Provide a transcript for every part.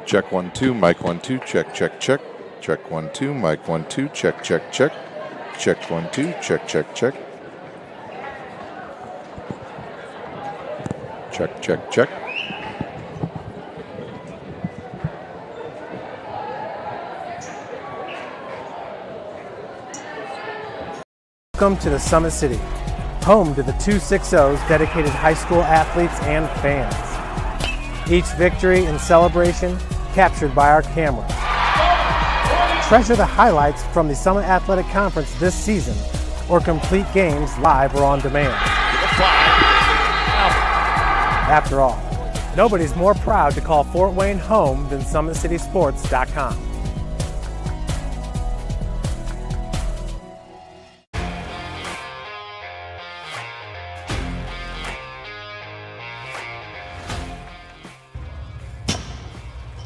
Check 1 2, mic 1 2, check check check. Check 1 2, mic 1 2, check check check. Check 1 2, check check check. Check check check. Welcome to the Summit City, home to the 260's dedicated high school athletes and fans. Each victory and celebration captured by our cameras. Treasure the highlights from the Summit Athletic Conference this season, or complete games live or on demand. After all, nobody's more proud to call Fort Wayne home than SummitCitySports.com.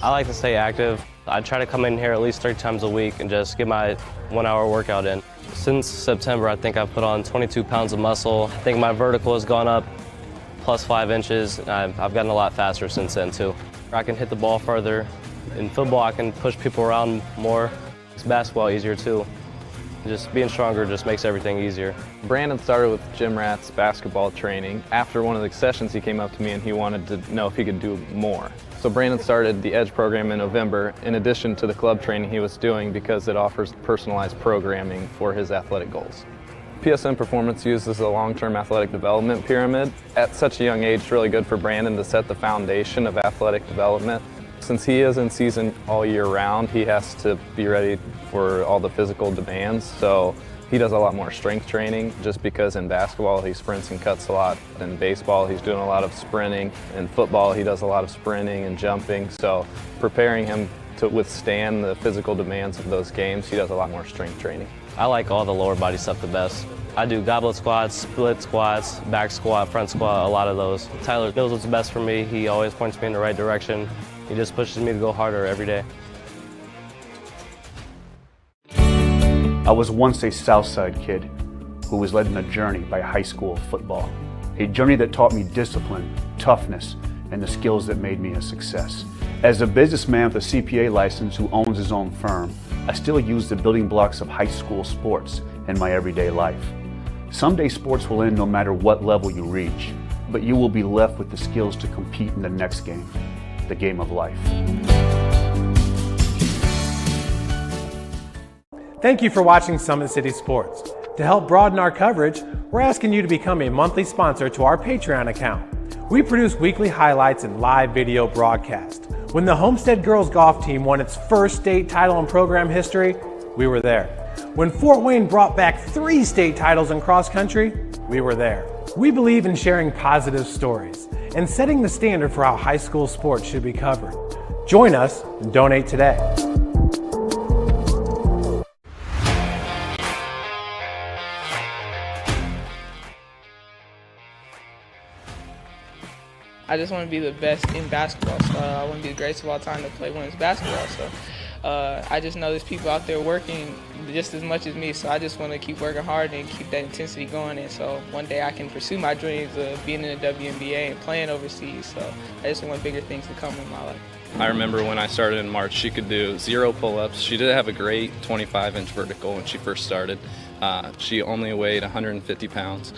I like to stay active. I try to come in here at least 3 times a week and just get my 1-hour workout in. Since September, I think I've put on 22 pounds of muscle. I think my vertical has gone up plus 5 inches. And I've gotten a lot faster since then too. I can hit the ball further. In football, I can push people around more. It's basketball easier too. Just being stronger just makes everything easier. Brandon started with Gym Rat's basketball training. After one of the sessions, he came up to me and he wanted to know if he could do more. So Brandon started the EDGE program in November, in addition to the club training he was doing, because it offers personalized programming for his athletic goals. PSN Performance uses a long-term athletic development pyramid. At such a young age, it's really good for Brandon to set the foundation of athletic development. Since he is in season all year round, he has to be ready for all the physical demands. So he does a lot more strength training, just because in basketball he sprints and cuts a lot. In baseball he's doing a lot of sprinting. In football he does a lot of sprinting and jumping. So preparing him to withstand the physical demands of those games, he does a lot more strength training. I like all the lower body stuff the best. I do goblet squats, split squats, back squat, front squat, a lot of those. Tyler knows what's best for me. He always points me in the right direction. He just pushes me to go harder every day. I was once a Southside kid who was led on a journey by high school football. A journey that taught me discipline, toughness, and the skills that made me a success. As a businessman with a CPA license who owns his own firm, I still use the building blocks of high school sports in my everyday life. Someday sports will end no matter what level you reach, but you will be left with the skills to compete in the next game, the game of life. Thank you for watching Summit City Sports. To help broaden our coverage, we're asking you to become a monthly sponsor to our Patreon account. We produce weekly highlights and live video broadcast. When the Homestead girls golf team won its first state title in program history, we were there. When Fort Wayne brought back 3 state titles in cross country, we were there. We believe in sharing positive stories and setting the standard for how high school sports should be covered. Join us and donate today. I just want to be the best in basketball. So I want to be the greatest of all time to play women's basketball. So I just know there's people out there working just as much as me. So I just want to keep working hard and keep that intensity going. And so one day I can pursue my dreams of being in the WNBA and playing overseas. So I just want bigger things to come in my life. I remember when I started in March, she could do 0 pull-ups. She did have a great 25-inch vertical when she first started. She only weighed 150 pounds.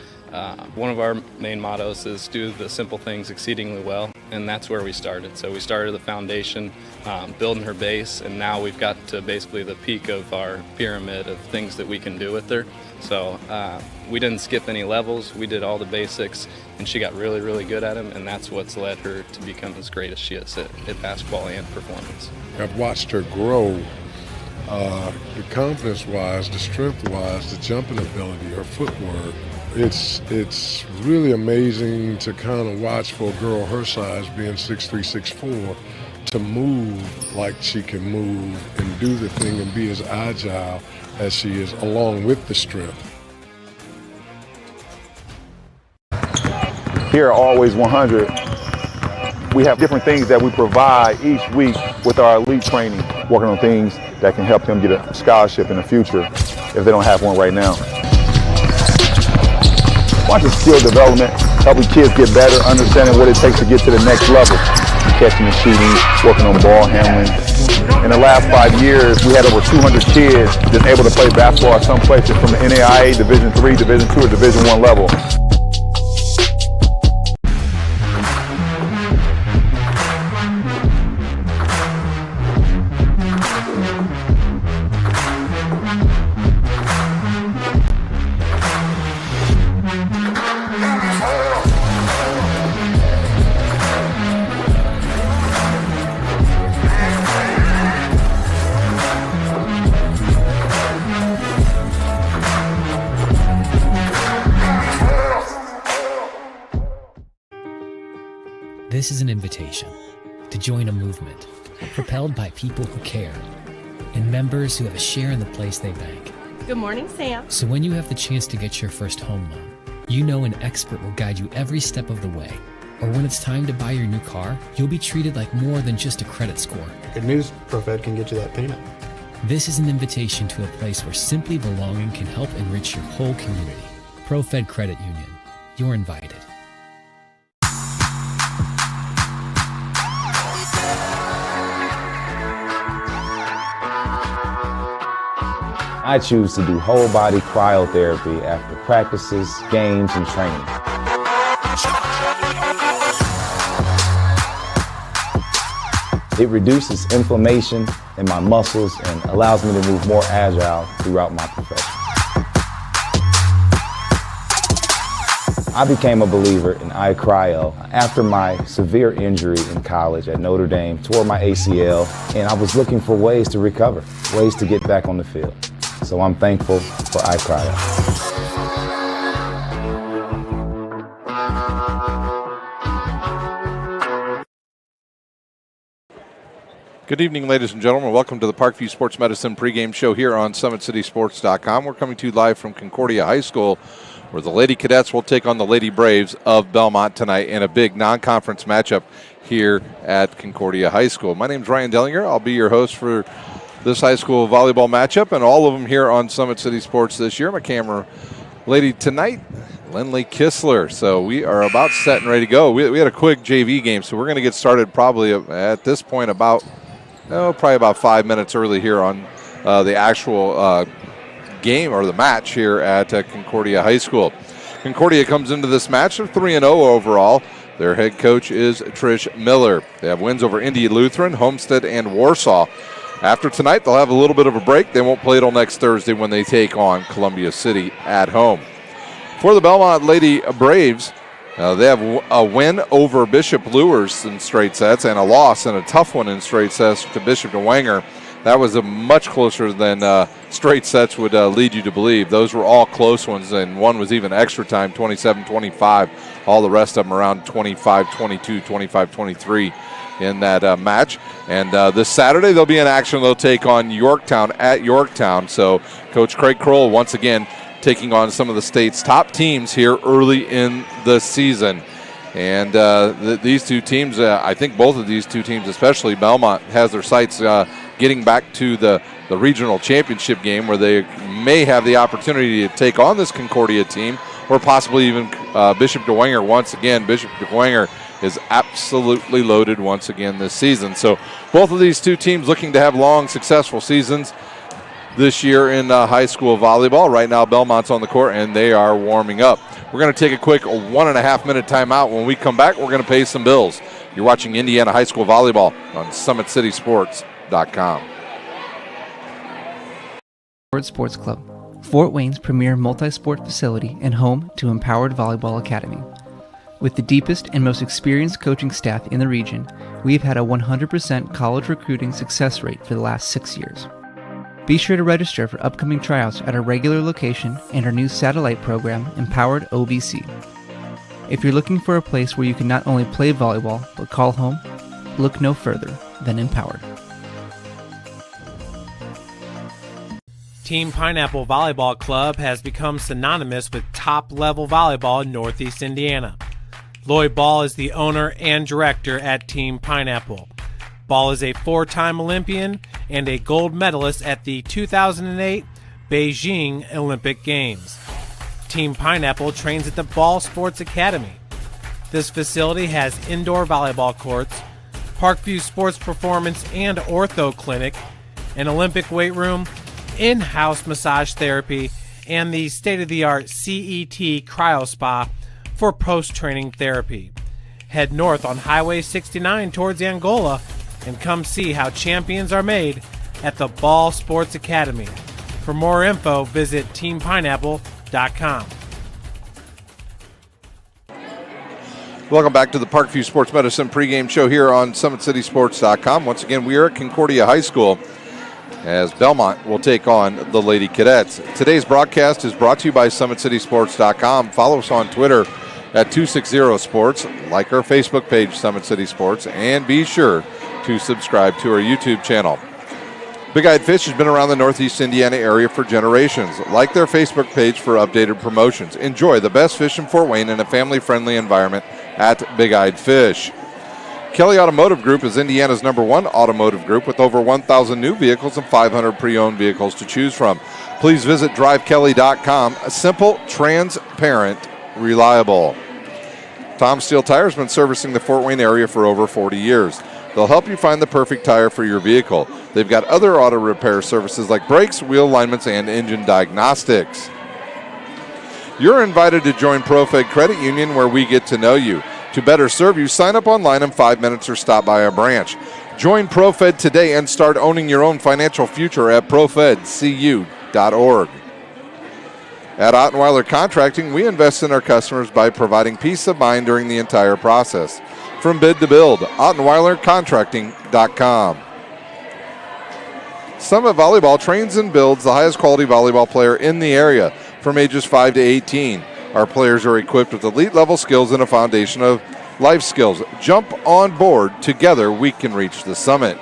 One of our main mottos is do the simple things exceedingly well, and that's where we started. So we started the foundation, building her base, and now we've got to basically the peak of our pyramid of things that we can do with her. So we didn't skip any levels, we did all the basics, and she got really, really good at them, and that's what's led her to become as great as she is at basketball and performance. I've watched her grow, the confidence-wise, the strength-wise, the jumping ability, her footwork. It's really amazing to kind of watch for a girl her size, being 6'3", 6'4", to move like she can move and do the thing and be as agile as she is, along with the strength. Here at Always 100, we have different things that we provide each week with our elite training, working on things that can help them get a scholarship in the future if they don't have one right now. Watching skill development, helping kids get better, understanding what it takes to get to the next level. catching and shooting, working on ball handling. In the last 5 years, we had over 200 kids that's able to play basketball at some places from the NAIA, Division III, Division II, or Division I level. This is an invitation to join a movement propelled by people who care and members who have a share in the place they bank. Good morning, Sam. So when you have the chance to get your first home loan, you know an expert will guide you every step of the way. Or when it's time to buy your new car, you'll be treated like more than just a credit score. Good news, ProFed can get you that payment. This is an invitation to a place where simply belonging can help enrich your whole community. ProFed Credit Union. You're invited. I choose to do whole body cryotherapy after practices, games, and training. It reduces inflammation in my muscles and allows me to move more agile throughout my profession. I became a believer in iCryo after my severe injury in college at Notre Dame, tore my ACL, and I was looking for ways to recover, ways to get back on the field. So I'm thankful for iCryo. Good evening, ladies and gentlemen. Welcome to the Parkview Sports Medicine pregame show here on SummitCitySports.com. We're coming to you live from Concordia High School, where the Lady Cadets will take on the Lady Braves of Bellmont tonight in a big non-conference matchup here at Concordia High School. My name is Ryan Dellinger. I'll be your host for this high school volleyball matchup and all of them here on Summit City Sports this year. My camera lady tonight, Lindley Kistler. So we are about set and ready to go. We had a quick JV game, so we're going to get started probably at this point probably about 5 minutes early here on the actual game or the match here at Concordia High School. Concordia comes into this match of 3-0 overall. Their head coach is Trish Miller. They have wins over Indy Lutheran, Homestead, and Warsaw. After tonight, they'll have a little bit of a break. They won't play till next Thursday when they take on Columbia City at home. For the Bellmont Lady Braves, they have a win over Bishop Luers in straight sets and a loss and a tough one in straight sets to Bishop DeWanger. That was a much closer than straight sets would lead you to believe. Those were all close ones, and one was even extra time, 27-25. All the rest of them around 25-22, 25-23 in that match. And this Saturday they'll be in action. They'll take on Yorktown at Yorktown. So Coach Craig Kroll once again taking on some of the state's top teams here early in the season. And these two teams, I think both of these two teams, especially Bellmont, has their sights getting back to the regional championship game where they may have the opportunity to take on this Concordia team or possibly even Bishop DeWanger once again. Bishop DeWanger is absolutely loaded once again this season. So both of these two teams looking to have long, successful seasons this year in high school volleyball. Right now, Belmont's on the court, and they are warming up. We're going to take a quick 1.5-minute timeout. When we come back, we're going to pay some bills. You're watching Indiana High School Volleyball on SummitCitySports.com. Sports Club, Fort Wayne's premier multi-sport facility and home to Empowered Volleyball Academy. With the deepest and most experienced coaching staff in the region, we've had a 100% college recruiting success rate for the last 6 years. Be sure to register for upcoming tryouts at our regular location and our new satellite program, Empowered OVC. If you're looking for a place where you can not only play volleyball, but call home, look no further than Empowered. Team Pineapple Volleyball Club has become synonymous with top-level volleyball in Northeast Indiana. Lloyd Ball is the owner and director at Team Pineapple. Ball is a 4-time Olympian and a gold medalist at the 2008 Beijing Olympic Games. Team Pineapple trains at the Ball Sports Academy. This facility has indoor volleyball courts, Parkview Sports Performance and Ortho Clinic, an Olympic weight room, in-house massage therapy, and the state-of-the-art CET Cryo Spa for post-training therapy. Head north on Highway 69 towards Angola and come see how champions are made at the Ball Sports Academy. For more info, visit teampineapple.com. Welcome back to the Parkview Sports Medicine pregame show here on SummitCitySports.com. Once again, we are at Concordia High School as Bellmont will take on the Lady Cadets. Today's broadcast is brought to you by SummitCitySports.com. Follow us on Twitter at 260sports, like our Facebook page, Summit City Sports, and be sure to subscribe to our YouTube channel. Big Eyed Fish has been around the Northeast Indiana area for generations. Like their Facebook page for updated promotions. Enjoy the best fish in Fort Wayne in a family-friendly environment at Big Eyed Fish. Kelly Automotive Group is Indiana's #1 automotive group with over 1,000 new vehicles and 500 pre-owned vehicles to choose from. Please visit drivekelly.com. Simple, transparent, reliable. Tom Steel Tire has been servicing the Fort Wayne area for over 40 years. They'll help you find the perfect tire for your vehicle. They've got other auto repair services like brakes, wheel alignments, and engine diagnostics. You're invited to join ProFed Credit Union, where we get to know you. To better serve you, sign up online in 5 minutes or stop by our branch. Join ProFed today and start owning your own financial future at profedcu.org. At Ottenweiler Contracting, we invest in our customers by providing peace of mind during the entire process. From bid to build, OttenweilerContracting.com. Summit Volleyball trains and builds the highest quality volleyball player in the area from ages 5 to 18. Our players are equipped with elite level skills and a foundation of life skills. Jump on board. Together we can reach the summit.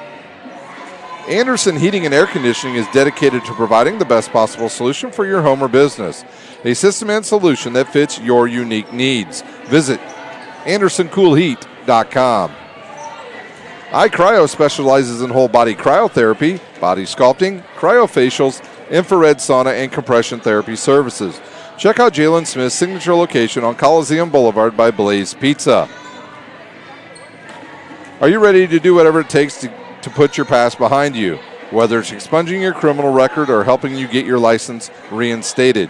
Anderson Heating and Air Conditioning is dedicated to providing the best possible solution for your home or business. A system and solution that fits your unique needs. Visit AndersonCoolHeat.com. iCryo specializes in whole body cryotherapy, body sculpting, cryofacials, infrared sauna, and compression therapy services. Check out Jalen Smith's signature location on Coliseum Boulevard by Blaze Pizza. Are you ready to do whatever it takes to put your past behind you? Whether it's expunging your criminal record or helping you get your license reinstated,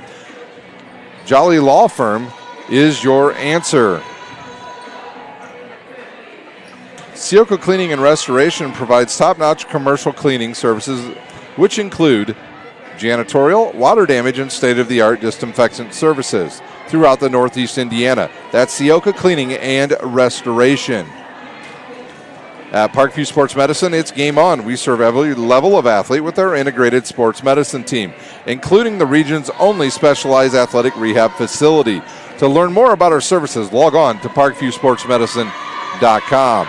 Jolly Law Firm is your answer. Sioka Cleaning and Restoration provides top-notch commercial cleaning services, which include janitorial, water damage, and state-of-the-art disinfectant services throughout the Northeast Indiana. That's Sioka Cleaning and Restoration. At Parkview Sports Medicine, it's game on. We serve every level of athlete with our integrated sports medicine team, including the region's only specialized athletic rehab facility. To learn more about our services, log on to parkviewsportsmedicine.com.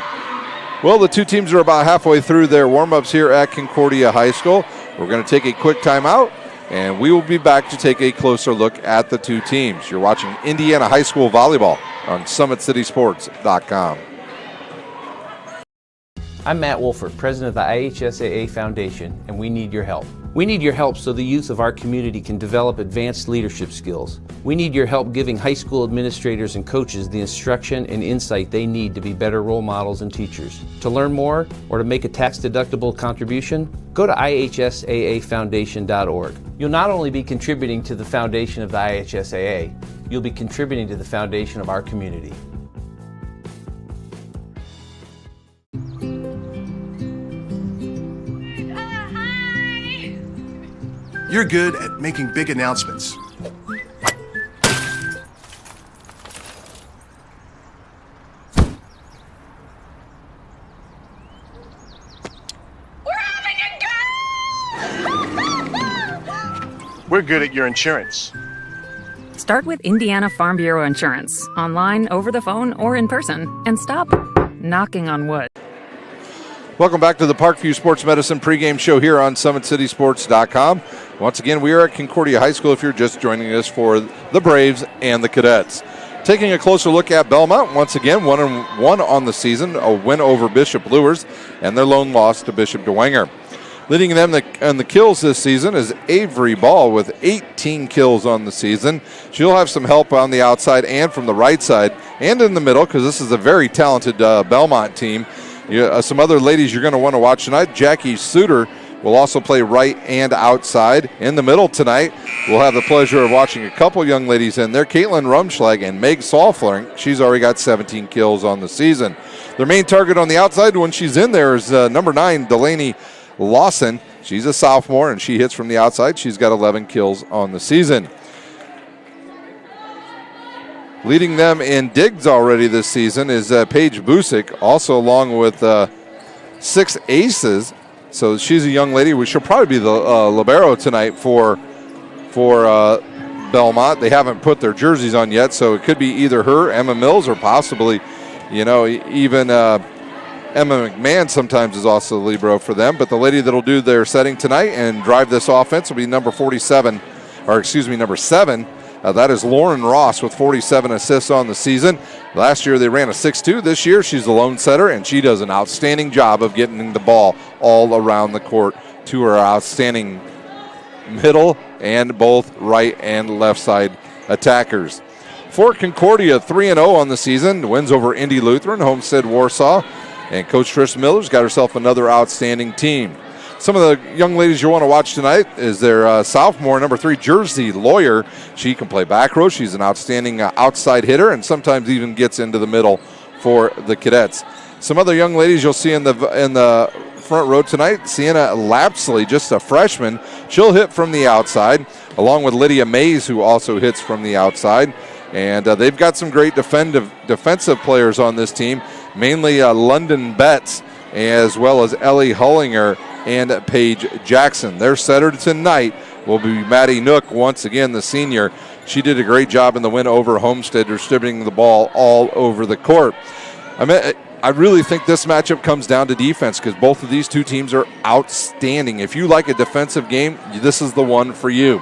Well, the two teams are about halfway through their warm-ups here at Concordia High School. We're going to take a quick timeout, and we will be back to take a closer look at the two teams. You're watching Indiana High School Volleyball on SummitCitySports.com. I'm Matt Wolford, president of the IHSAA Foundation, and we need your help. We need your help so the youth of our community can develop advanced leadership skills. We need your help giving high school administrators and coaches the instruction and insight they need to be better role models and teachers. To learn more or to make a tax-deductible contribution, go to ihsaafoundation.org. You'll not only be contributing to the foundation of the IHSAA, you'll be contributing to the foundation of our community. You're good at making big announcements. We're good at your insurance. Start with Indiana Farm Bureau Insurance, online, over the phone, or in person, and stop knocking on wood. Welcome back to the Parkview Sports Medicine pregame show here on SummitCitySports.com. Once again, we are at Concordia High School if you're just joining us for the Braves and the Cadets. Taking a closer look at Bellmont, once again, 1-1 on the season, a win over Bishop Luers, and their lone loss to Bishop DeWanger. Leading them in the kills this season is Avery Ball with 18 kills on the season. She'll have some help on the outside and from the right side and in the middle because this is a very talented Bellmont team. Some other ladies you're going to want to watch tonight. Jackie Suter will also play right and outside. In the middle tonight, we'll have the pleasure of watching a couple young ladies in there. Caitlin Rumschlag and Meg Salfling. She's already got 17 kills on the season. Their main target on the outside when she's in there is number 9, Delaney Lawson. She's a sophomore, and she hits from the outside. She's got 11 kills on the season. Leading them in digs already this season is Paige Busick, also along with 6 aces. So she's a young lady. She'll probably be the libero tonight for Bellmont. They haven't put their jerseys on yet, so it could be either her, Emma Mills, or possibly, even Emma McMahon sometimes is also the libero for them. But the lady that'll do their setting tonight and drive this offense will be number 7. That is Lauren Ross with 47 assists on the season. Last year they ran a 6-2. This year she's the lone setter, and she does an outstanding job of getting the ball all around the court to her outstanding middle and both right and left side attackers. For Concordia, 3-0 on the season. Wins over Indy Lutheran, Homestead Warsaw, and Coach Trish Miller's got herself another outstanding team. Some of the young ladies you want to watch tonight is their sophomore, number 3, Jersey Lawyer. She can play back row. She's an outstanding outside hitter and sometimes even gets into the middle for the Cadets. Some other young ladies you'll see in the front row tonight. Sienna Lapsley, just a freshman. She'll hit from the outside, along with Lydia Mays, who also hits from the outside. And they've got some great defensive players on this team, mainly London Betts, as well as Ellie Hullinger and Paige Jackson. Their setter tonight will be Maddie Nook, once again the senior. She did a great job in the win over Homestead, distributing the ball all over the court. I really think this matchup comes down to defense because both of these two teams are outstanding. If you like a defensive game, this is the one for you.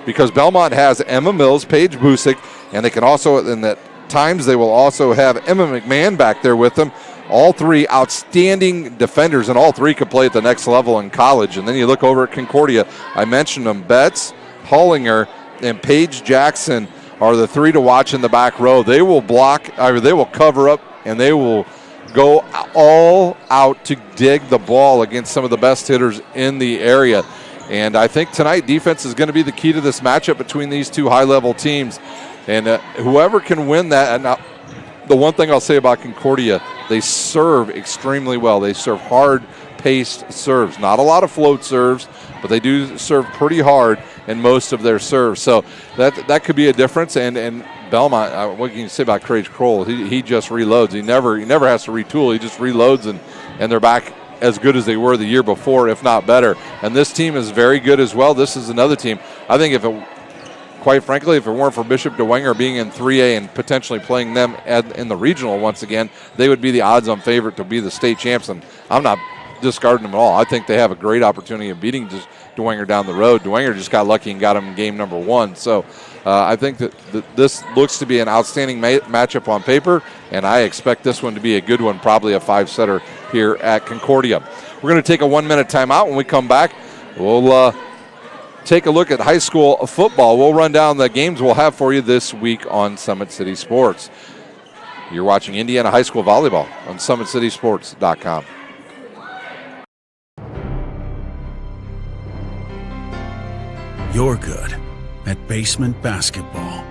Because Bellmont has Emma Mills, Paige Busick, and they can also, in the times, they will also have Emma McMahon back there with them. All 3 outstanding defenders, and all 3 could play at the next level in college. And then you look over at Concordia. I mentioned them. Betts, Hullinger, and Paige Jackson are the 3 to watch in the back row. They will they will cover up, and they will go all out to dig the ball against some of the best hitters in the area. And I think tonight defense is going to be the key to this matchup between these two high-level teams. And whoever can win that, and the one thing I'll say about Concordia, they serve extremely well. They serve hard-paced serves. Not a lot of float serves, but they do serve pretty hard in most of their serves. So that could be a difference. And Bellmont, what can you say about Craig Kroll? He just reloads. He never has to retool. He just reloads, and they're back as good as they were the year before, if not better. And this team is very good as well. This is another team. I think quite frankly, if it weren't for Bishop DeWenger being in 3A and potentially playing them in the regional once again, they would be the odds-on favorite to be the state champs. And I'm not discarding them at all. I think they have a great opportunity of beating DeWenger down the road. DeWenger just got lucky and got him in game number 1. So I think that this looks to be an outstanding matchup on paper, and I expect this one to be a good one, probably a 5-setter here at Concordia. We're going to take a 1-minute timeout. When we come back, we'll take a look at high school football. We'll run down the games we'll have for you this week on Summit City Sports. You're watching Indiana High School Volleyball on SummitCitySports.com. You're good at basement basketball.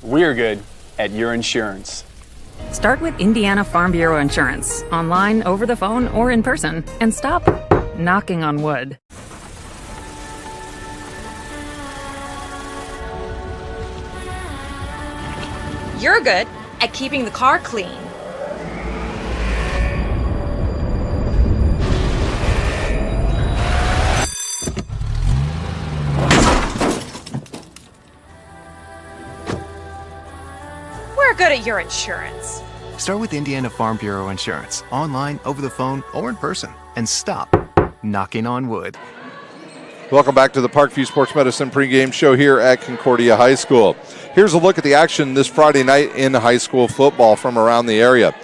We're good at your insurance. Start with Indiana Farm Bureau Insurance, online, over the phone, or in person, and stop knocking on wood. You're good at keeping the car clean. We're good at your insurance. Start with Indiana Farm Bureau Insurance, online, over the phone, or in person, and stop knocking on wood. Welcome back to the Parkview Sports Medicine pregame show here at Concordia High School. Here's a look at the action this Friday night in high school football from around the area.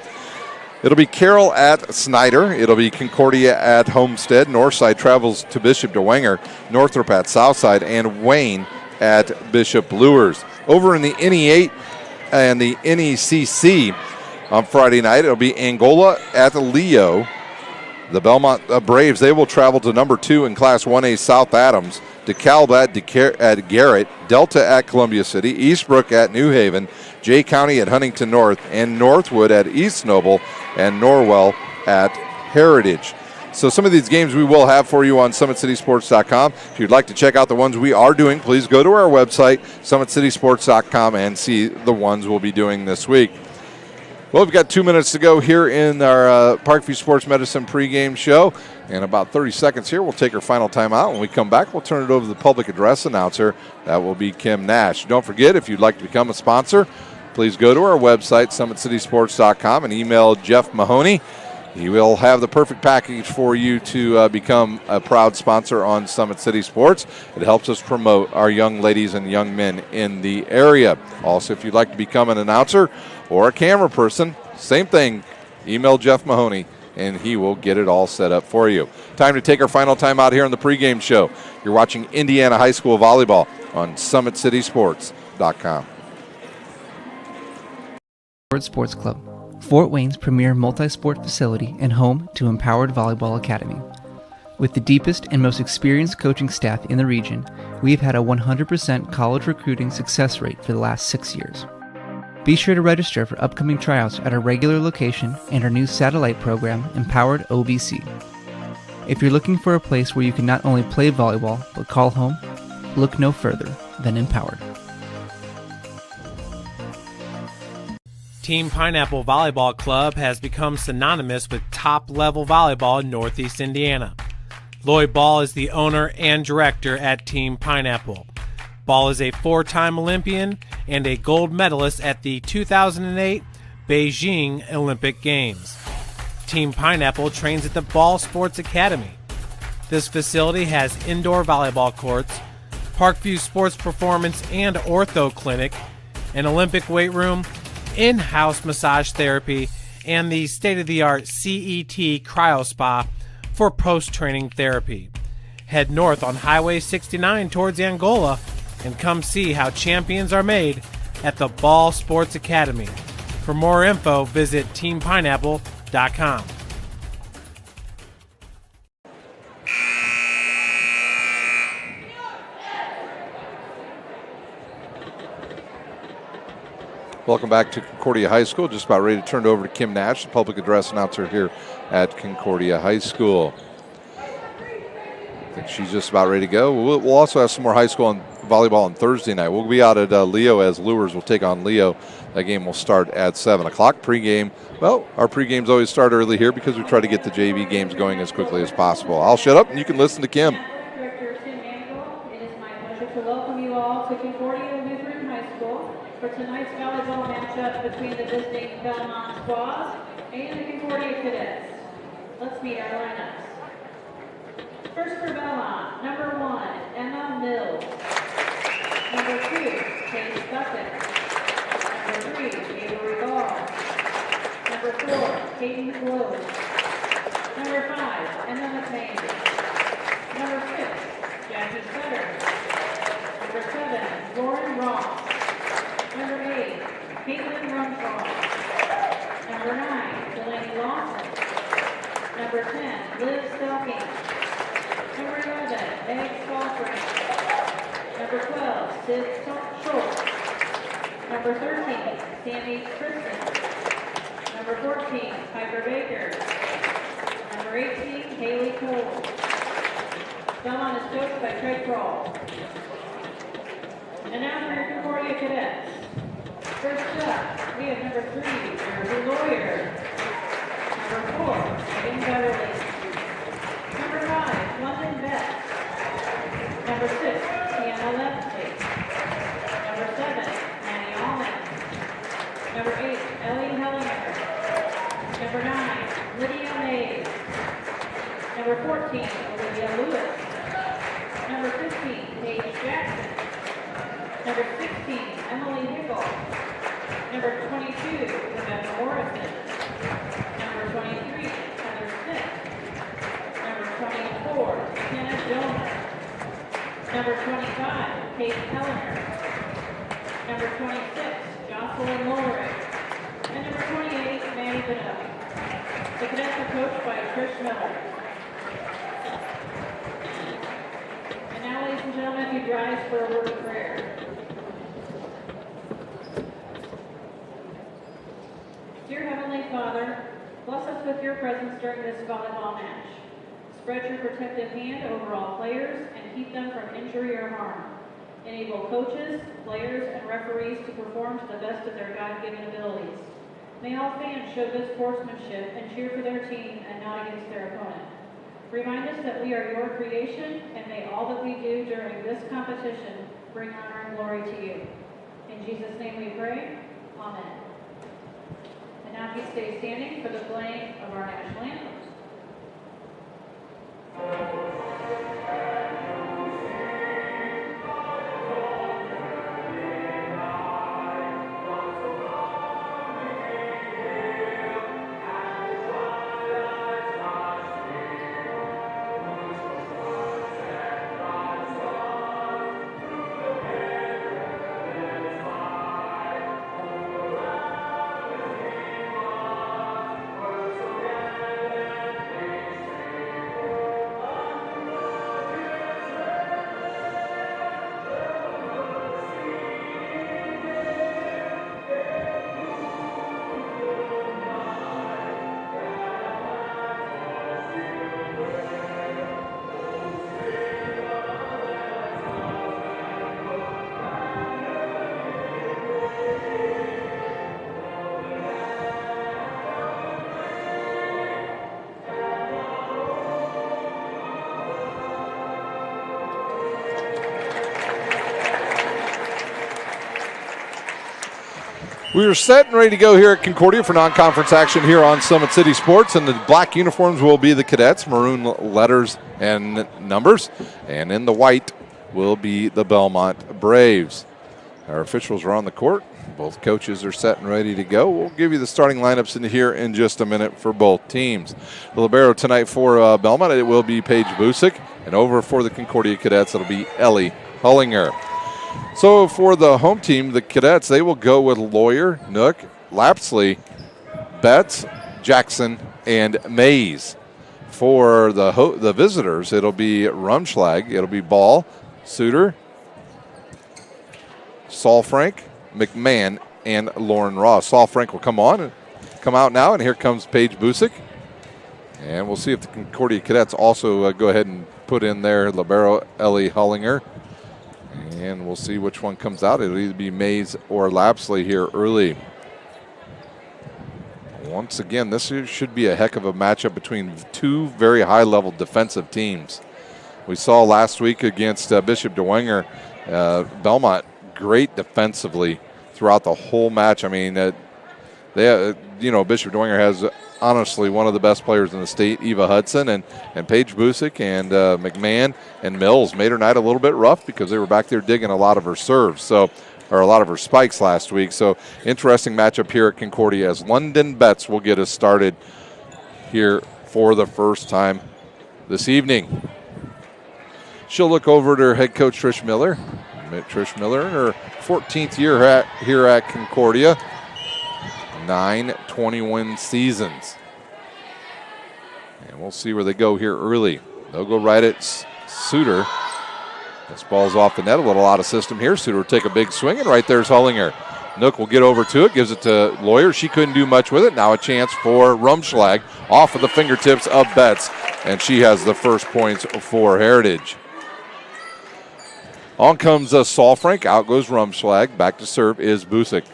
It'll be Carroll at Snyder. It'll be Concordia at Homestead. Northside travels to Bishop DeWanger. Northrop at Southside. And Wayne at Bishop Luers. Over in the NE8 and the NECC on Friday night, it'll be Angola at Leo. The Bellmont Braves, they will travel to number 2 in Class 1A South Adams. DeKalb at Garrett. Delta at Columbia City. Eastbrook at New Haven. Jay County at Huntington North. And Northwood at East Noble. And Norwell at Heritage. So some of these games we will have for you on SummitCitySports.com. If you'd like to check out the ones we are doing, please go to our website, SummitCitySports.com, and see the ones we'll be doing this week. Well, we've got 2 minutes to go here in our Parkview Sports Medicine pregame show. In about 30 seconds here, we'll take our final timeout. When we come back, we'll turn it over to the public address announcer. That will be Kim Nash. Don't forget, if you'd like to become a sponsor, please go to our website, SummitCitySports.com, and email Jeff Mahoney. He will have the perfect package for you to become a proud sponsor on Summit City Sports. It helps us promote our young ladies and young men in the area. Also, if you'd like to become an announcer or a camera person, same thing. Email Jeff Mahoney, and he will get it all set up for you. Time to take our final time out here on the pregame show. You're watching Indiana High School Volleyball on SummitCitySports.com. Sports Club, Fort Wayne's premier multi-sport facility and home to Empowered Volleyball Academy. With the deepest and most experienced coaching staff in the region, we've had a 100% college recruiting success rate for the last 6 years. Be sure to register for upcoming tryouts at our regular location and our new satellite program, Empowered OVC. If you're looking for a place where you can not only play volleyball, but call home, look no further than Empowered. Team Pineapple Volleyball Club has become synonymous with top-level volleyball in Northeast Indiana. Lloyd Ball is the owner and director at Team Pineapple. Ball is a 4-time Olympian and a gold medalist at the 2008 Beijing Olympic Games. Team Pineapple trains at the Ball Sports Academy. This facility has indoor volleyball courts, Parkview Sports Performance and Ortho Clinic, an Olympic weight room, in-house massage therapy, and the state-of-the-art CET Cryo Spa for post-training therapy. Head north on Highway 69 towards Angola and come see how champions are made at the Ball Sports Academy. For more info, visit teampineapple.com. Welcome back to Concordia High School. Just about ready to turn it over to Kim Nash, the public address announcer here at Concordia High School. I think she's just about ready to go. We'll also have some more high school volleyball on Thursday night. We'll be out at Leo as Luers will take on Leo. That game will start at 7 o'clock. Pre-game, well, our pre-games always start early here because we try to get the JV games going as quickly as possible. I'll shut up and you can listen to Kim. Director Tim Mangle, it is my pleasure to welcome you all to Concordia Lutheran High School for tonight's volleyball matchup between the visiting Bellmont Squaws and the Concordia Cadets. Let's meet our lineups. First for Bellmont, number 1, Emma Mills. Number 2, Kate Bucket. Number 3, Avery Ball. Number 4, Katie Glow. Number 5, Emma McMahon. Number 6, Jackie Sutter. Number 7, Lauren Ross. Number 8, Caitlin Rumshaw. Number 9, Delaney Lawson. Number 10, Liz Stocking. Number 11, Meg Swafford. Number 12, Sid Schultz. Number 13, Sammy Kristen. Number 14, Piper Baker. Number 18, Haley Cole. Bellmont is coached by Craig Kroll. And now for your Concordia Cadets. First up, we have number 3, Jersey Lawyer. Number 4, Megan Beverly. Number 5, London Beth. Number 6, Tiana Leslie. Number 7, Annie Allman. Number 8, Ellie Hellinger. Number 9, Lydia Mays. Number 14, Olivia Lewis. Number 15, Paige Jackson. Number 16, Emily Hickle. Number 22, Rebecca Morrison. Number Kate Hellinger. Number 26, Jocelyn Lowry. And number 28, Manny Benelli. The cadets are coached by Trish Miller. And now, ladies and gentlemen, if you'd rise for a word of prayer. Dear Heavenly Father, bless us with your presence during this volleyball match. Spread your protective hand over all players and keep them from injury or harm. Enable coaches, players, and referees to perform to the best of their God-given abilities. May all fans show good sportsmanship and cheer for their team and not against their opponent. Remind us that we are your creation, and may all that we do during this competition bring honor and glory to you. In Jesus' name we pray. Amen. And now please stay standing for the playing of our national anthem. We are set and ready to go here at Concordia for non-conference action here on Summit City Sports, and the black uniforms will be the cadets, maroon letters and numbers, and in the white will be the Bellmont Braves. Our officials are on the court. Both coaches are set and ready to go. We'll give you the starting lineups in here in just a minute for both teams. The libero tonight for Bellmont, it will be Paige Busick, and over for the Concordia cadets, it'll be Ellie Hullinger. So for the home team, the cadets, they will go with Lawyer, Nook, Lapsley, Betts, Jackson, and Mays. For the visitors, it'll be Rumschlag, it'll be Ball, Suter, Saul Frank, McMahon, and Lauren Ross. Saul Frank will come out now, and here comes Paige Busick. And we'll see if the Concordia cadets also go ahead and put in their libero Ellie Hullinger. And we'll see which one comes out. It'll either be Mays or Lapsley here early. Once again, this should be a heck of a matchup between two very high-level defensive teams. We saw last week against Bishop DeWenger, Bellmont, great defensively throughout the whole match. I mean, Bishop DeWenger has honestly one of the best players in the state, Eva Hudson, and Paige Busick and McMahon and Mills made her night a little bit rough because they were back there digging a lot of her serves, or a lot of her spikes last week. So interesting matchup here at Concordia as London Betts will get us started here for the first time this evening. She'll look over to her head coach, Trish Miller. Trish Miller in her 14th year here at Concordia. 9 20-win seasons. And we'll see where they go here early. They'll go right at Suter. This ball's off the net, a little out of system here. Suter will take a big swing, and right there's Hullinger. Nook will get over to it, gives it to Lawyer. She couldn't do much with it. Now a chance for Rumschlag off of the fingertips of Betts, and she has the first points for Heritage. On comes Saul Frank. Out goes Rumschlag. Back to serve is Busick.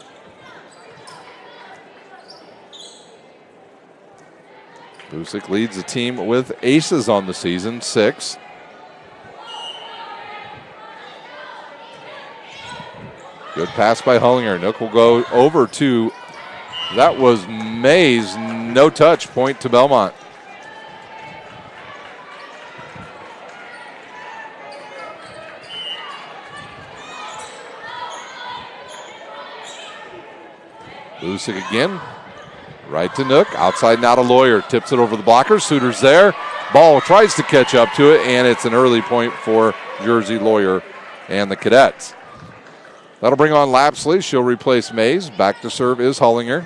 Busick leads the team with aces on the season, 6. Good pass by Hullinger. Nook will go over to, that was Mays, no touch, point to Bellmont. Busick again. Right to Nook, outside now to Lawyer, tips it over the blocker, Suter's there, ball tries to catch up to it, and it's an early point for Jersey Lawyer and the Cadets. That'll bring on Lapsley. She'll replace Mays. Back to serve is Hullinger.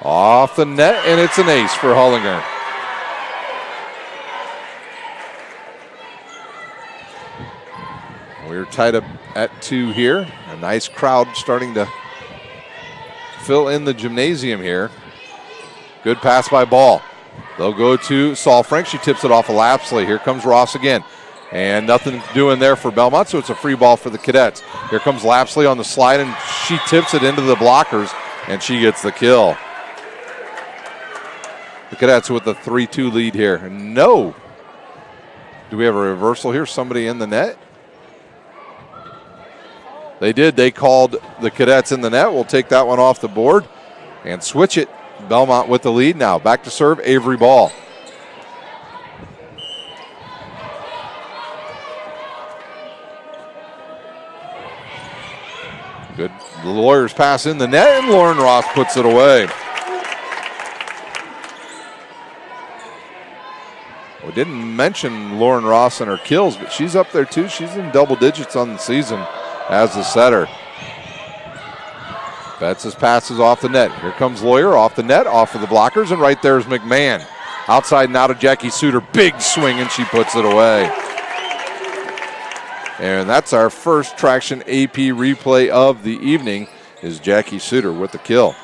Off the net, and it's an ace for Hullinger. We're tied up at 2 here. A nice crowd starting to fill in the gymnasium here. Good pass by Ball. They'll go to Saul Frank. She tips it off of Lapsley. Here comes Ross again. And nothing doing there for Bellmont, so it's a free ball for the Cadets. Here comes Lapsley on the slide, and she tips it into the blockers, and she gets the kill. The Cadets with the 3-2 lead here. No. Do we have a reversal here? Somebody in the net? They did. They called the Cadets in the net. We'll take that one off the board and switch it. Bellmont with the lead now. Back to serve, Avery Ball. Good. The Lawyers pass in the net, and Lauren Ross puts it away. We didn't mention Lauren Ross and her kills, but she's up there too. She's in double digits on the season as the setter. Betts' passes off the net. Here comes Lawyer off the net, off of the blockers, and right there's McMahon. Outside now to Jackie Suter. Big swing, and she puts it away. And that's our first Traction AP replay of the evening, is Jackie Suter with the kill.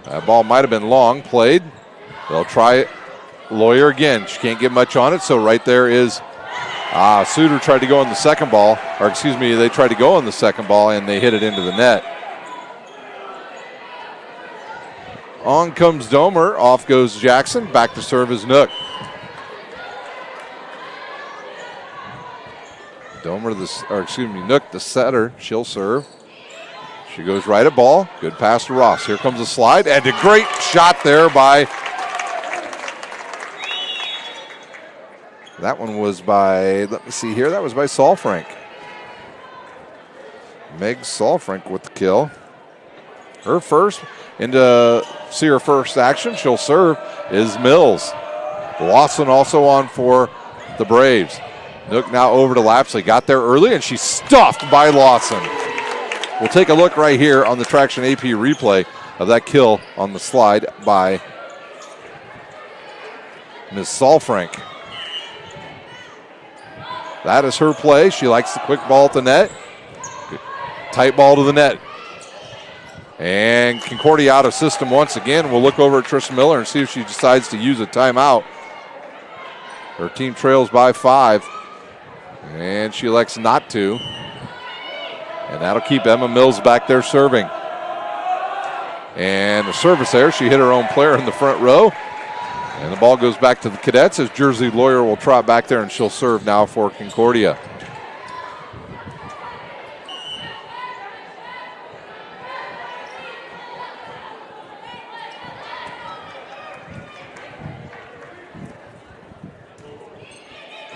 That ball might have been long played. They'll try it. Lawyer again. She can't get much on it, so right there is Suter tried to go on the second ball, or excuse me, they tried to go on the second ball, and they hit it into the net. On comes Domer. Off goes Jackson. Back to serve is Nook. Nook, the setter. She'll serve. She goes right at ball. Good pass to Ross. Here comes a slide, and a great shot there by. That one was by, let me see here, that was by Saul Frank. Meg Saul Frank with the kill. Her first, into see her first action, she'll serve, is Mills. Lawson also on for the Braves. Nook now over to Lapsley. Got there early, and she's stuffed by Lawson. We'll take a look right here on the Traction AP replay of that kill on the slide by Ms. Saul Frank. That is her play. She likes the quick ball at the net. Tight ball to the net. And Concordia out of system once again. We'll look over at Tristan Miller and see if she decides to use a timeout. Her team trails by 5. And she elects not to. And that'll keep Emma Mills back there serving. And the service there, she hit her own player in the front row. And the ball goes back to the Cadets as Jersey Lawyer will trot back there, and she'll serve now for Concordia.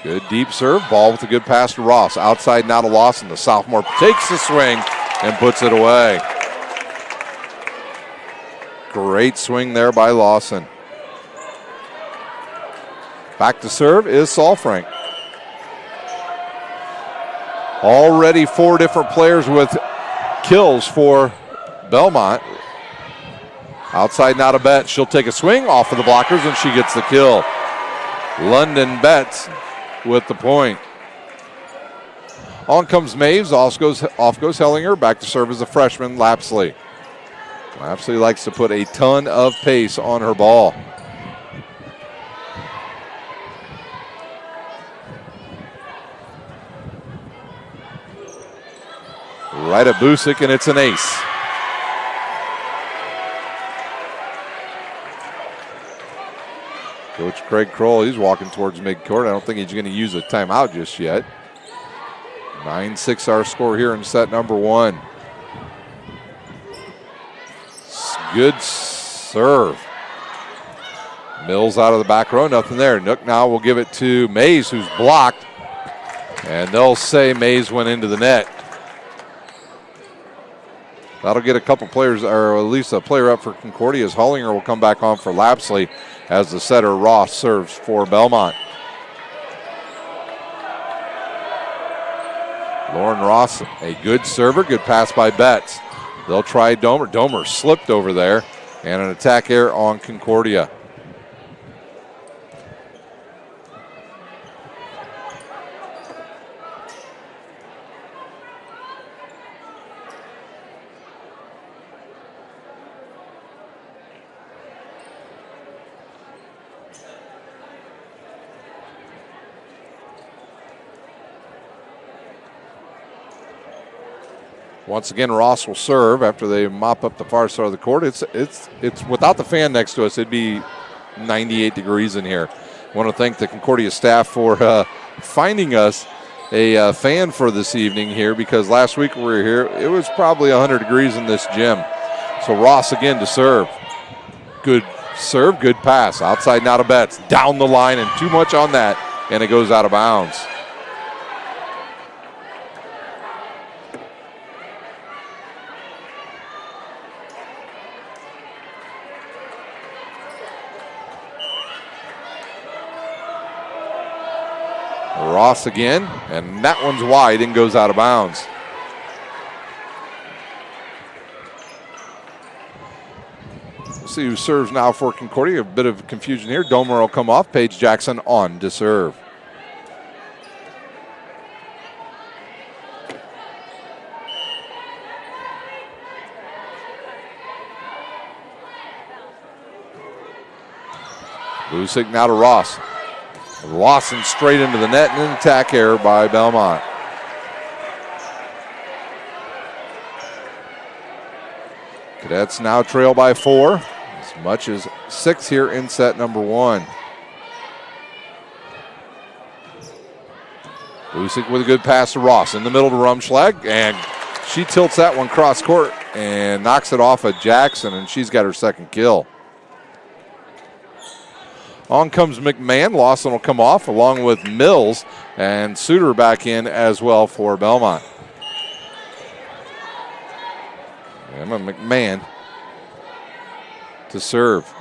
Good deep serve. Ball with a good pass to Ross. Outside now to Lawson. The sophomore takes the swing and puts it away. Great swing there by Lawson. Back to serve is Saul Frank. Already 4 different players with kills for Bellmont. Outside now to Betts. She'll take a swing off of the blockers, and she gets the kill. London Betts with the point. On comes Maves. Off goes Hellinger. Back to serve as a freshman, Lapsley. Lapsley likes to put a ton of pace on her ball. Right at Busick, and it's an ace. Coach Craig Kroll, he's walking towards midcourt. I don't think he's going to use a timeout just yet. 9-6 our score here in set number 1. Good serve. Mills out of the back row, nothing there. Nook now will give it to Mays, who's blocked. And they'll say Mays went into the net. That'll get a couple players, or at least a player up for Concordia, as Hollinger will come back on for Lapsley as the setter Ross serves for Bellmont. Lauren Ross, a good server, good pass by Betts. They'll try Domer. Domer slipped over there, and an attack error on Concordia. Once again, Ross will serve after they mop up the far side of the court. It's without the fan next to us, it'd be 98 degrees in here. I want to thank the Concordia staff for finding us a fan for this evening here, because last week we were here, it was probably 100 degrees in this gym. So Ross again to serve. Good serve, good pass. Outside now to Betts. Down the line, and too much on that, and it goes out of bounds. Ross again, and that one's wide and goes out of bounds. We'll see who serves now for Concordia. A bit of confusion here. Domer will come off. Paige Jackson on to serve. Lusick now to Ross. Lawson straight into the net, and an attack error by Bellmont. Cadets now trail by 4, as much as 6 here in set number 1. Lusick with a good pass to Ross in the middle to Rumschlag, and she tilts that one cross court and knocks it off of Jackson, and she's got her second kill. On comes McMahon. Lawson will come off along with Mills, and Suter back in as well for Bellmont. Emma McMahon to serve.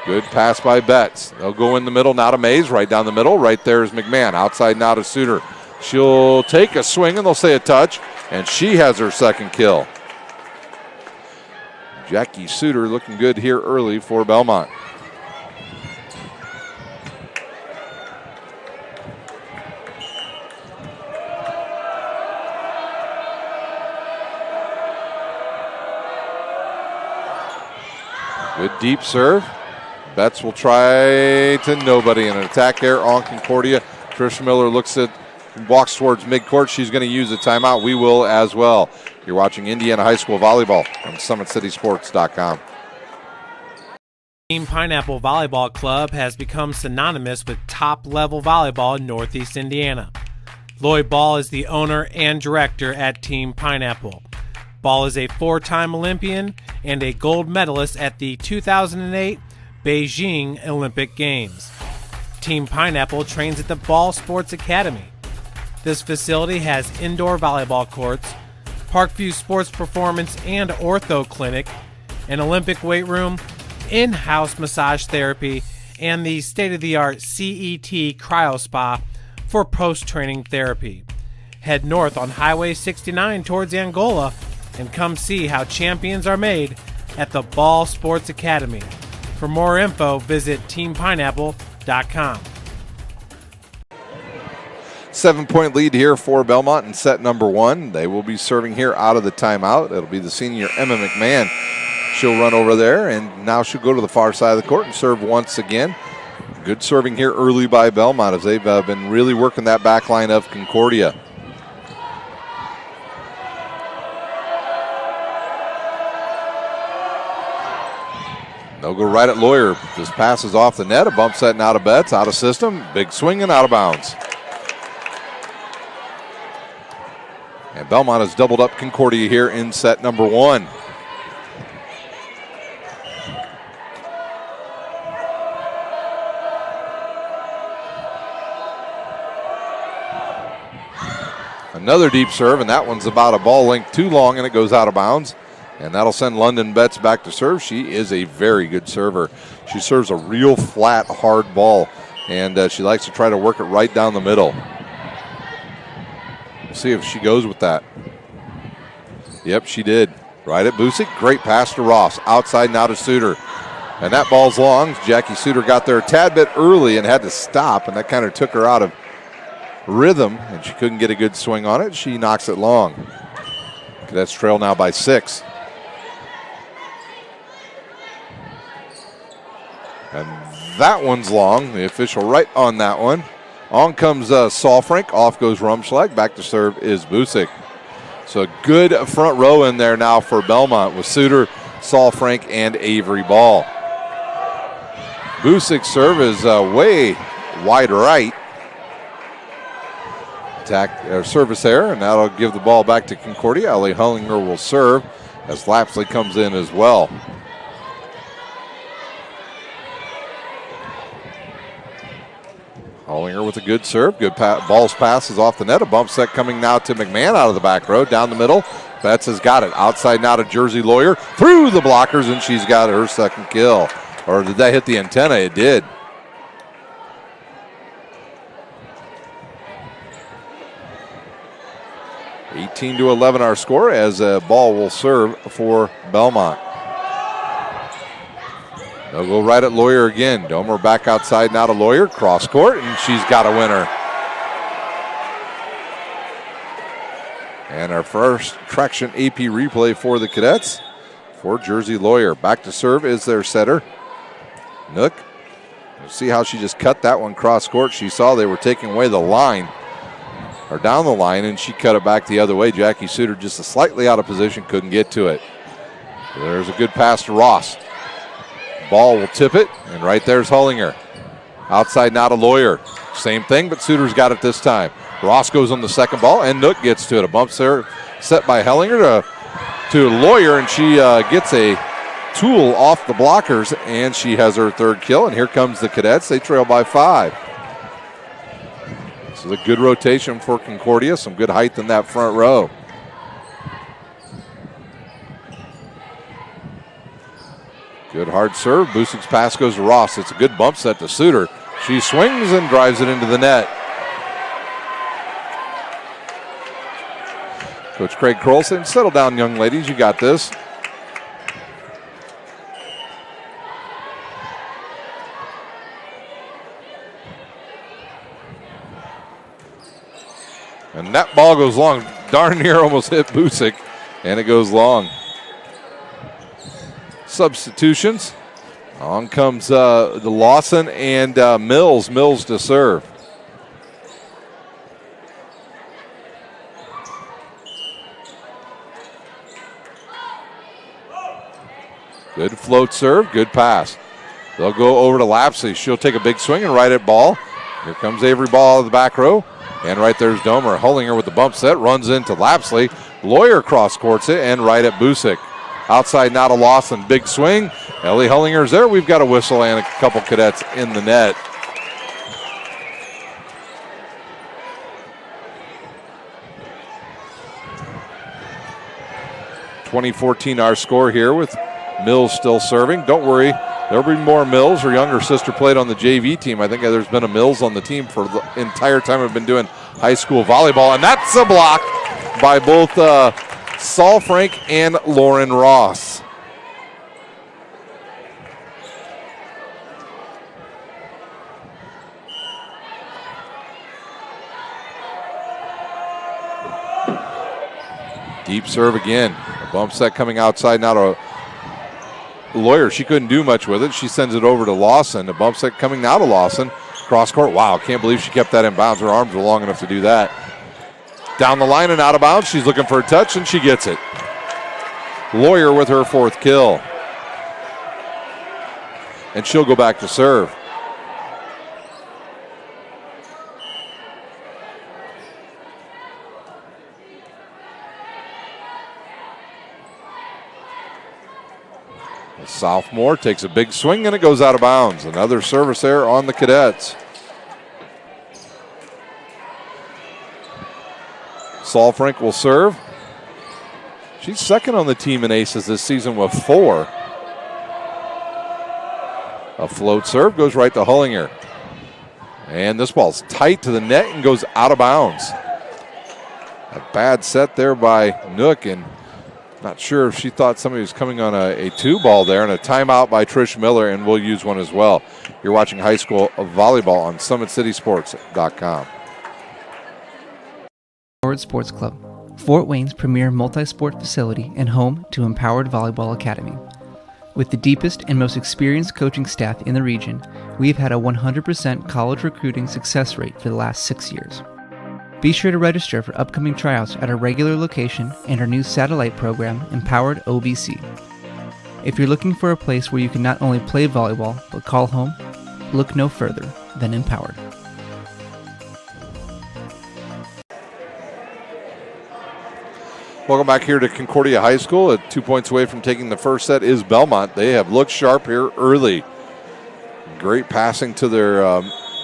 Good pass by Betts. They'll go in the middle now to Mays, right down the middle. Right there is McMahon. Outside now to Suter. She'll take a swing, and they'll say a touch, and she has her second kill. Jackie Suter looking good here early for Bellmont. Good deep serve. Betts will try to nobody, and an attack there on Concordia. Trish Miller looks at, walks towards midcourt. She's going to use a timeout. We will as well. You're watching Indiana High School Volleyball on SummitCitySports.com. Team Pineapple Volleyball Club has become synonymous with top-level volleyball in Northeast Indiana. Lloyd Ball is the owner and director at Team Pineapple. Ball is a 4-time Olympian and a gold medalist at the 2008 Beijing Olympic Games. Team Pineapple trains at the Ball Sports Academy. This facility has indoor volleyball courts, Parkview Sports Performance and Ortho Clinic, an Olympic weight room, in-house massage therapy, and the state-of-the-art CET Cryo Spa for post-training therapy. Head north on Highway 69 towards Angola and come see how champions are made at the Ball Sports Academy. For more info, visit teampineapple.com. 7-point lead here for Bellmont in set number 1. They will be serving here out of the timeout. It'll be the senior Emma McMahon. She'll run over there, and now she'll go to the far side of the court and serve once again. Good serving here early by Bellmont as they've been really working that back line of Concordia. They'll go right at Lawyer. This passes off the net. A bump set now to Betts. Out of system. Big swing and out of bounds. And Bellmont has doubled up Concordia here in set number 1. Another deep serve, and that one's about a ball length too long, and it goes out of bounds. And that'll send London Betts back to serve. She is a very good server. She serves a real flat, hard ball, and she likes to try to work it right down the middle. We'll see if she goes with that. Yep, she did. Right at Busick. Great pass to Ross. Outside now to Suter. And that ball's long. Jackie Suter got there a tad bit early and had to stop, and that kind of took her out of rhythm, and she couldn't get a good swing on it. She knocks it long. Cadets trail now by 6. And that one's long. The official right on that one. On comes Salfrank. Off goes Rumschlag. Back to serve is Busick. So good front row in there now for Bellmont with Suter, Salfrank, and Avery Ball. Busick's serve is way wide right. Service error, and that'll give the ball back to Concordia. Ellie Hullinger will serve as Lapsley comes in as well. Hullinger with a good serve. Good balls passes off the net. A bump set coming now to McMahon out of the back row. Down the middle. Betts has got it. Outside now to Jersey Lawyer. Through the blockers, and she's got her second kill. Or did that hit the antenna? It did. (18-11) our score as a ball will serve for Bellmont. They'll go right at Lawyer again. Domer back outside now to Lawyer. Cross court, and she's got a winner. And our first Traction AP replay for the Cadets for Jersey Lawyer. Back to serve is their setter, Nook. You'll see how she just cut that one cross court. She saw they were taking away the line, or down the line, and she cut it back the other way. Jackie Suter just slightly out of position, couldn't get to it. There's a good pass to Ross. Ball will tip it, and right there's Hullinger. Outside now to Lawyer. Same thing, but Suter's got it this time. Ross goes on the second ball, and Nook gets to it. A bump there set by Hullinger to Lawyer, and she gets a tool off the blockers, and she has her third kill. And here comes the Cadets. They trail by 5. This is a good rotation for Concordia. Some good height in that front row. Good hard serve. Busick's pass goes to Ross. It's a good bump set to Suter. She swings and drives it into the net. Coach Craig Kroll said, settle down, young ladies. You got this. And that ball goes long. Darn near almost hit Busick, and it goes long. Substitutions. On comes the Lawson and Mills. Mills to serve. Good float serve. Good pass. They'll go over to Lapsley. She'll take a big swing and right at Ball. Here comes Avery Ball out of the back row. And right there's Domer. Hullinger with the bump set. Runs into Lapsley. Lawyer cross courts it and right at Busick. Outside now to Lawson. Big swing. Ellie Hullinger's there. We've got a whistle and a couple Cadets in the net. (2014) our score here with Mills still serving. Don't worry, there'll be more Mills. Her younger sister played on the JV team. I think there's been a Mills on the team for the entire time I've been doing high school volleyball. And that's a block by both Salfrank and Lauren Ross. Deep serve again. A bump set coming outside now to Lawyer. She couldn't do much with it. She sends it over to Lawson. A bump set coming now to Lawson. Cross court. Wow, can't believe she kept that in bounds. Her arms were long enough to do that. Down the line and out of bounds. She's looking for a touch, and she gets it. Lawyer with her fourth kill. And she'll go back to serve. The sophomore takes a big swing, and it goes out of bounds. Another service error on the Cadets. Salfrank will serve. She's second on the team in aces this season with 4. A float serve goes right to Hullinger. And this ball's tight to the net and goes out of bounds. A bad set there by Nook, and not sure if she thought somebody was coming on a 2-ball there, and a timeout by Trish Miller, and we'll use one as well. You're watching high school volleyball on SummitCitySports.com. Empowered Sports Club, Fort Wayne's premier multi-sport facility and home to Empowered Volleyball Academy. With the deepest and most experienced coaching staff in the region, we've had a 100% college recruiting success rate for the last 6 years. Be sure to register for upcoming tryouts at our regular location and our new satellite program, Empowered OVC. If you're looking for a place where you can not only play volleyball, but call home, look no further than Empowered. Welcome back here to Concordia High School. At 2 points away from taking the first set is Bellmont. They have looked sharp here early. Great passing to their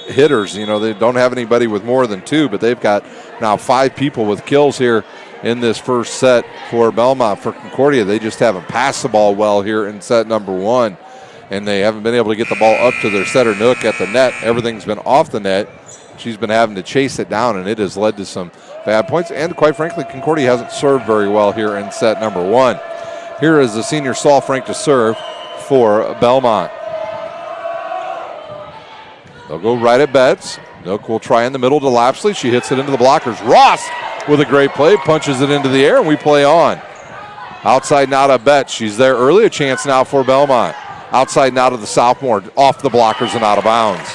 hitters. You know, they don't have anybody with more than 2, but they've got now 5 people with kills here in this first set for Bellmont. For Concordia, they just haven't passed the ball well here in set number 1, and they haven't been able to get the ball up to their setter Nook at the net. Everything's been off the net. She's been having to chase it down, and it has led to some bad points. And quite frankly, Concordia hasn't served very well here in set number 1. Here is the senior Salfrank to serve for Bellmont. They'll go right at Betts. Nook will try in the middle to Lapsley. She hits it into the blockers. Ross with a great play, punches it into the air, and we play on. Outside now to Betts. She's there early. A chance now for Bellmont. Outside now to the sophomore, off the blockers and out of bounds.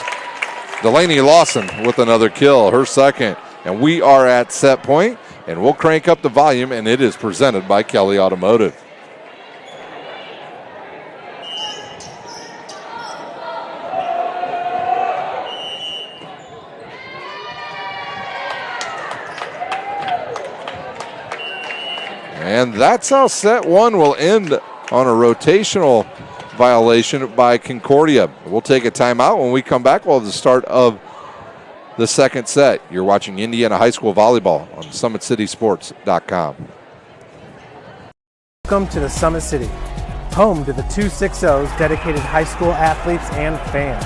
Delaney Lawson with another kill, her second. And we are at set point, and we'll crank up the volume, and it is presented by Kelly Automotive. And that's how set 1 will end on a rotational violation by Concordia. We'll take a timeout. When we come back, we'll have the start of the second set. You're watching Indiana High School Volleyball on SummitCitySports.com. Welcome to the Summit City, home to the 260's dedicated high school athletes and fans.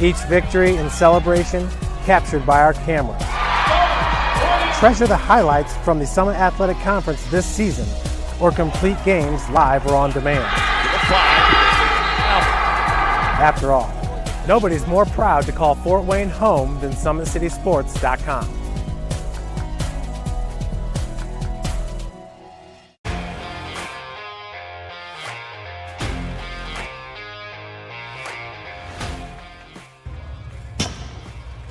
Each victory and celebration captured by our cameras. Treasure the highlights from the Summit Athletic Conference this season, or complete games live or on demand. After all, nobody's more proud to call Fort Wayne home than SummitCitySports.com.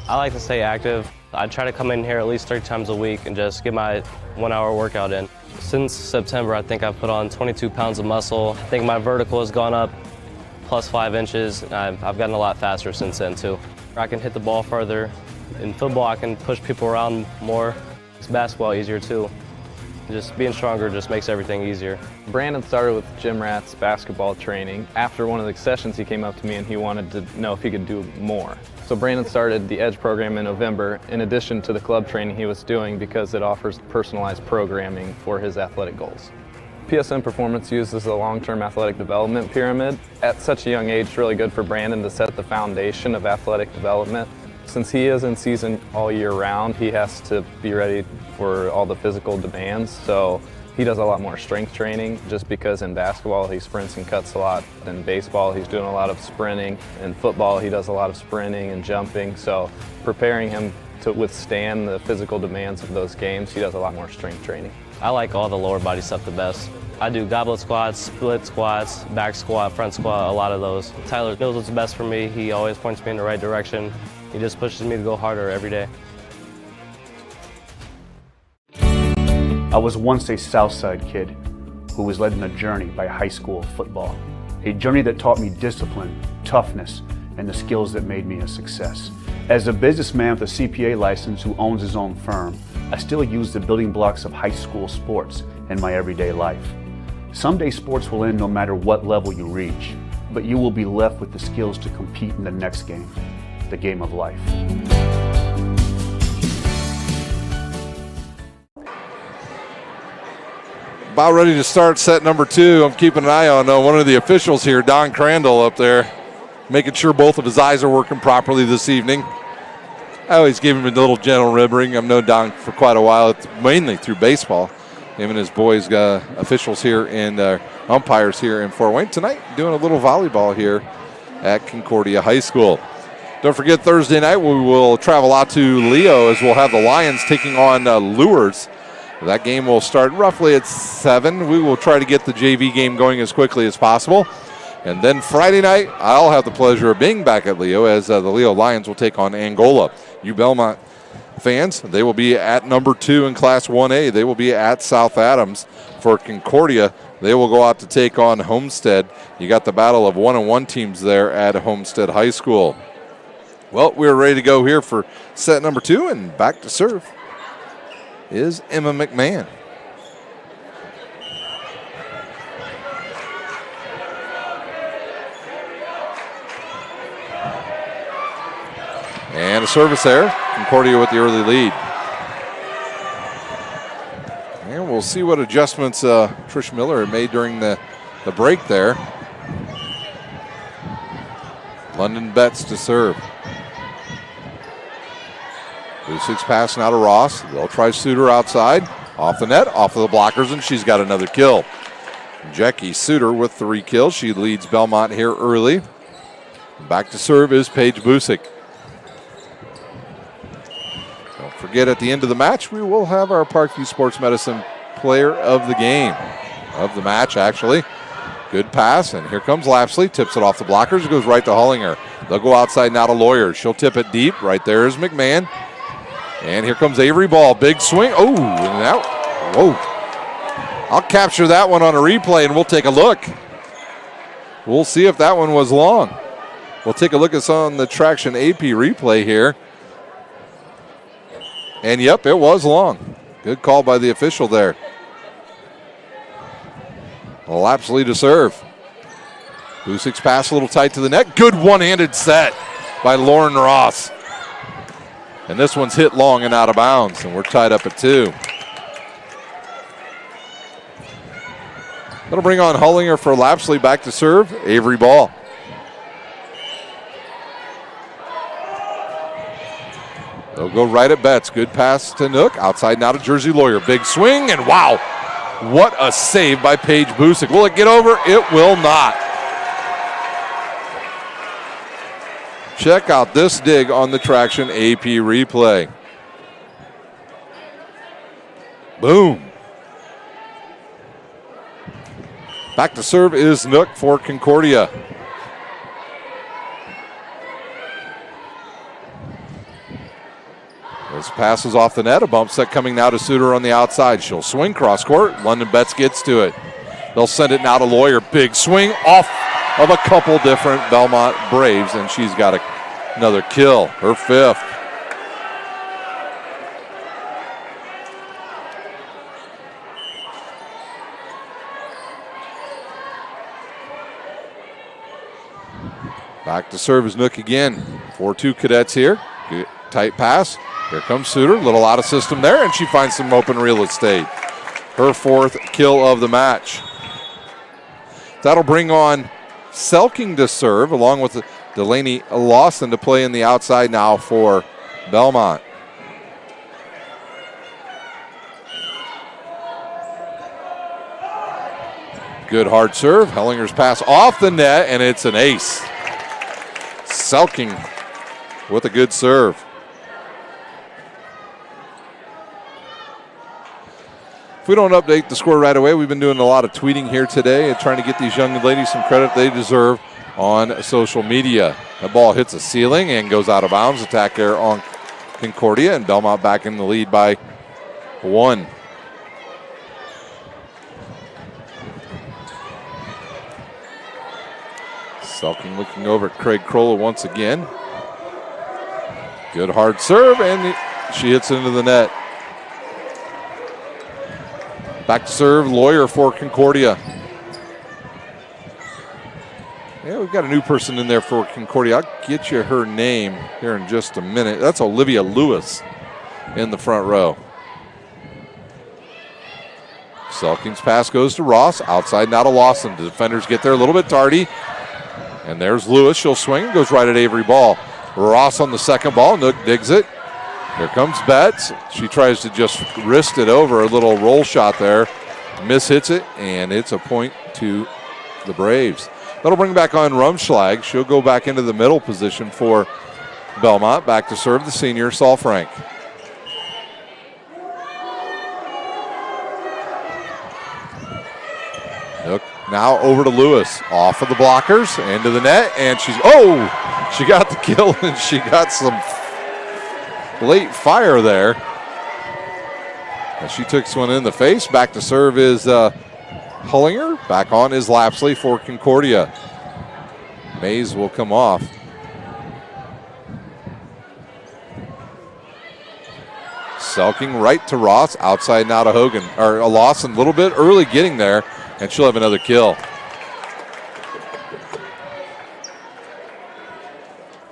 I like to stay active. I try to come in here at least 3 times a week and just get my 1-hour workout in. Since September, I think I've put on 22 pounds of muscle. I think my vertical has gone up plus 5 inches. I've gotten a lot faster since then too. I can hit the ball further. In football, I can push people around more. It's basketball easier too. Just being stronger just makes everything easier. Brandon started with gym rats basketball training. After one of the sessions, he came up to me and he wanted to know if he could do more. So Brandon started the EDGE program in November in addition to the club training he was doing because it offers personalized programming for his athletic goals. PSN Performance uses the long-term athletic development pyramid. At such a young age, it's really good for Brandon to set the foundation of athletic development. Since he is in season all year round, he has to be ready for all the physical demands. So he does a lot more strength training just because in basketball he sprints and cuts a lot. In baseball he's doing a lot of sprinting. In football he does a lot of sprinting and jumping. So preparing him to withstand the physical demands of those games, he does a lot more strength training. I like all the lower body stuff the best. I do goblet squats, split squats, back squat, front squat, a lot of those. Tyler knows what's best for me. He always points me in the right direction. He just pushes me to go harder every day. I was once a Southside kid who was led on a journey by high school football. A journey that taught me discipline, toughness, and the skills that made me a success. As a businessman with a CPA license who owns his own firm, I still use the building blocks of high school sports in my everyday life. Someday sports will end no matter what level you reach, but you will be left with the skills to compete in the next game, the game of life. About ready to start set number 2. I'm keeping an eye on one of the officials here, Don Crandall up there, making sure both of his eyes are working properly this evening. I always give him a little gentle ribbing. I've known Don for quite a while, mainly through baseball. Him and his boys got officials here and umpires here in Fort Wayne. Tonight, doing a little volleyball here at Concordia High School. Don't forget, Thursday night, we will travel out to Leo as we'll have the Lions taking on Lures. That game will start roughly at 7. We will try to get the JV game going as quickly as possible. And then Friday night, I'll have the pleasure of being back at Leo as the Leo Lions will take on Angola. You Bellmont fans, they will be at number 2 in Class 1A. They will be at South Adams. For Concordia, they will go out to take on Homestead. You got the battle of 1-1 teams there at Homestead High School. Well, we're ready to go here for set number 2, and back to serve is Emma McMahon. And a service there. Concordia with the early lead. And we'll see what adjustments Trish Miller made during the break there. London Betts to serve. 2-6 pass now to Ross. They'll try Suter outside. Off the net, off of the blockers, and she's got another kill. Jackie Suter with 3 kills. She leads Bellmont here early. Back to serve is Paige Busick. Don't forget, at the end of the match, we will have our Parkview Sports Medicine player of the game. Of the match, actually. Good pass, and here comes Lapsley. Tips it off the blockers. It goes right to Hullinger. They'll go outside now to Lawyer. She'll tip it deep. Right there is McMahon. And here comes Avery Ball. Big swing. Oh, and that. Whoa. I'll capture that one on a replay, and we'll take a look. We'll see if that one was long. We'll take a look at some on the Traction AP replay here. And, yep, it was long. Good call by the official there. Lapsley to serve. Busick's pass a little tight to the net. Good one-handed set by Lauren Ross. And this one's hit long and out of bounds, and we're tied up at 2. That'll bring on Hullinger for Lapsley. Back to serve, Avery Ball. They'll go right at Betts. Good pass to Nook. Outside now to Jersey Lawyer. Big swing, and wow, what a save by Paige Busick. Will it get over? It will not. Check out this dig on the Traction AP replay. Boom. Back to serve is Nook for Concordia. This passes off the net. A bump set coming now to Suter on the outside. She'll swing cross court. London Betts gets to it. They'll send it now to Lawyer. Big swing off of a couple different Bellmont Braves, and she's got another kill, her 5th. Back to serve is Nook again. 4-2 Cadets here. Good, tight pass. Here comes Suter. Little out of system there, and she finds some open real estate. Her 4th kill of the match. That'll bring on Selking to serve, along with Delaney Lawson to play in the outside now for Bellmont. Good hard serve. Hellinger's pass off the net, and it's an ace. Selking with a good serve. If we don't update the score right away, we've been doing a lot of tweeting here today and trying to get these young ladies some credit they deserve on social media. The ball hits a ceiling and goes out of bounds. Attack there on Concordia, and Bellmont back in the lead by 1. Selking looking over at Craig Krolla once again. Good hard serve, and she hits into the net. Back to serve, Lawyer for Concordia. Yeah, we've got a new person in there for Concordia. I'll get you her name here in just a minute. That's Olivia Lewis in the front row. Selking's pass goes to Ross. Outside now to Lawson. The defenders get there a little bit tardy. And there's Lewis. She'll swing. Goes right at Avery Ball. Ross on the second ball. Nook digs it. Here comes Betts. She tries to just wrist it over. A little roll shot there. Miss-hits it. And it's a point to the Braves. That'll bring back on Rumschlag. She'll go back into the middle position for Bellmont. Back to serve the senior, Saul Frank. Nook now over to Lewis. Off of the blockers, into the net, and she got the kill, and she got some late fire there. And she took this one in the face. Back to serve is Hullinger. Back on is Lapsley for Concordia. Mays will come off. Selking right to Ross. Outside now to Hogan. Or Lawson a little bit early getting there. And she'll have another kill.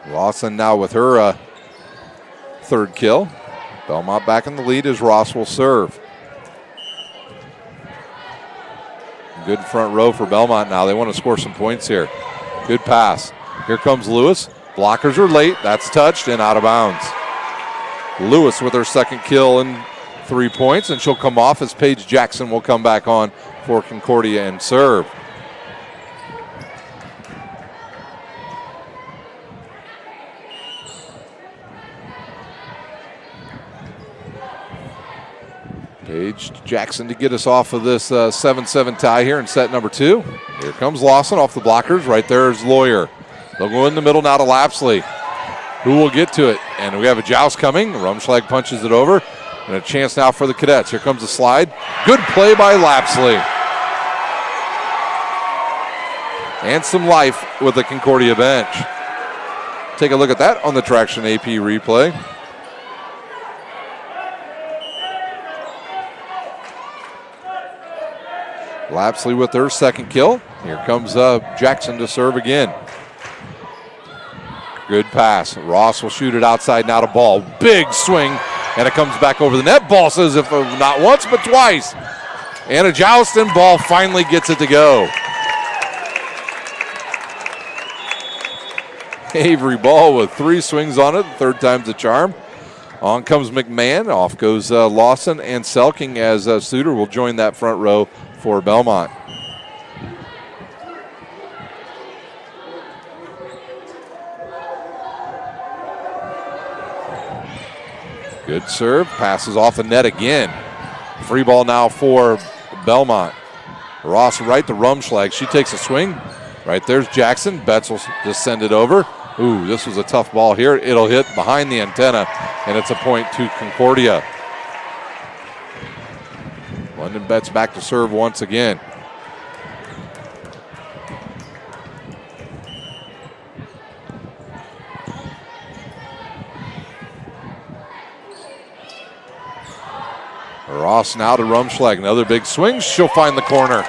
Lawson now with her third kill. Bellmont back in the lead as Ross will serve. Good front row for Bellmont now. They want to score some points here. Good pass. Here comes Lewis. Blockers are late. That's touched and out of bounds. Lewis with her second kill and 3 points, and she'll come off as Paige Jackson will come back on for Concordia and serve. Paige Jackson to get us off of this 7-7 tie here in set number 2. Here comes Lawson off the blockers. Right there is Lawyer. They'll go in the middle now to Lapsley. Who will get to it? And we have a joust coming. Rumschlag punches it over. And a chance now for the Cadets. Here comes the slide. Good play by Lapsley. And some life with the Concordia bench. Take a look at that on the Traction AP replay. Lapsley with her second kill. Here comes Jackson to serve again. Good pass. Ross will shoot it outside now to Ball. Big swing, and it comes back over the net. Ball says if not once, but twice. And a joust, and Ball finally gets it to go. Avery Ball with 3 swings on it. The third time's a charm. On comes McMahon. Off goes Lawson and Selking as Suter will join that front row for Bellmont. Good serve. Passes off the net again. Free ball now for Bellmont. Ross right to Rumschlag. She takes a swing. Right there's Jackson. Betts will just send it over. Ooh, this was a tough ball here. It'll hit behind the antenna, and it's a point to Concordia. London Betts back to serve once again. Ross now to Rumschlag. Another big swing. She'll find the corner.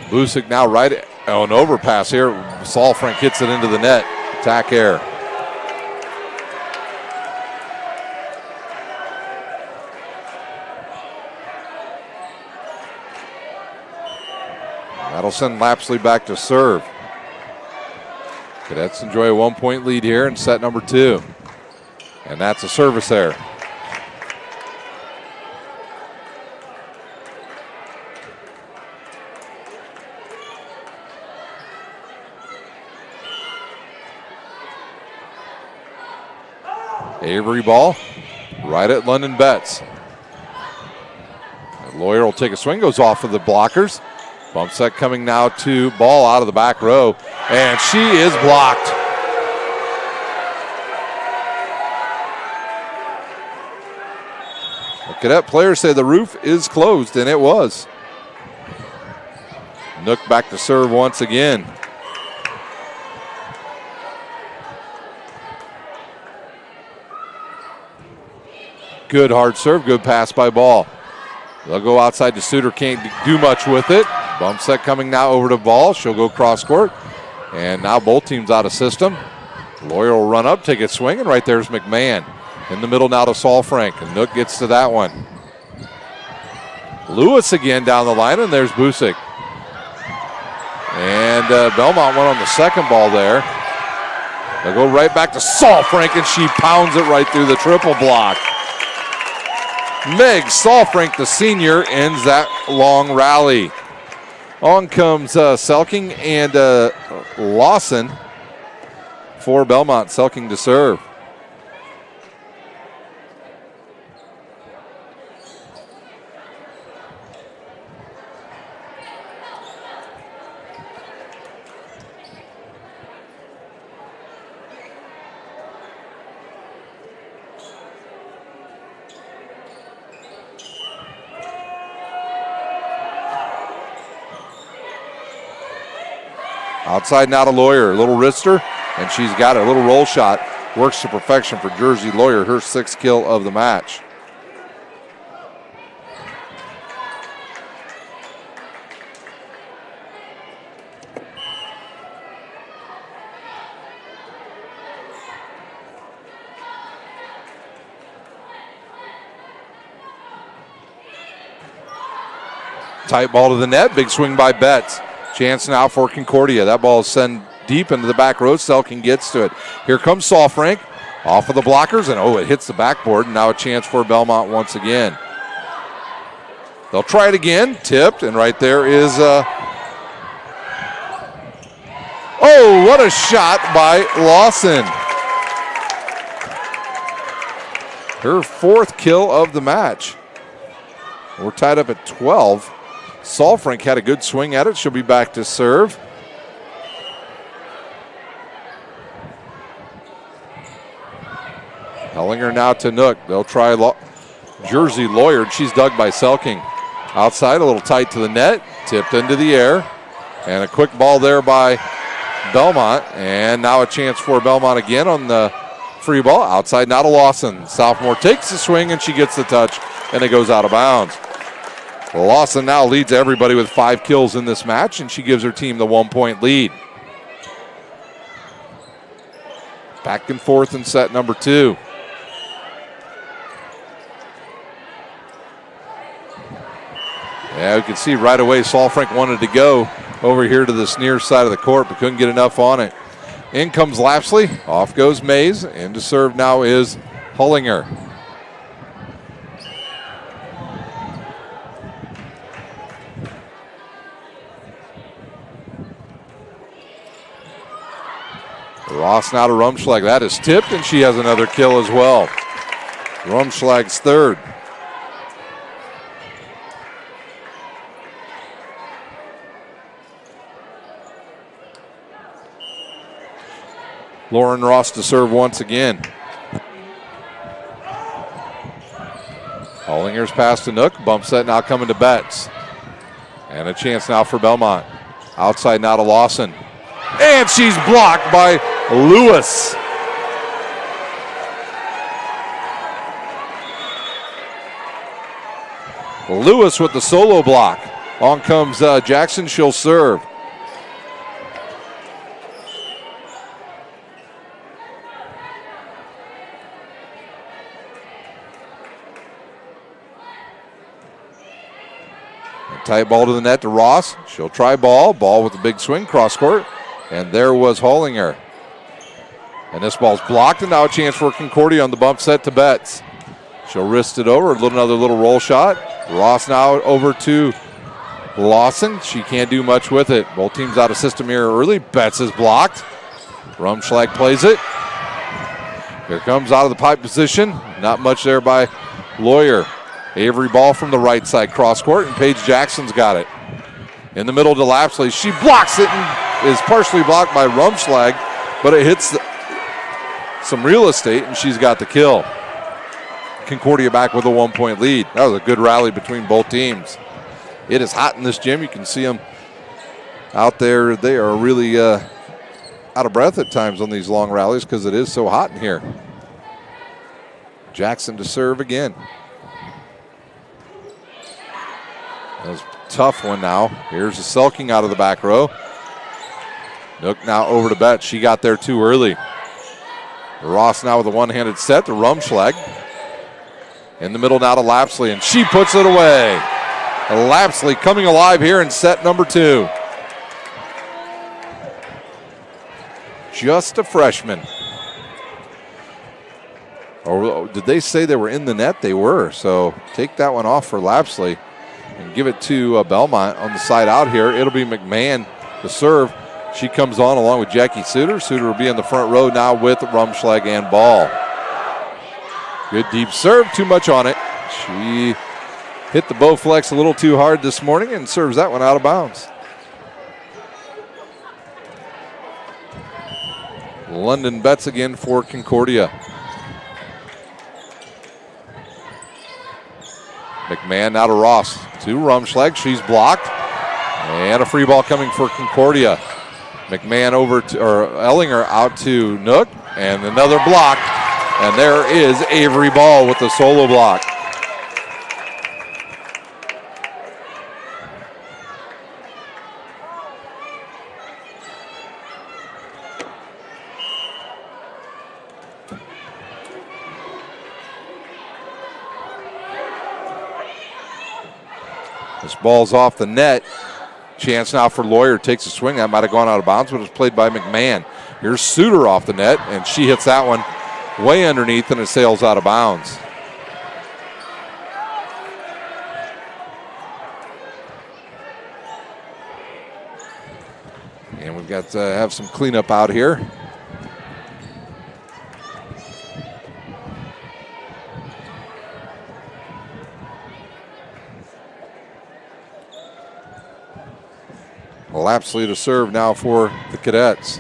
Busick now right on overpass here. Saul Frank hits it into the net. Attack air. That'll send Lapsley back to serve. Cadets enjoy a 1-point lead here in set number 2. And that's a service error. Avery Ball right at London Betts. And Lawyer will take a swing, goes off of the blockers. Bump set coming now to Ball out of the back row, and she is blocked. The Cadet players say the roof is closed, and it was. Nook back to serve once again. Good hard serve, good pass by Ball. They'll go outside to Suter, can't do much with it. Bump set coming now over to Ball. She'll go cross court. And now both teams out of system. Lawyer will run up, take a swing, and right there's McMahon. In the middle now to Saul Frank, and Nook gets to that one. Lewis again down the line, and there's Busick. And Bellmont went on the second ball there. They'll go right back to Saul Frank, and she pounds it right through the triple block. Meg Saul Frank, the senior, ends that long rally. On comes Selking and Lawson for Bellmont. Selking to serve. Outside now to Lawyer, a little wrister, and she's got it. A little roll shot. Works to perfection for Jersey Lawyer, her 6th kill of the match. Tight ball to the net, big swing by Betts. Chance now for Concordia. That ball is sent deep into the back row. Selking gets to it. Here comes Saul Frank off of the blockers, and it hits the backboard. And now a chance for Bellmont once again. They'll try it again. Tipped, and right there is what a shot by Lawson. Her 4th kill of the match. We're tied up at 12. Saul Frank had a good swing at it. She'll be back to serve. Hellinger now to Nook. They'll try Jersey Lawyer. She's dug by Selking. Outside, a little tight to the net. Tipped into the air. And a quick ball there by Bellmont. And now a chance for Bellmont again on the free ball. Outside now to Lawson. Sophomore takes the swing, and she gets the touch, and it goes out of bounds. Lawson now leads everybody with 5 kills in this match, and she gives her team the 1-point lead. Back and forth in set number 2. Yeah, we can see right away Saul Frank wanted to go over here to this near side of the court, but couldn't get enough on it. In comes Lapsley, off goes Mays, and to serve now is Hullinger. Ross now to Rumschlag. That is tipped, and she has another kill as well. Rumschlag's 3rd. Lauren Ross to serve once again. Hollinger's pass to Nook. Bump set now coming to Betts. And a chance now for Bellmont. Outside now to Lawson. And she's blocked by Lewis. Lewis with the solo block. On comes Jackson. She'll serve. Tight ball to the net to Ross. She'll try ball. Ball with a big swing, cross court. And there was Hollinger. And this ball's blocked, and now a chance for Concordia on the bump set to Betts. She'll wrist it over, another little roll shot. Ross now over to Lawson. She can't do much with it. Both teams out of system here early. Betts is blocked. Rumschlag plays it. Here comes out of the pipe position. Not much there by Lawyer. Avery ball from the right side cross court, and Paige Jackson's got it. In the middle to Lapsley. She blocks it and is partially blocked by Rumschlag, but it hits some real estate, and she's got the kill. Concordia back with a 1-point lead. That was a good rally between both teams. It is hot in this gym. You can see them out there. They are really out of breath at times on these long rallies because it is so hot in here. Jackson to serve again. That was a tough one now. Here's the Selking out of the back row. Nook now over to Betts. She got there too early. Ross now with a one-handed set to Rumschlag. In the middle now to Lapsley, and she puts it away. Lapsley coming alive here in set number 2. Just a freshman. Or did they say they were in the net? They were. So take that one off for Lapsley and give it to Bellmont on the side out here. It'll be McMahon to serve. She comes on along with Jackie Suter. Suter will be in the front row now with Rumschlag and ball. Good deep serve, too much on it. She hit the Bowflex a little too hard this morning and serves that one out of bounds. London Betts again for Concordia. McMahon now to Ross. To Rumschlag. She's blocked. And a free ball coming for Concordia. McMahon over to, or Ellinger out to Nook. And another block. And there is Avery Ball with the solo block. This ball's off the net. Chance now for Lawyer. Takes a swing. That might have gone out of bounds, but it's played by McMahon. Here's Suter off the net, and she hits that one way underneath, and it sails out of bounds. And we've got to have some cleanup out here. Lapsley to serve now for the Cadets.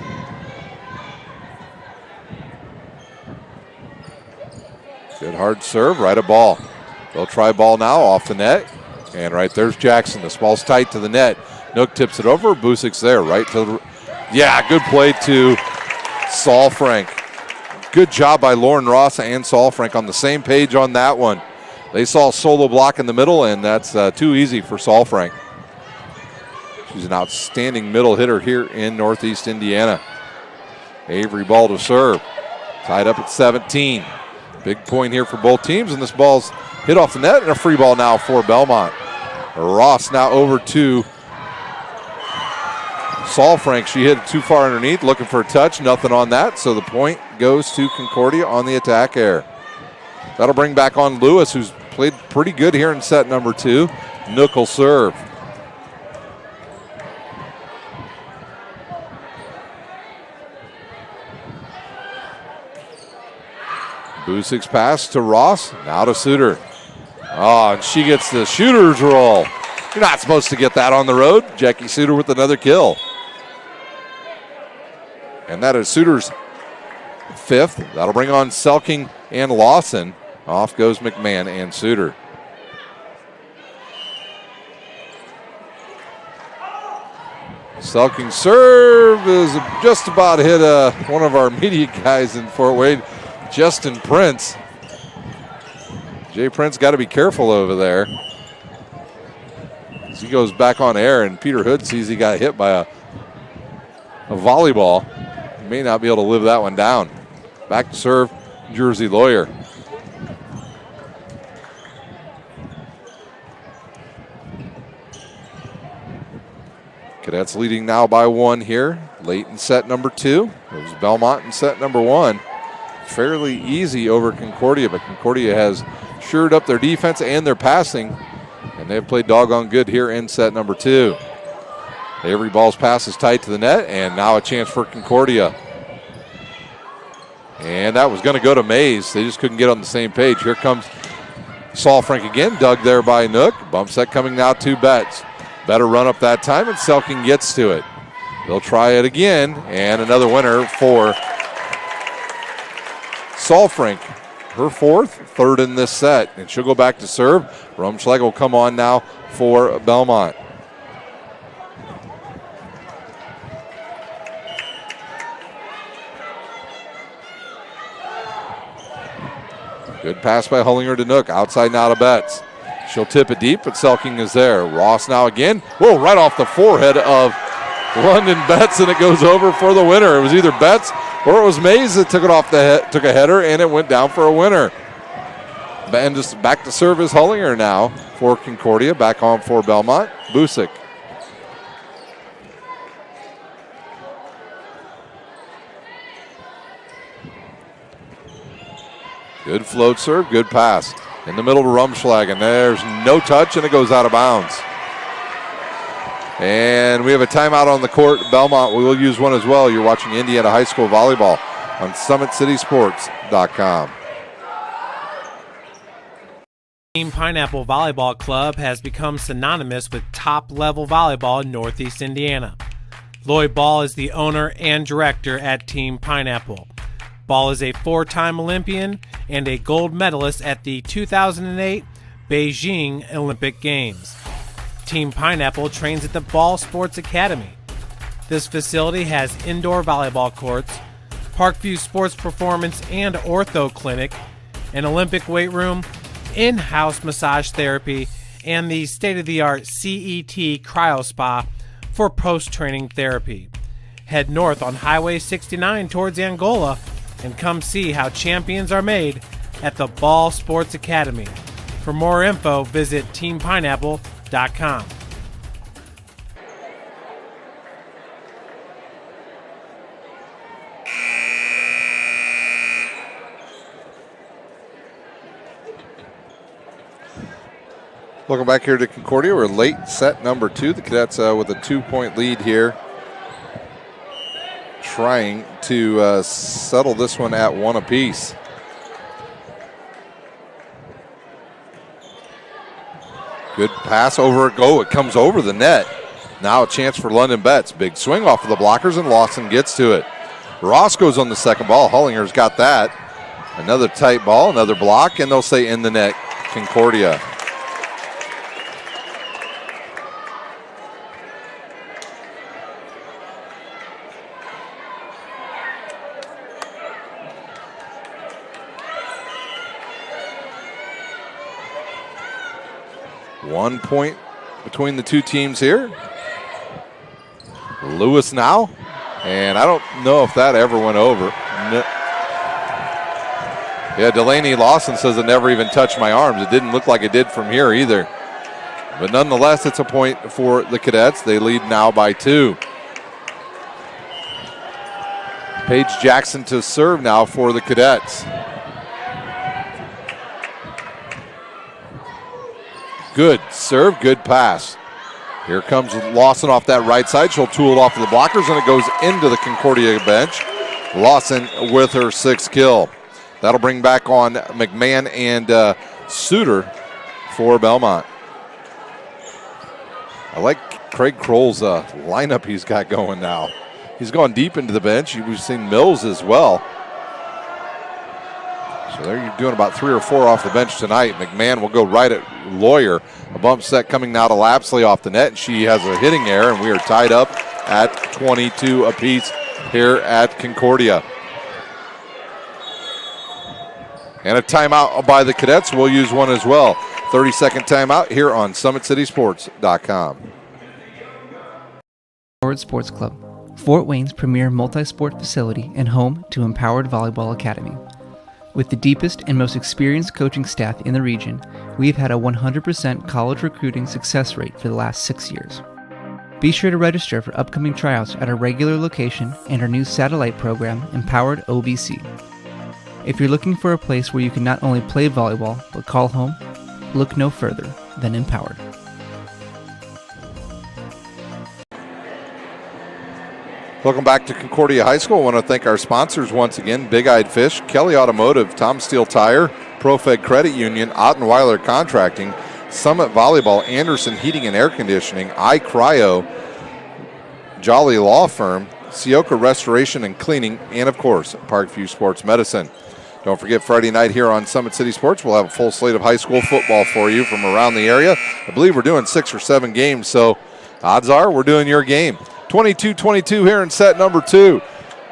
Good hard serve, right at ball. They'll try ball now off the net. And right there's Jackson. This ball's tight to the net. Nook tips it over. Busik's there, right to the. Yeah, good play to Saul Frank. Good job by Lauren Ross and Saul Frank on the same page on that one. They saw a solo block in the middle, and that's too easy for Saul Frank. She's an outstanding middle hitter here in Northeast Indiana. Avery Ball to serve. Tied up at 17. Big point here for both teams, and this ball's hit off the net, and a free ball now for Bellmont. Ross now over to Saul Frank. She hit it too far underneath, looking for a touch. Nothing on that, so the point goes to Concordia on the attack here. That'll bring back on Lewis, who's played pretty good here in set number 2. Nook will serve. Busik's pass to Ross, now to Suter. Oh, and she gets the shooter's roll. You're not supposed to get that on the road. Jackie Suter with another kill. And that is Suter's 5th. That'll bring on Selking and Lawson. Off goes McMahon and Suter. Selking serve is just about hit one of our media guys in Fort Wayne. Justin Prince. Jay Prince got to be careful over there. As he goes back on air and Peter Hood sees he got hit by a volleyball. He may not be able to live that one down. Back to serve, Jersey Lawyer. Cadets leading now by 1 here. Late in set number 2. It was Bellmont in set number 1. Fairly easy over Concordia, but Concordia has shored up their defense and their passing, and they've played doggone good here in set number 2. Avery Ball's pass is tight to the net, and now a chance for Concordia. And that was going to go to Mays. They just couldn't get on the same page. Here comes Saul Frank again, dug there by Nook. Bump set coming now to Betts. Better run up that time, and Selking gets to it. They'll try it again, and another winner for Saul Frank, her 4th, 3rd in this set, and she'll go back to serve. Rumschlag will come on now for Bellmont. Good pass by Hullinger to Nook. Outside now to Betts. She'll tip it deep, but Selking is there. Ross now again. Whoa, right off the forehead of London Betts, and it goes over for the winner. It was either Betts or it was Mays that took it off the head, took a header, and it went down for a winner. And just back to serve is Hullinger now for Concordia. Back on for Bellmont. Busick. Good float serve, good pass. In the middle to Rumschlagen. There's no touch, and it goes out of bounds. And we have a timeout on the court. Bellmont, we will use one as well. You're watching Indiana High School Volleyball on SummitCitySports.com. Team Pineapple Volleyball Club has become synonymous with top-level volleyball in Northeast Indiana. Lloyd Ball is the owner and director at Team Pineapple. Ball is a 4-time Olympian and a gold medalist at the 2008 Beijing Olympic Games. Team Pineapple trains at the Ball Sports Academy. This facility has indoor volleyball courts, Parkview Sports Performance and Ortho Clinic, an Olympic weight room, in-house massage therapy, and the state-of-the-art CET Cryo Spa for post-training therapy. Head north on Highway 69 towards Angola and come see how champions are made at the Ball Sports Academy. For more info, visit teampineapple.com. Welcome back here to Concordia. We're late set number 2. The Cadets with a 2-point lead here, trying to settle this one at 1 apiece. Good pass over it. It comes over the net. Now a chance for London Betts. Big swing off of the blockers, and Lawson gets to it. Ross goes on the second ball. Hullinger's got that. Another tight ball, another block, and they'll say in the net, Concordia. One point between the two teams here. Lewis now, and I don't know if that ever went over. No. Yeah, Delaney Lawson says it never even touched my arms. It didn't look like it did from here either. But nonetheless, it's a point for the Cadets. They lead now by 2. Paige Jackson to serve now for the Cadets. Good serve, good pass. Here comes Lawson off that right side. She'll tool it off of the blockers, and it goes into the Concordia bench. Lawson with her 6th kill. That'll bring back on McMahon and Suter for Bellmont. I like Craig Kroll's lineup he's got going now. He's gone deep into the bench. We've seen Mills as well. So they're doing about 3 or 4 off the bench tonight. McMahon will go right at Lawyer. A bump set coming now to Lapsley off the net, and she has a hitting error, and we are tied up at 22 apiece here at Concordia. And a timeout by the Cadets. We'll use one as well. 30-second timeout here on SummitCitySports.com. Empowered Sports Club, Fort Wayne's premier multi-sport facility and home to Empowered Volleyball Academy. With the deepest and most experienced coaching staff in the region, we've had a 100% college recruiting success rate for the last 6 years. Be sure to register for upcoming tryouts at our regular location and our new satellite program, Empowered OVC. If you're looking for a place where you can not only play volleyball, but call home, look no further than Empowered. Welcome back to Concordia High School. I want to thank our sponsors once again, Big Eyed Fish, Kelly Automotive, Tom Steel Tire, ProFed Credit Union, Ottenweiler Contracting, Summit Volleyball, Anderson Heating and Air Conditioning, iCryo, Jolly Law Firm, Sioka Restoration and Cleaning, and of course, Parkview Sports Medicine. Don't forget Friday night here on Summit City Sports, we'll have a full slate of high school football for you from around the area. I believe we're doing 6 or 7 games, so odds are we're doing your game. 22-22 here in set number 2.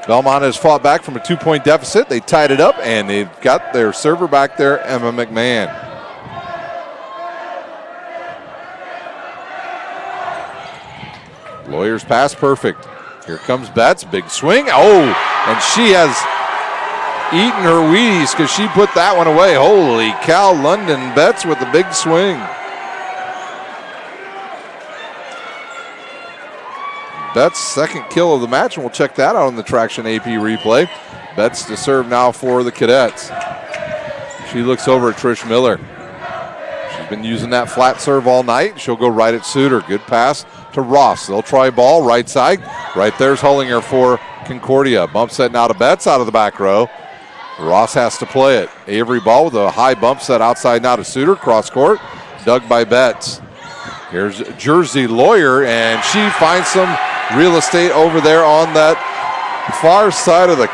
Bellmont has fought back from a 2-point deficit. They tied it up, and they've got their server back there, Emma McMahon. Lawyer's pass perfect. Here comes Betts, big swing. Oh, and she has eaten her Wheaties because she put that one away. Holy cow, London Betts with the big swing. Betts' second kill of the match, and we'll check that out on the Traction AP replay. Betts to serve now for the Cadets. She looks over at Trish Miller. She's been using that flat serve all night. She'll go right at Suter. Good pass to Ross. They'll try ball right side. Right there's Hullinger for Concordia. Bump set now to Betts out of the back row. Ross has to play it. Avery ball with a high bump set outside now to Suter. Cross court. Dug by Betts. Here's Jersey Lawyer, and she finds some real estate over there on that far side of the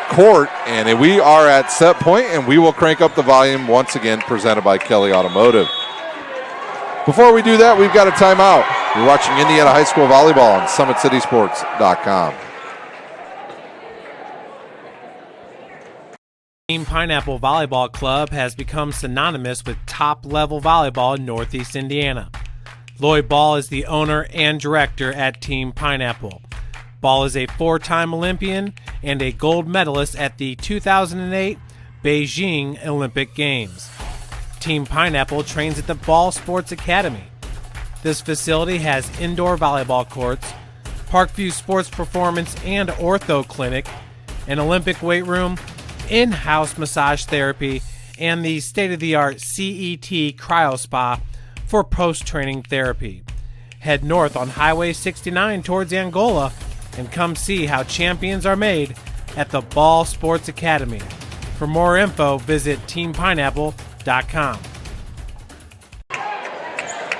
court, and we are at set point, and we will crank up the volume once again, presented by Kelly Automotive. Before we do that, we've got a timeout. You're watching Indiana High School Volleyball on SummitCitySports.com. Team Pineapple Volleyball Club has become synonymous with top-level volleyball in Northeast Indiana. Lloyd Ball is the owner and director at Team Pineapple. Ball is a four-time Olympian and a gold medalist at the 2008 Beijing Olympic Games. Team Pineapple trains at the Ball Sports Academy. This facility has indoor volleyball courts, Parkview Sports Performance and Ortho Clinic, an Olympic weight room, in-house massage therapy, and the state-of-the-art CET Cryo Spa for post-training therapy. Head north on Highway 69 towards Angola and come see how champions are made at the Ball Sports Academy. For more info, visit teampineapple.com.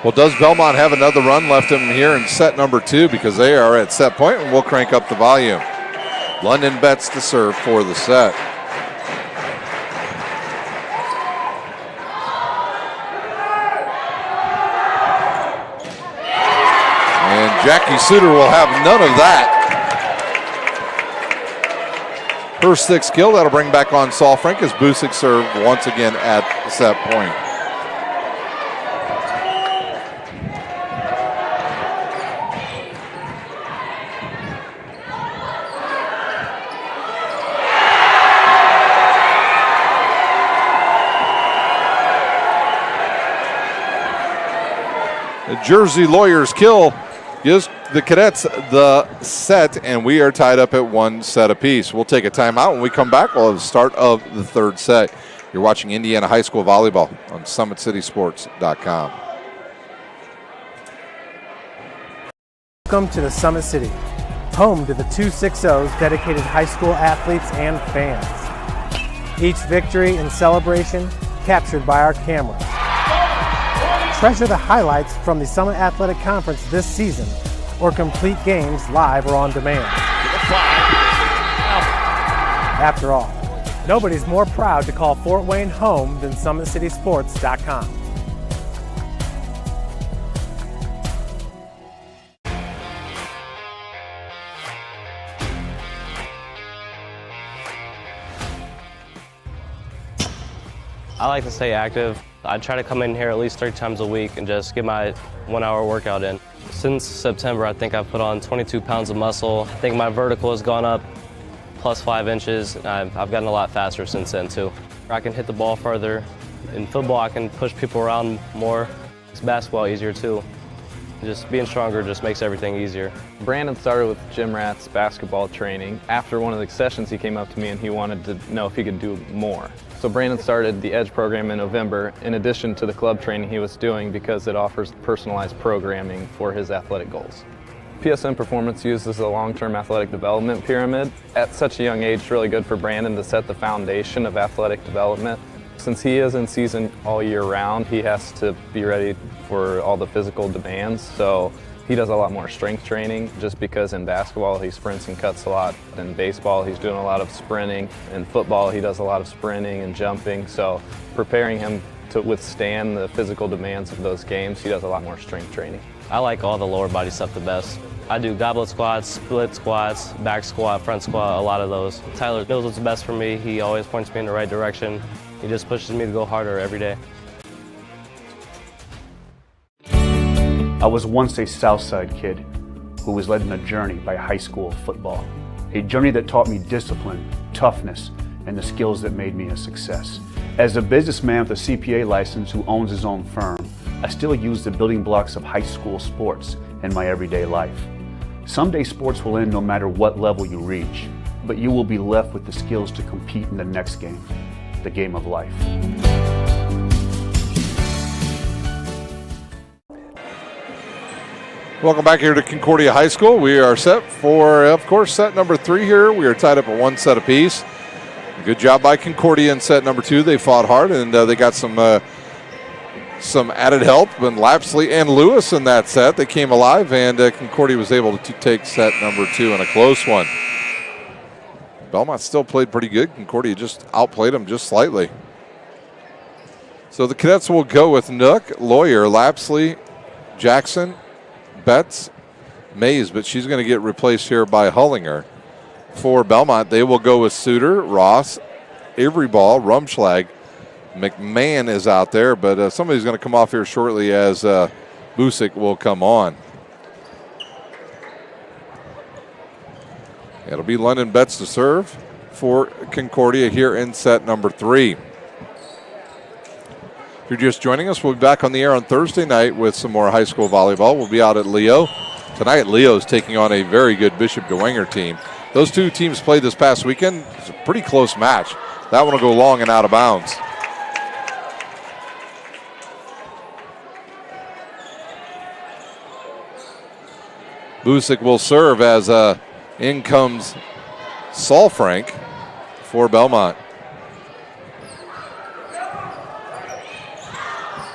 Well, does Bellmont have another run left in here in set number 2, because they are at set point, and we'll crank up the volume. London Betts to serve for the set. Jackie Suter will have none of that. Her 6th kill, that'll bring back on Saul Frank as Busick served once again at the set point. The Jersey Lawyer's kill gives the Cadets the set, and we are tied up at 1 set apiece. We'll take a timeout. When we come back, we'll have the start of the 3rd set. You're watching Indiana High School Volleyball on SummitCitySports.com. Welcome to the Summit City, home to the 260's dedicated high school athletes and fans. Each victory and celebration captured by our cameras. Treasure the highlights from the Summit Athletic Conference this season, or complete games live or on demand. After all, nobody's more proud to call Fort Wayne home than SummitCitySports.com. I like to stay active. I try to come in here at least 3 times a week and just get my 1-hour workout in. Since September, I think I've put on 22 pounds of muscle. I think my vertical has gone up plus 5 inches. And I've gotten a lot faster since then too. I can hit the ball further. In football, I can push people around more. It's basketball easier too. Just being stronger just makes everything easier. Brandon started with gym rats basketball training. After one of the sessions, he came up to me and he wanted to know if he could do more. So Brandon started the EDGE program in November, in addition to the club training he was doing, because it offers personalized programming for his athletic goals. PSN Performance uses a long-term athletic development pyramid. At such a young age, it's really good for Brandon to set the foundation of athletic development. Since he is in season all year round, he has to be ready for all the physical demands. So he does a lot more strength training, just because in basketball he sprints and cuts a lot. In baseball he's doing a lot of sprinting. In football he does a lot of sprinting and jumping. So preparing him to withstand the physical demands of those games, he does a lot more strength training. I like all the lower body stuff the best. I do goblet squats, split squats, back squat, front squat, a lot of those. Tyler knows what's best for me. He always points me in the right direction. He just pushes me to go harder every day. I was once a Southside kid who was led on a journey by high school football. A journey that taught me discipline, toughness, and the skills that made me a success. As a businessman with a CPA license who owns his own firm, I still use the building blocks of high school sports in my everyday life. Someday sports will end no matter what level you reach, but you will be left with the skills to compete in the next game, the game of life. Welcome back here to Concordia High School. We are set for, of course, set number 3 here. We are tied up at 1 set apiece. Good job by Concordia in set number 2. They fought hard, and they got some added help. And Lapsley and Lewis in that set, they came alive, and Concordia was able to take set number 2 in a close one. Bellmont still played pretty good. Concordia just outplayed them just slightly. So the cadets will go with Nook, Lawyer, Lapsley, Jackson, Betts, Mays, but she's going to get replaced here by Hullinger. For Bellmont, they will go with Suter, Ross, Avery Ball, Rumschlag. McMahon is out there, but somebody's going to come off here shortly as Busick will come on. It'll be London Betts to serve for Concordia here in set number 3. If you're just joining us, we'll be back on the air on Thursday night with some more high school volleyball. We'll be out at Leo. Tonight, Leo's taking on a very good Bishop Dwenger team. Those two teams played this past weekend. It's a pretty close match. That one will go long and out of bounds. Busick will serve as in comes Saul Frank for Bellmont.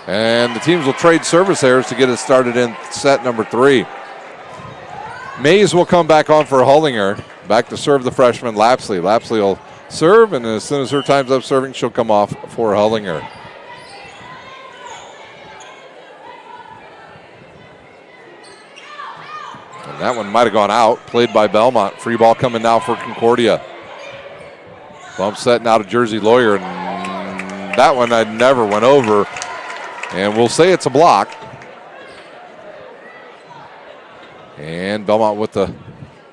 And the teams will trade service errors to get it started in set number 3. Mays will come back on for Hullinger. Back to serve the freshman, Lapsley. Lapsley will serve, and as soon as her time's up serving, she'll come off for Hullinger. And that one might have gone out. Played by Bellmont. Free ball coming now for Concordia. Bump set now to Jersey Lawyer, and that one I never went over. And we'll say it's a block. And Bellmont with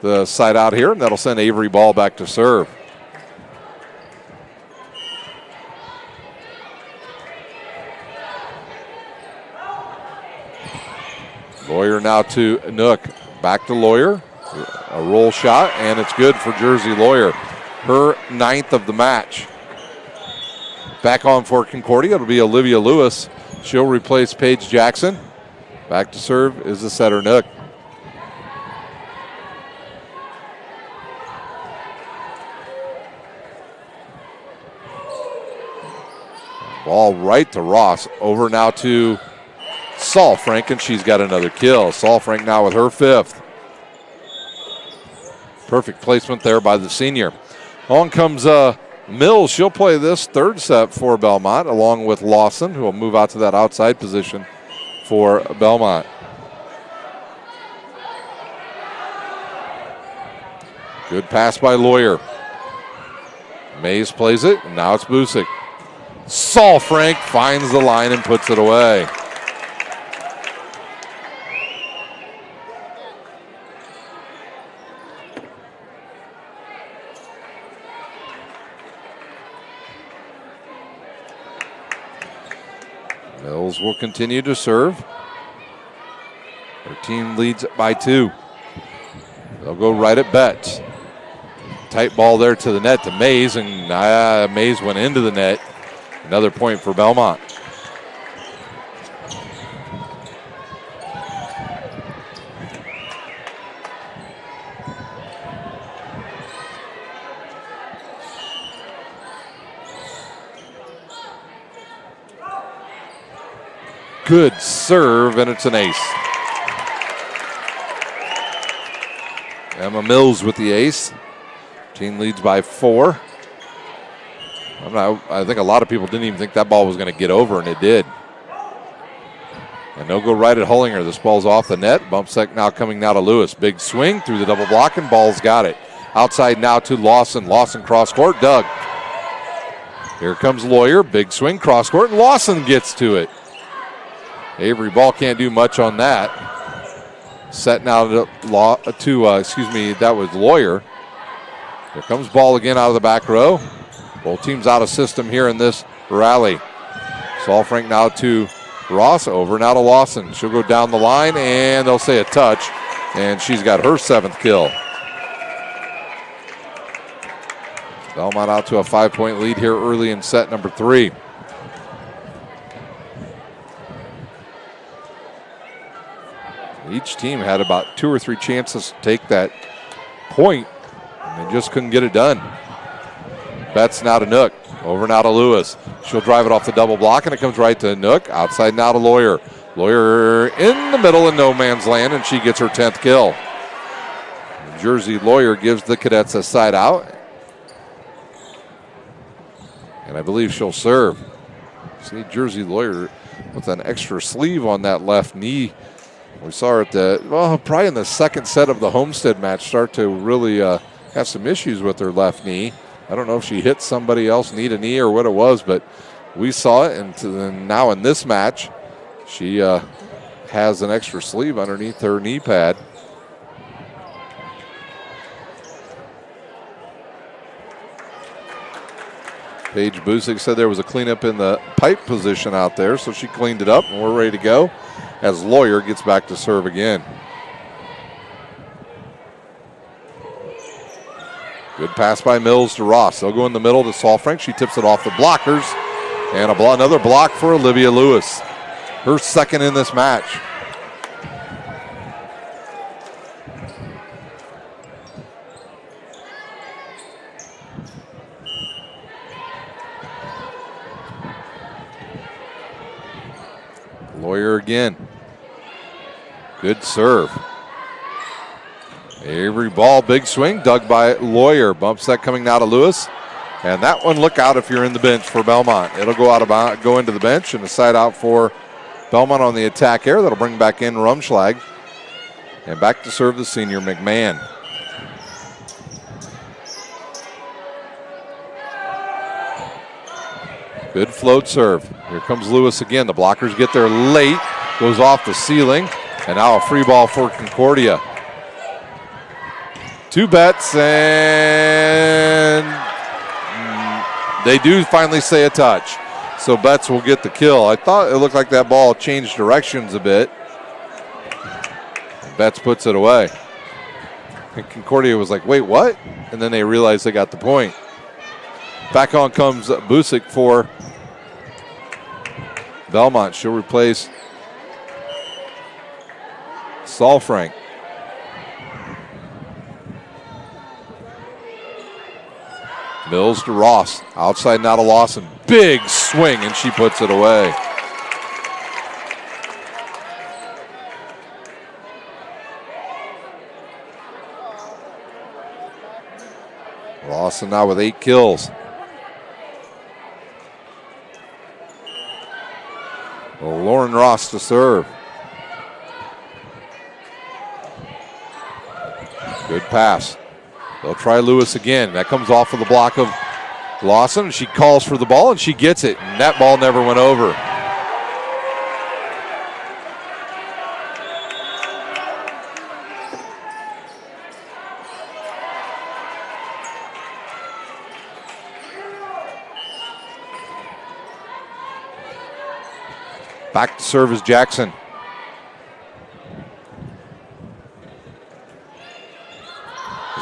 the side out here, and that'll send Avery Ball back to serve. Lawyer now to Nook. Back to Lawyer. A roll shot, and it's good for Jersey Lawyer. Her 9th of the match. Back on for Concordia, it'll be Olivia Lewis. She'll replace Paige Jackson. Back to serve is the setter Nook. Ball right to Ross. Over now to Saul Frank, and she's got another kill. Saul Frank now with her 5th. Perfect placement there by the senior. On comes Mills. She'll play this 3rd set for Bellmont, along with Lawson, who will move out to that outside position for Bellmont. Good pass by Lawyer. Mays plays it, and now it's Busick. Saul Frank finds the line and puts it away. Mills will continue to serve. Their team leads by 2. They'll go right at Betts. Tight ball there to the net to Mays, and Mays went into the net. Another point for Bellmont. Good serve, and it's an ace. Emma Mills with the ace. Team leads by 4. I think a lot of people didn't even think that ball was going to get over, and it did. And they'll go right at Hullinger. This ball's off the net. Bump set now coming now to Lewis. Big swing through the double block, and ball's got it. Outside now to Lawson. Lawson cross court. Doug. Here comes Lawyer. Big swing cross court, and Lawson gets to it. Avery Ball can't do much on that. Set now that was Lawyer. Here comes ball again out of the back row. Both teams out of system here in this rally. Saul-Frank now to Ross, over now to Lawson. She'll go down the line, and they'll say a touch, and she's got her 7th kill. Bellmont out to a 5-point lead here early in set number 3. Each team had about 2 or 3 chances to take that point, and they just couldn't get it done. Betts now to Nook. Over now to Lewis. She'll drive it off the double block, and it comes right to Nook. Outside now to Lawyer. Lawyer in the middle in no man's land, and she gets her 10th kill. Jersey Lawyer gives the Cadets a side out. And I believe she'll serve. See Jersey Lawyer with an extra sleeve on that left knee. We saw her at probably in the second set of the Homestead match start to really have some issues with her left knee. I don't know if she hit somebody else knee to knee or what it was, but we saw it. And now in this match, she has an extra sleeve underneath her knee pad. Paige Busick said there was a cleanup in the pipe position out there, so she cleaned it up, and we're ready to go as Lawyer gets back to serve again. Good pass by Mills to Ross. They'll go in the middle to Saul-Frank. She tips it off the blockers. And another block for Olivia Lewis. Her 2nd in this match. Lawyer again. Good serve. Avery ball, big swing, dug by Lawyer. Bumps that coming now to Lewis. And that one, look out if you're in the bench for Bellmont. It'll go into the bench, and a side out for Bellmont on the attack here. That'll bring back in Rumschlag. And back to serve the senior McMahon. Good float serve. Here comes Lewis again. The blockers get there late. Goes off the ceiling. And now a free ball for Concordia. 2 bets, and they do finally say a touch. So Betts will get the kill. I thought it looked like that ball changed directions a bit. And Betts puts it away. And Concordia was like, wait, what? And then they realized they got the point. Back on comes Busick for Bellmont. She'll replace Saul-Frank. Mills to Ross. Outside now to Lawson. Big swing, and she puts it away. Lawson now with 8 kills. Well, Lauren Ross to serve. Good pass. They'll try Lewis again. That comes off of the block of Lawson, and she calls for the ball, and she gets it, and that ball never went over. Back to serve is Jackson.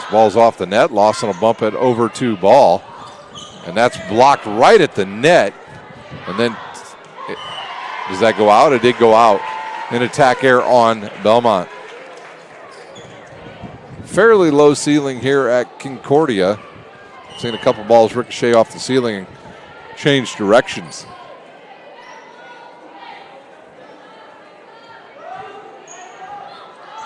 Ball's off the net. Lawson will bump it over to Ball. And that's blocked right at the net. And then, does that go out? It did go out. An attack error on Bellmont. Fairly low ceiling here at Concordia. Seen a couple balls ricochet off the ceiling and change directions.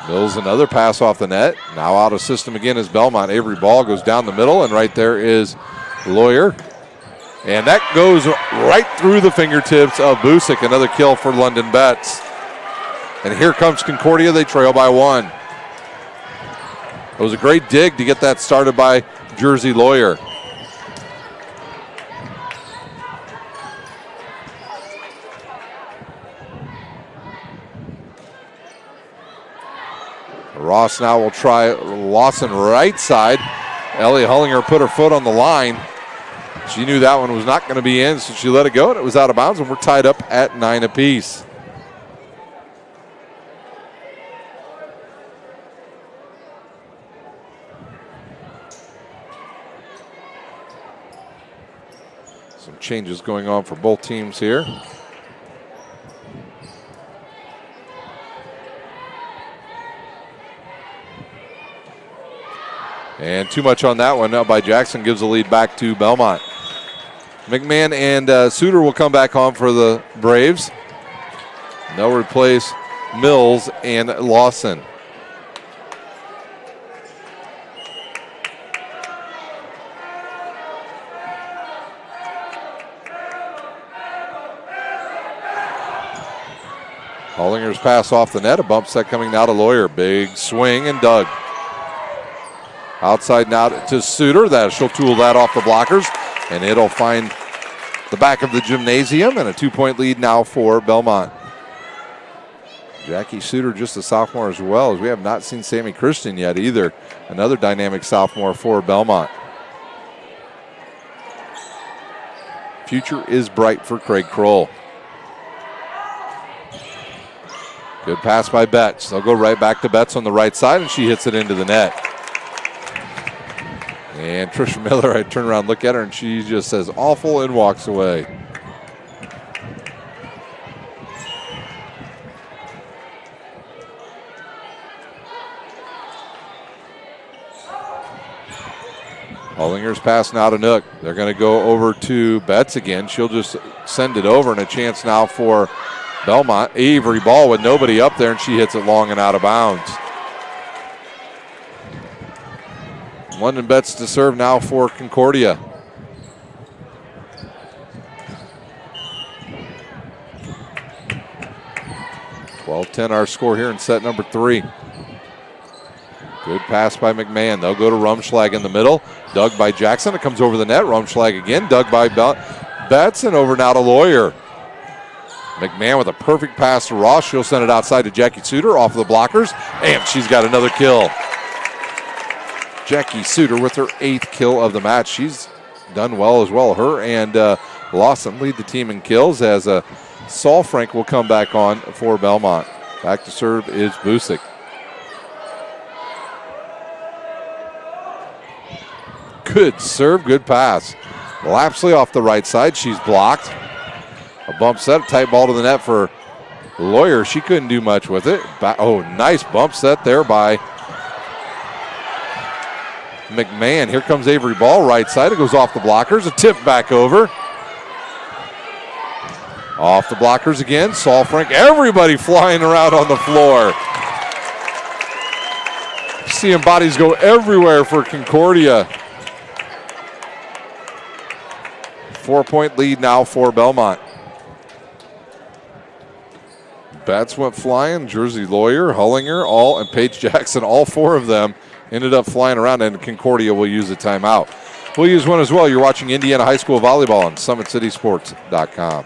Mills another pass off the net. Now out of system again is Bellmont. Avery ball goes down the middle, and right there is Lawyer. And that goes right through the fingertips of Busick. Another kill for London Betts. And here comes Concordia. They trail by 1. It was a great dig to get that started by Jersey Lawyer. Ross now will try Lawson right side. Ellie Hullinger put her foot on the line. She knew that one was not going to be in, so she let it go, and it was out of bounds, and we're tied up at 9 apiece. Some changes going on for both teams here. And too much on that one now by Jackson, gives the lead back to Bellmont. McMahon and Suter will come back on for the Braves. They'll replace Mills and Lawson. Hollinger's pass off the net, a bump set coming now to Lawyer. Big swing and dug. Outside now to Suter. She'll tool that off the blockers, and it'll find the back of the gymnasium, and a 2-point lead now for Bellmont. Jackie Suter, just a sophomore as well, as we have not seen Sammy Christian yet either. Another dynamic sophomore for Bellmont. Future is bright for Craig Kroll. Good pass by Betts. They'll go right back to Betts on the right side, and she hits it into the net. And Trisha Miller, I turn around, look at her, and she just says awful and walks away. Hollinger's pass now to Nook. They're going to go over to Betts again. She'll just send it over, and a chance now for Bellmont. Avery Ball with nobody up there, and she hits it long and out of bounds. London Betts to serve now for Concordia. (12-10) our score here in set number 3. Good pass by McMahon. They'll go to Rumschlag in the middle. Dug by Jackson. It comes over the net. Rumschlag again. Dug by Betts, and over now to Lawyer. McMahon with a perfect pass to Ross. She'll send it outside to Jackie Suter off the blockers, and she's got another kill. Jackie Suter with her 8th kill of the match. She's done well as well. Her and Lawson lead the team in kills, as Saul Frank will come back on for Bellmont. Back to serve is Busick. Good serve, good pass. Lapsley off the right side. She's blocked. A bump set, tight ball to the net for Lawyer. She couldn't do much with it. Nice bump set there by McMahon. Here comes Avery Ball, right side. It goes off the blockers. A tip back over. Off the blockers again. Saul Frank. Everybody flying around on the floor. Seeing bodies go everywhere for Concordia. 4-point lead now for Bellmont. Bats went flying. Jersey Lawyer, Hullinger, and Paige Jackson, all 4 of them ended up flying around, and Concordia will use a timeout. We'll use one as well. You're watching Indiana High School Volleyball on SummitCitySports.com.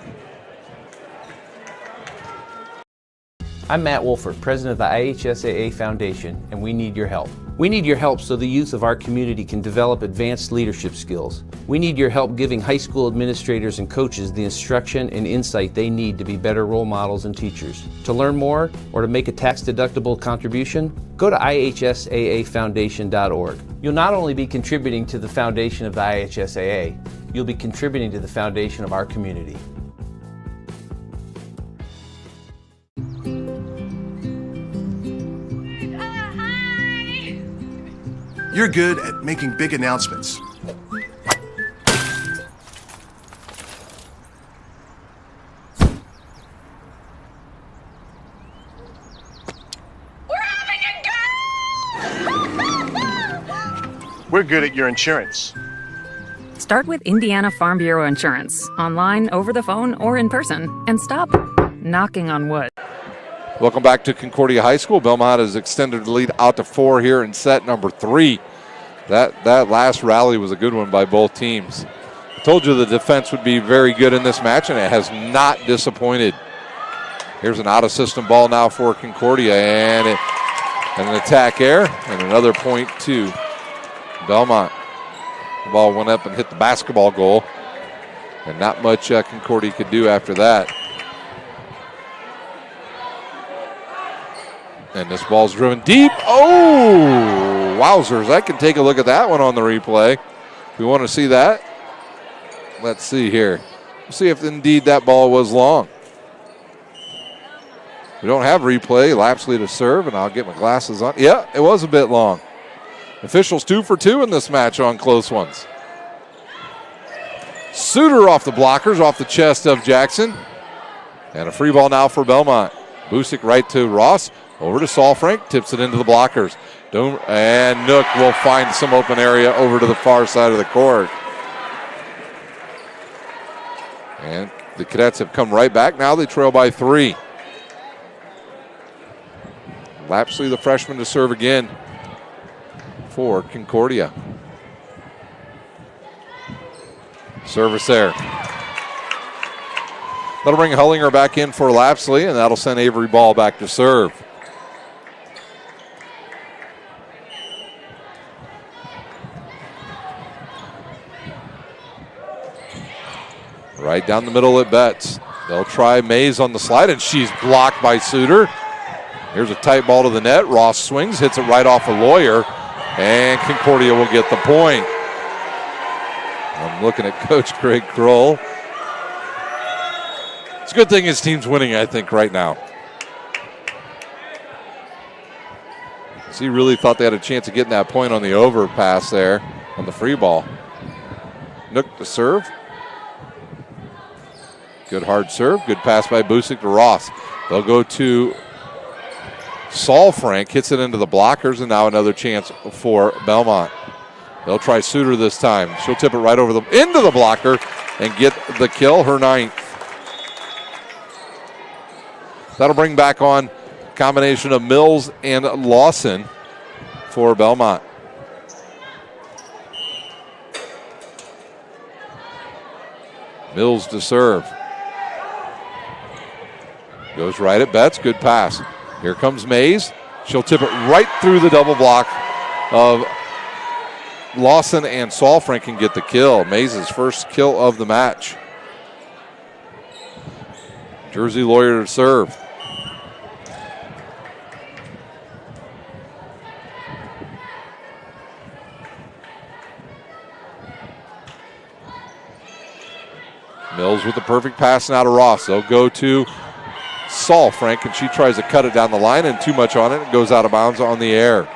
I'm Matt Wolford, president of the IHSAA Foundation, and we need your help. We need your help so the youth of our community can develop advanced leadership skills. We need your help giving high school administrators and coaches the instruction and insight they need to be better role models and teachers. To learn more or to make a tax-deductible contribution, go to ihsaafoundation.org. You'll not only be contributing to the foundation of the IHSAA, you'll be contributing to the foundation of our community. You're good at making big announcements. We're good at your insurance. Start with Indiana Farm Bureau Insurance, online, over the phone, or in person, and stop knocking on wood. Welcome back to Concordia High School. Bellmont has extended the lead out to 4 here in set number 3. That last rally was a good one by both teams. I told you the defense would be very good in this match, and it has not disappointed. Here's an out-of-system ball now for Concordia, and And an attack air, and another point to Bellmont. The ball went up and hit the basketball goal, and not much Concordia could do after that. And this ball's driven deep. Oh, wowzers. I can take a look at that one on the replay. We want to see that. Let's see here. See if indeed that ball was long. We don't have replay. Lapsley to serve, and I'll get my glasses on. Yeah, it was a bit long. Officials 2 for 2 in this match on close ones. Suter off the blockers, off the chest of Jackson. And a free ball now for Bellmont. Busick right to Ross. Over to Saul Frank. Tips it into the blockers. And Nook will find some open area over to the far side of the court. And the Cadets have come right back. Now they trail by 3. Lapsley, the freshman, to serve again for Concordia. Service there. That'll bring Hullinger back in for Lapsley, and that'll send Avery Ball back to serve. Right down the middle at Betts. They'll try Mays on the slide, and she's blocked by Suter. Here's a tight ball to the net. Ross swings, hits it right off a Lawyer, and Concordia will get the point. I'm looking at Coach Craig Kroll. It's a good thing his team's winning, I think, right now. So he really thought they had a chance of getting that point on the overpass there on the free ball. Nook to serve. Good hard serve. Good pass by Busick to Ross. They'll go to Saul Frank. Hits it into the blockers, and now another chance for Bellmont. They'll try Suter this time. She'll tip it right over into the blocker and get the kill, her 9th. That'll bring back on a combination of Mills and Lawson for Bellmont. Mills to serve. Goes right at Betts. Good pass. Here comes Mays. She'll tip it right through the double block of Lawson, and Saul Frank can get the kill. Mays' first kill of the match. Jersey Lawyer to serve. Mills with the perfect pass now to Ross. They'll go to Saul Frank, and she tries to cut it down the line, and too much on it. It goes out of bounds on the air.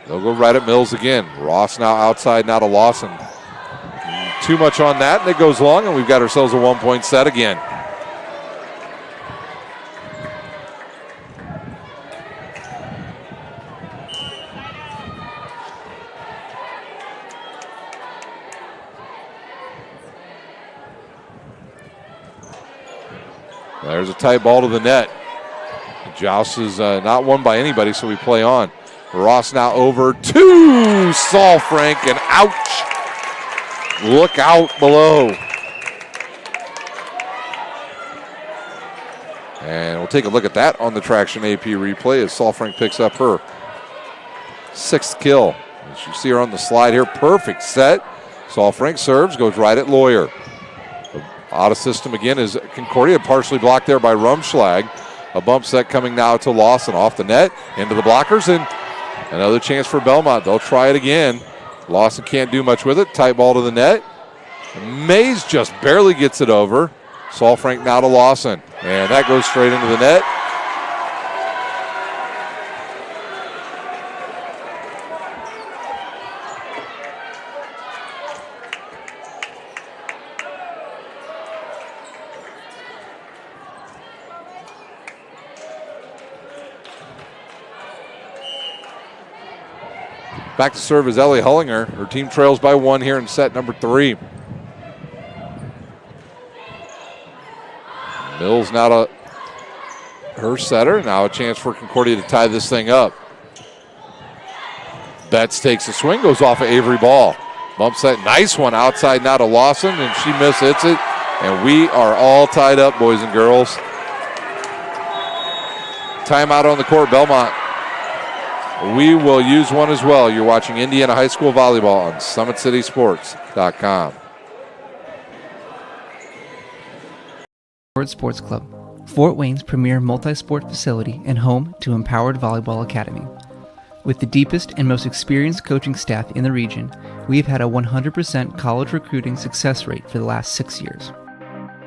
They'll go right at Mills again. Ross now outside, now to Lawson. Too much on that, and it goes long, and we've got ourselves a 1-point set again. There's a tight ball to the net. The joust is not won by anybody, so we play on. Ross now over to Saul Frank, and ouch. Look out below. And we'll take a look at that on the Traction AP replay as Saul Frank picks up her 6th kill. As you see her on the slide here, perfect set. Saul Frank serves, goes right at Lawyer. Out of system again is Concordia, partially blocked there by Rumschlag. A bump set coming now to Lawson, off the net, into the blockers, and another chance for Bellmont. They'll try it again. Lawson can't do much with it. Tight ball to the net. Mays just barely gets it over. Saul Frank now to Lawson, and that goes straight into the net. Back to serve is Ellie Hullinger. Her team trails by 1 here in set number 3. Mills now to her setter. Now a chance for Concordia to tie this thing up. Betts takes a swing, goes off of Avery Ball. Bumps that nice one outside now to Lawson, and she hits it. And we are all tied up, boys and girls. Timeout on the court, Bellmont. We will use one as well. You're watching Indiana High School Volleyball on SummitCitySports.com. Sports Club, Fort Wayne's premier multi-sport facility and home to Empowered Volleyball Academy. With the deepest and most experienced coaching staff in the region, we've had a 100% college recruiting success rate for the last 6 years.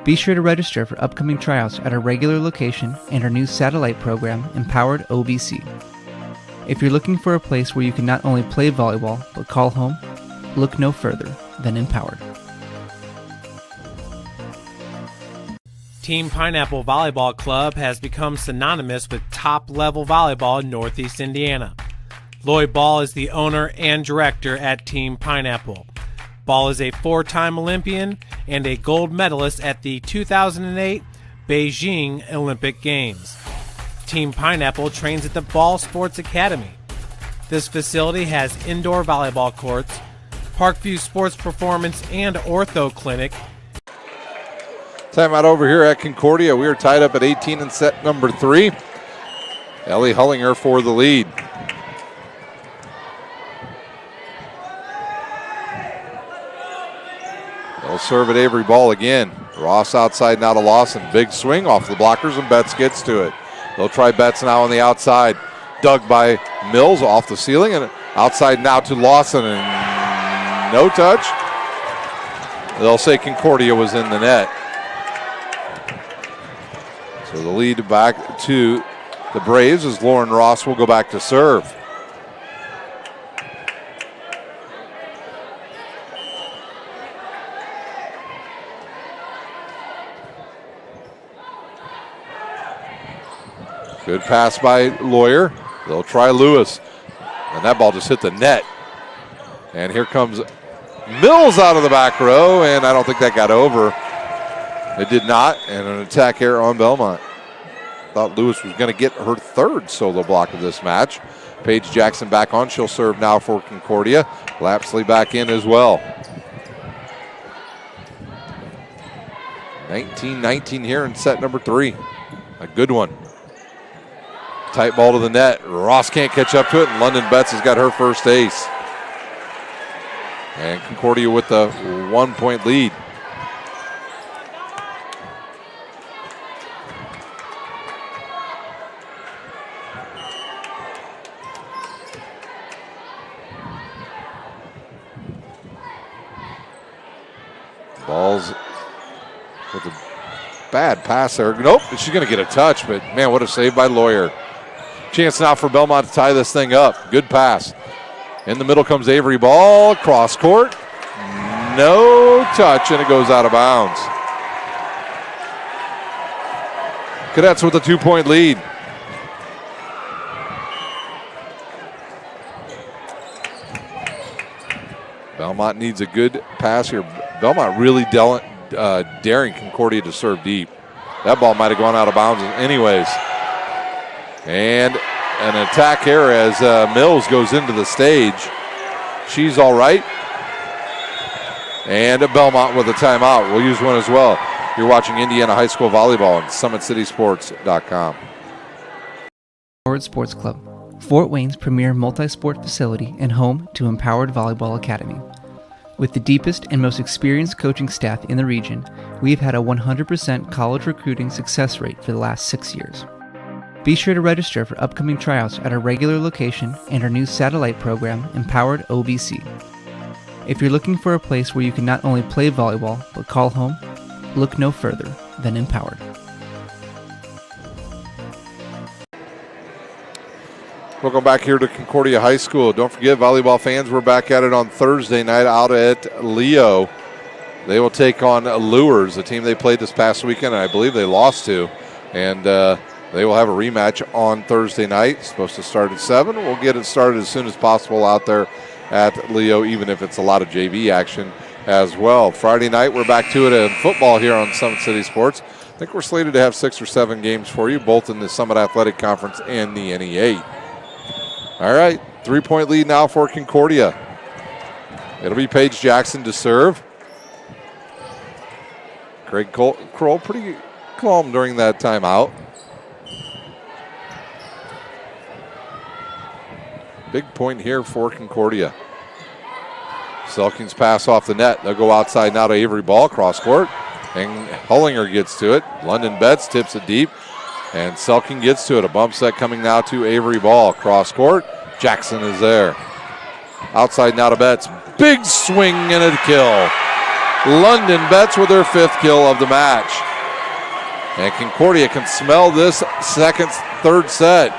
Be sure to register for upcoming tryouts at our regular location and our new satellite program, Empowered OVC. If you're looking for a place where you can not only play volleyball, but call home, look no further than Empowered. Team Pineapple Volleyball Club has become synonymous with top-level volleyball in Northeast Indiana. Lloyd Ball is the owner and director at Team Pineapple. Ball is a 4-time Olympian and a gold medalist at the 2008 Beijing Olympic Games. Team Pineapple trains at the Ball Sports Academy. This facility has indoor volleyball courts, Parkview Sports Performance and Ortho Clinic. Timeout over here at Concordia. We are tied up at 18 in set number 3. Ellie Hullinger for the lead. They'll serve at Avery Ball again. Ross outside now to Lawson. Big swing off the blockers, and Betts gets to it. They'll try Betts now on the outside. Dug by Mills off the ceiling, and outside now to Lawson, and no touch. They'll say Concordia was in the net. So the lead back to the Braves as Lauren Ross will go back to serve. Good pass by Lawyer. They'll try Lewis. And that ball just hit the net. And here comes Mills out of the back row, and I don't think that got over. It did not, and an attack error on Bellmont. Thought Lewis was going to get her 3rd solo block of this match. Paige Jackson back on. She'll serve now for Concordia. Lapsley back in as well. 19-19 here in set number 3. A good one. Tight ball to the net. Ross can't catch up to it, and London Betts has got her first ace. And Concordia with the 1-point lead. Balls with a bad pass there. Nope, she's going to get a touch, but man, what a save by Lawyer. Chance now for Bellmont to tie this thing up. Good pass. In the middle comes Avery Ball, cross court. No touch, and it goes out of bounds. Cadets with a 2-point lead. Bellmont needs a good pass here. Bellmont really daring Concordia to serve deep. That ball might have gone out of bounds anyways. And an attack error as Mills goes into the stage. She's all right. And Bellmont with a timeout. We'll use one as well. You're watching Indiana High School Volleyball on SummitCitySports.com. Empowered Sports Club, Fort Wayne's premier multi-sport facility and home to Empowered Volleyball Academy. With the deepest and most experienced coaching staff in the region, we've had a 100% college recruiting success rate for the last 6 years. Be sure to register for upcoming tryouts at our regular location and our new satellite program, Empowered OVC. If you're looking for a place where you can not only play volleyball, but call home, look no further than Empowered. Welcome back here to Concordia High School. Don't forget, volleyball fans, we're back at it on Thursday night out at Leo. They will take on Lures, a team they played this past weekend, and I believe they lost to. And they will have a rematch on Thursday night. It's supposed to start at 7. We'll get it started as soon as possible out there at Leo, even if it's a lot of JV action as well. Friday night, we're back to it in football here on Summit City Sports. I think we're slated to have 6 or 7 games for you, both in the Summit Athletic Conference and the NE8. All right, 3-point lead now for Concordia. It'll be Paige Jackson to serve. Craig Kroll pretty calm during that timeout. Big point here for Concordia. Selking's pass off the net. They'll go outside now to Avery Ball, cross court. And Hullinger gets to it. London Betts tips it deep. And Selking gets to it. A bump set coming now to Avery Ball. Cross court. Jackson is there. Outside now to Betts. Big swing and a kill. London Betts with her 5th kill of the match. And Concordia can smell this third set.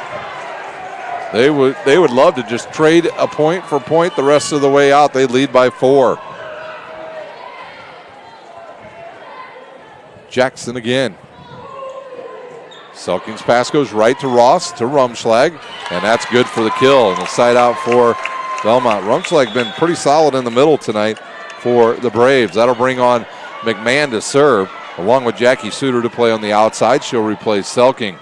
They would love to just trade a point for point the rest of the way out. They lead by 4. Jackson again. Selking's pass goes right to Ross, to Rumschlag, and that's good for the kill. And the side out for Bellmont. Rumschlag been pretty solid in the middle tonight for the Braves. That'll bring on McMahon to serve, along with Jackie Suter to play on the outside. She'll replace Selking.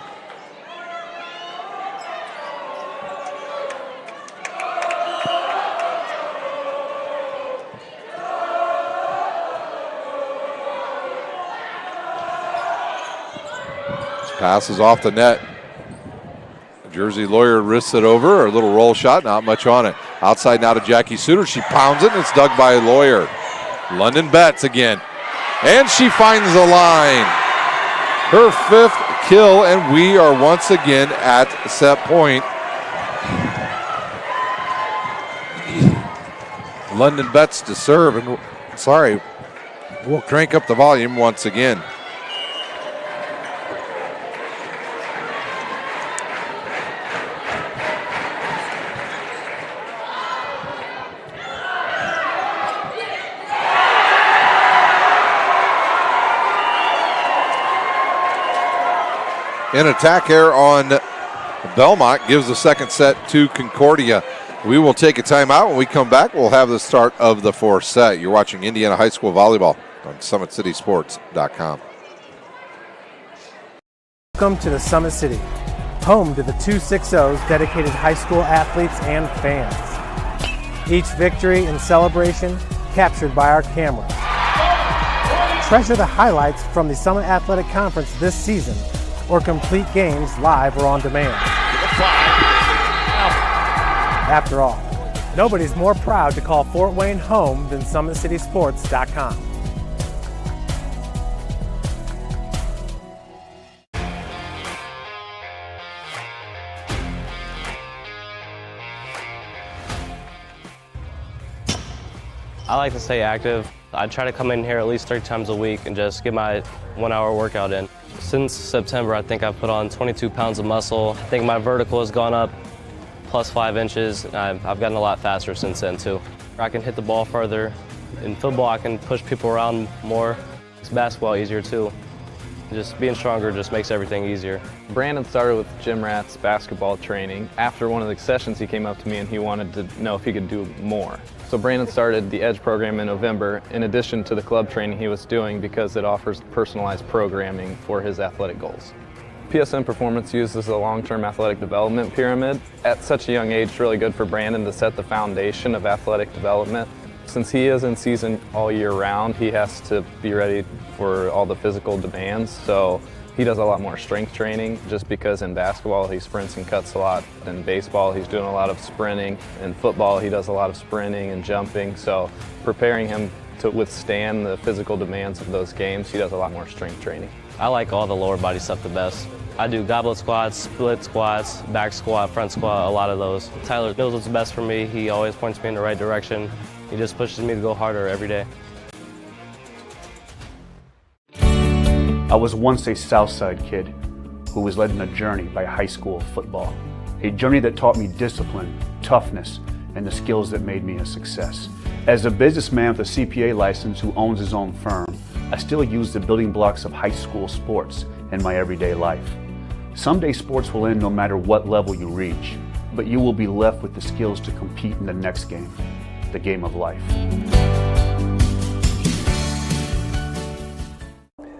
Passes off the net. Jersey Lawyer risks it over. A little roll shot, not much on it. Outside now to Jackie Suter. She pounds it, and it's dug by Lawyer. London Betts again. And she finds the line. Her 5th kill, and we are once again at set point. London Betts to serve, and we'll crank up the volume once again. An attack here on Bellmont gives the second set to Concordia. We will take a timeout. When we come back, we'll have the start of the 4th set. You're watching Indiana High School Volleyball on SummitCitySports.com. Welcome to the Summit City, home to the 260's dedicated high school athletes and fans. Each victory and celebration captured by our cameras. Treasure the highlights from the Summit Athletic Conference this season, or complete games live or on demand. After all, nobody's more proud to call Fort Wayne home than SummitCitySports.com. I like to stay active. I try to come in here at least 3 times a week and just get my 1-hour workout in. Since September, I think I've put on 22 pounds of muscle. I think my vertical has gone up plus 5 inches. I've gotten a lot faster since then too. I can hit the ball further. In football, I can push people around more. It's basketball easier too. Just being stronger just makes everything easier. Brandon started with gym rats basketball training. After one of the sessions, he came up to me and he wanted to know if he could do more. So Brandon started the EDGE program in November, in addition to the club training he was doing, because it offers personalized programming for his athletic goals. PSN Performance uses a long-term athletic development pyramid. At such a young age, it's really good for Brandon to set the foundation of athletic development. Since he is in season all year round, he has to be ready for all the physical demands. So he does a lot more strength training, just because in basketball he sprints and cuts a lot. In baseball he's doing a lot of sprinting. In football he does a lot of sprinting and jumping. So preparing him to withstand the physical demands of those games, he does a lot more strength training. I like all the lower body stuff the best. I do goblet squats, split squats, back squat, front squat, a lot of those. Tyler knows what's best for me. He always points me in the right direction. He just pushes me to go harder every day. I was once a Southside kid who was led on a journey by high school football. A journey that taught me discipline, toughness, and the skills that made me a success. As a businessman with a CPA license who owns his own firm, I still use the building blocks of high school sports in my everyday life. Someday sports will end no matter what level you reach, but you will be left with the skills to compete in the next game, the game of life.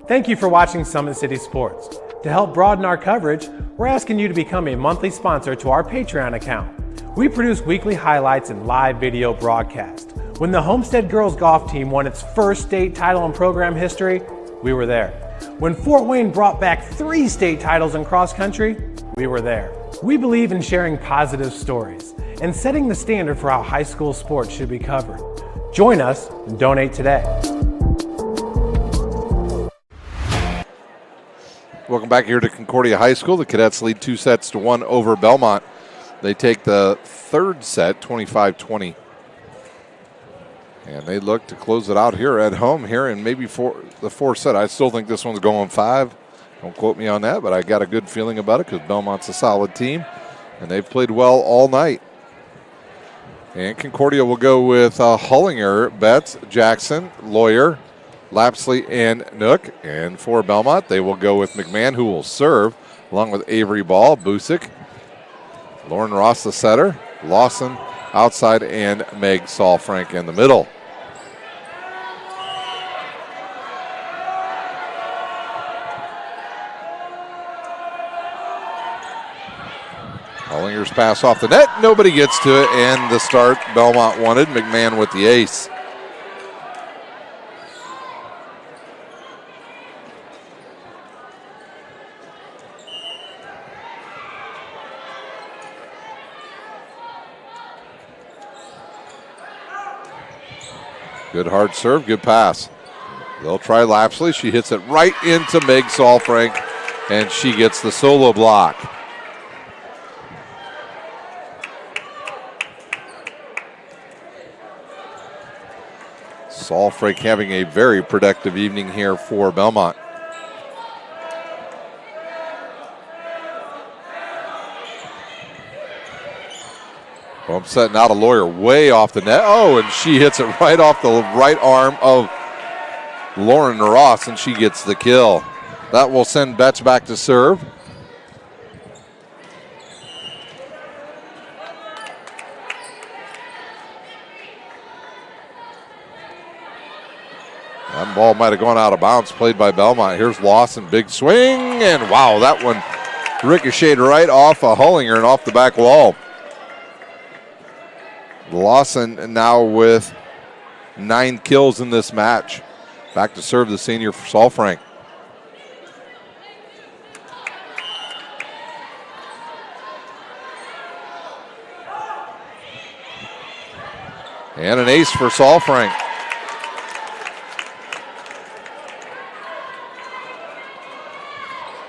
Thank you for watching Summit City Sports. To help broaden our coverage, we're asking you to become a monthly sponsor to our Patreon account. We produce weekly highlights and live video broadcast. When the Homestead girls golf team won its first state title in program history, we were there. When Fort Wayne brought back 3 state titles in cross country, we were there. We believe in sharing positive stories and setting the standard for how high school sports should be covered. Join us and donate today. Welcome back here to Concordia High School. The Cadets lead 2-1 over Bellmont. They take the third set, 25-20. And they look to close it out here at home here and maybe for the fourth set. I still think this one's going 5. Don't quote me on that, but I got a good feeling about it because Belmont's a solid team, and they've played well all night. And Concordia will go with Hullinger, Betts, Jackson, Lawyer, Lapsley, and Nook. And for Bellmont, they will go with McMahon, who will serve, along with Avery Ball, Busick, Lauren Ross, the setter, Lawson outside, and Meg Saul-Frank in the middle. Hollinger's pass off the net. Nobody gets to it, and the start Bellmont wanted. McMahon with the ace. Good hard serve, good pass. They'll try Lapsley. She hits it right into Meg Saul-Frank, and she gets the solo block. Saul-Frank having a very productive evening here for Bellmont. Bump set out a Lawyer way off the net. Oh, and she hits it right off the right arm of Lauren Ross, and she gets the kill. That will send Betts back to serve. That ball might have gone out of bounds, played by Bellmont. Here's Lawson, big swing, and wow, that one ricocheted right off of Hullinger and off the back wall. Lawson now with 9 kills in this match. Back to serve the senior for Saul-Frank. And an ace for Saul-Frank.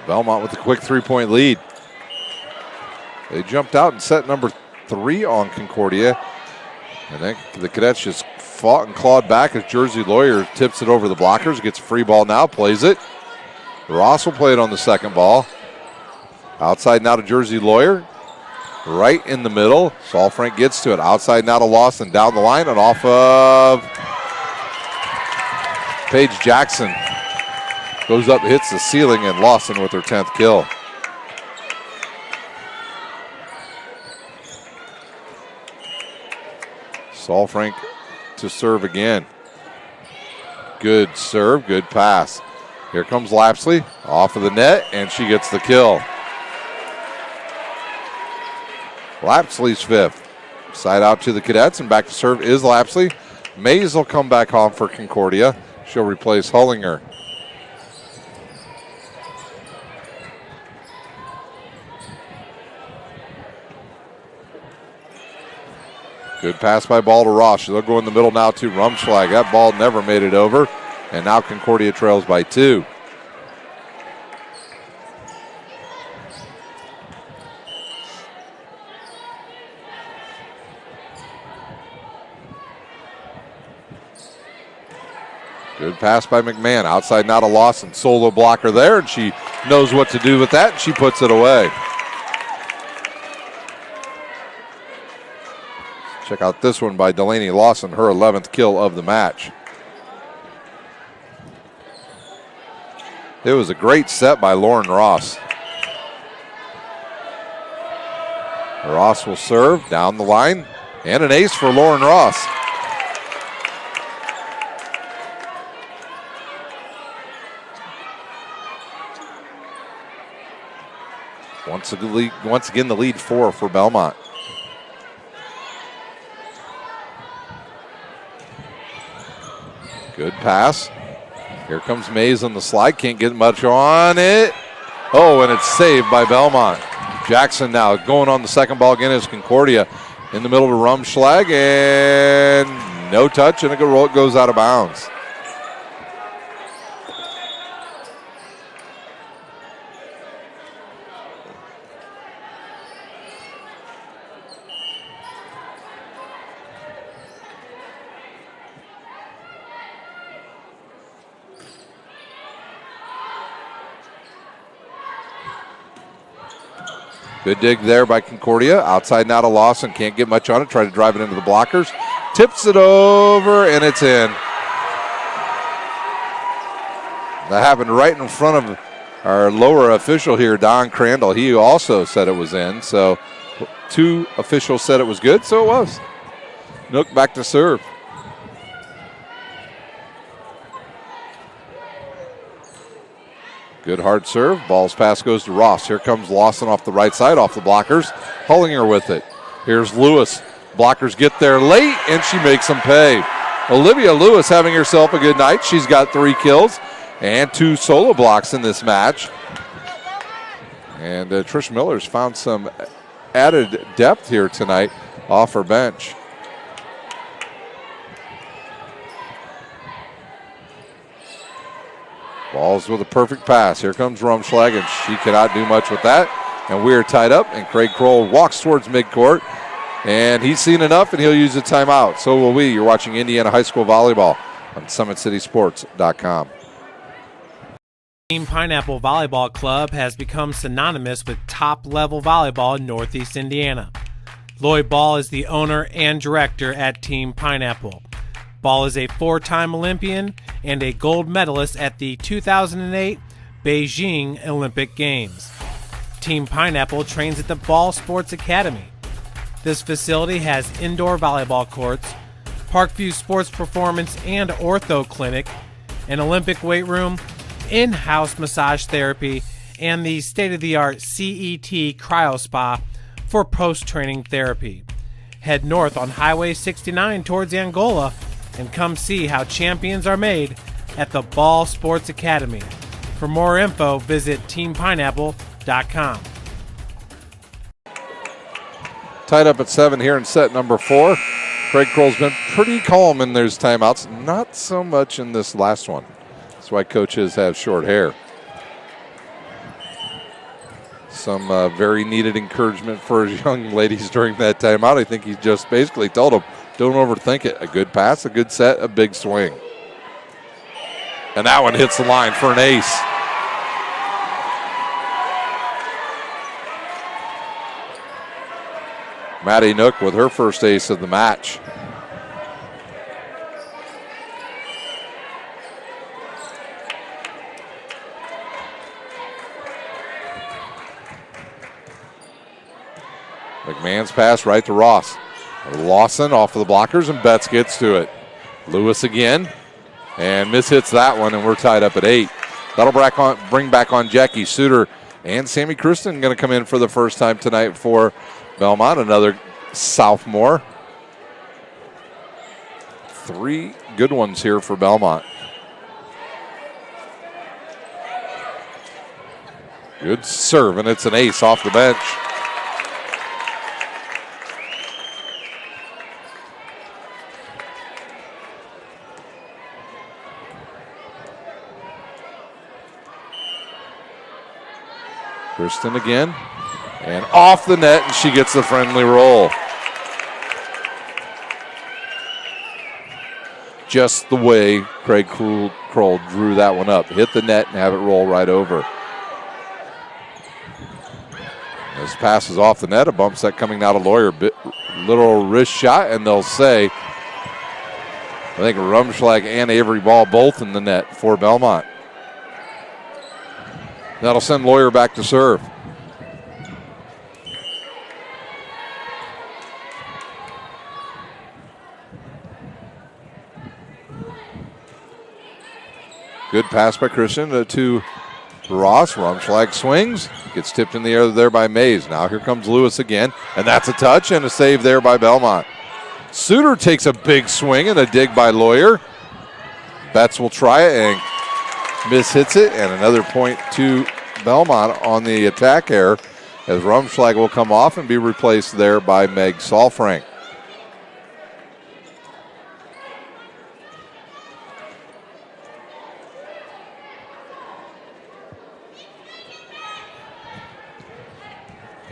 Bellmont with a quick 3-point lead. They jumped out and set number 3 on Concordia. And then the Cadets just fought and clawed back as Jersey Lawyer tips it over the blockers. Gets a free ball now, plays it. Ross will play it on the second ball. Outside now to Jersey Lawyer. Right in the middle. Saul-Frank gets to it. Outside now to Lawson. Down the line and off of Paige Jackson. Goes up, hits the ceiling, and Lawson with her 10th kill. Saul-Frank to serve again. Good serve, good pass. Here comes Lapsley, off of the net, and she gets the kill. Lapsley's 5th. Side out to the Cadets, and back to serve is Lapsley. Mays will come back on for Concordia. She'll replace Hullinger. Good pass by ball to Ross. They'll go in the middle now to Rumschlag. That ball never made it over. And now Concordia trails by 2. Good pass by McMahon. Outside now to Lawson. Solo blocker there, and she knows what to do with that, and she puts it away. Check out this one by Delaney Lawson, her 11th kill of the match. It was a great set by Lauren Ross. Ross will serve down the line, and an ace for Lauren Ross. Once again, the lead 4 for Bellmont. Good pass. Here comes Mays on the slide. Can't get much on it. Oh, and it's saved by Bellmont. Jackson now going on the second ball again is Concordia in the middle to Rumschlag, and no touch, and it goes out of bounds. Good dig there by Concordia. Outside now to Lawson. Can't get much on it. Try to drive it into the blockers. Tips it over, and it's in. That happened right in front of our lower official here, Don Crandall. He also said it was in. So 2 officials said it was good, so it was. Nook back to serve. Good hard serve. Ball's pass goes to Ross. Here comes Lawson off the right side, off the blockers. Hullinger with it. Here's Lewis. Blockers get there late, and she makes them pay. Olivia Lewis having herself a good night. She's got 3 kills and 2 solo blocks in this match. And Trish Miller's found some added depth here tonight off her bench. Ball's with a perfect pass. Here comes Rumschlag, and she cannot do much with that. And we're tied up, and Craig Kroll walks towards midcourt. And he's seen enough, and he'll use a timeout. So will we. You're watching Indiana High School Volleyball on SummitCitySports.com. Team Pineapple Volleyball Club has become synonymous with top-level volleyball in Northeast Indiana. Lloyd Ball is the owner and director at Team Pineapple. Ball is a 4-time Olympian and a gold medalist at the 2008 Beijing Olympic Games. Team Pineapple trains at the Ball Sports Academy. This facility has indoor volleyball courts, Parkview Sports Performance and Ortho Clinic, an Olympic weight room, in-house massage therapy, and the state-of-the-art CET Cryo Spa for post-training therapy. Head north on Highway 69 towards Angola and come see how champions are made at the Ball Sports Academy. For more info, visit teampineapple.com. Tied up at 7 here in set number 4. Craig Kroll's been pretty calm in those timeouts. Not so much in this last one. That's why coaches have short hair. Some very needed encouragement for his young ladies during that timeout. I think he just basically told them, don't overthink it. A good pass, a good set, a big swing. And that one hits the line for an ace. Maddie Nook with her first ace of the match. McMahon's pass right to Ross. Lawson off of the blockers, and Betts gets to it. Lewis again, and mishits that one, and we're tied up at 8. That'll bring back on Jackie Suter and Sammy Kristen going to come in for the first time tonight for Bellmont, another sophomore. 3 good ones here for Bellmont. Good serve, and it's an ace off the bench. Kristen again, and off the net, and she gets the friendly roll. Just the way Craig Kroll drew that one up. Hit the net and have it roll right over. This pass is off the net, a bump set coming out of Lawyer. Little wrist shot, and they'll say, I think Rumschlag and Avery Ball both in the net for Bellmont. That'll send Lawyer back to serve. Good pass by Christian to Ross. Rumschlag swings. Gets tipped in the air there by Mays. Now here comes Lewis again. And that's a touch and a save there by Bellmont. Suter takes a big swing and a dig by Lawyer. Betts will try it and mishits it, and another point to Bellmont on the attack error as Rumschlag will come off and be replaced there by Meg Solfrank.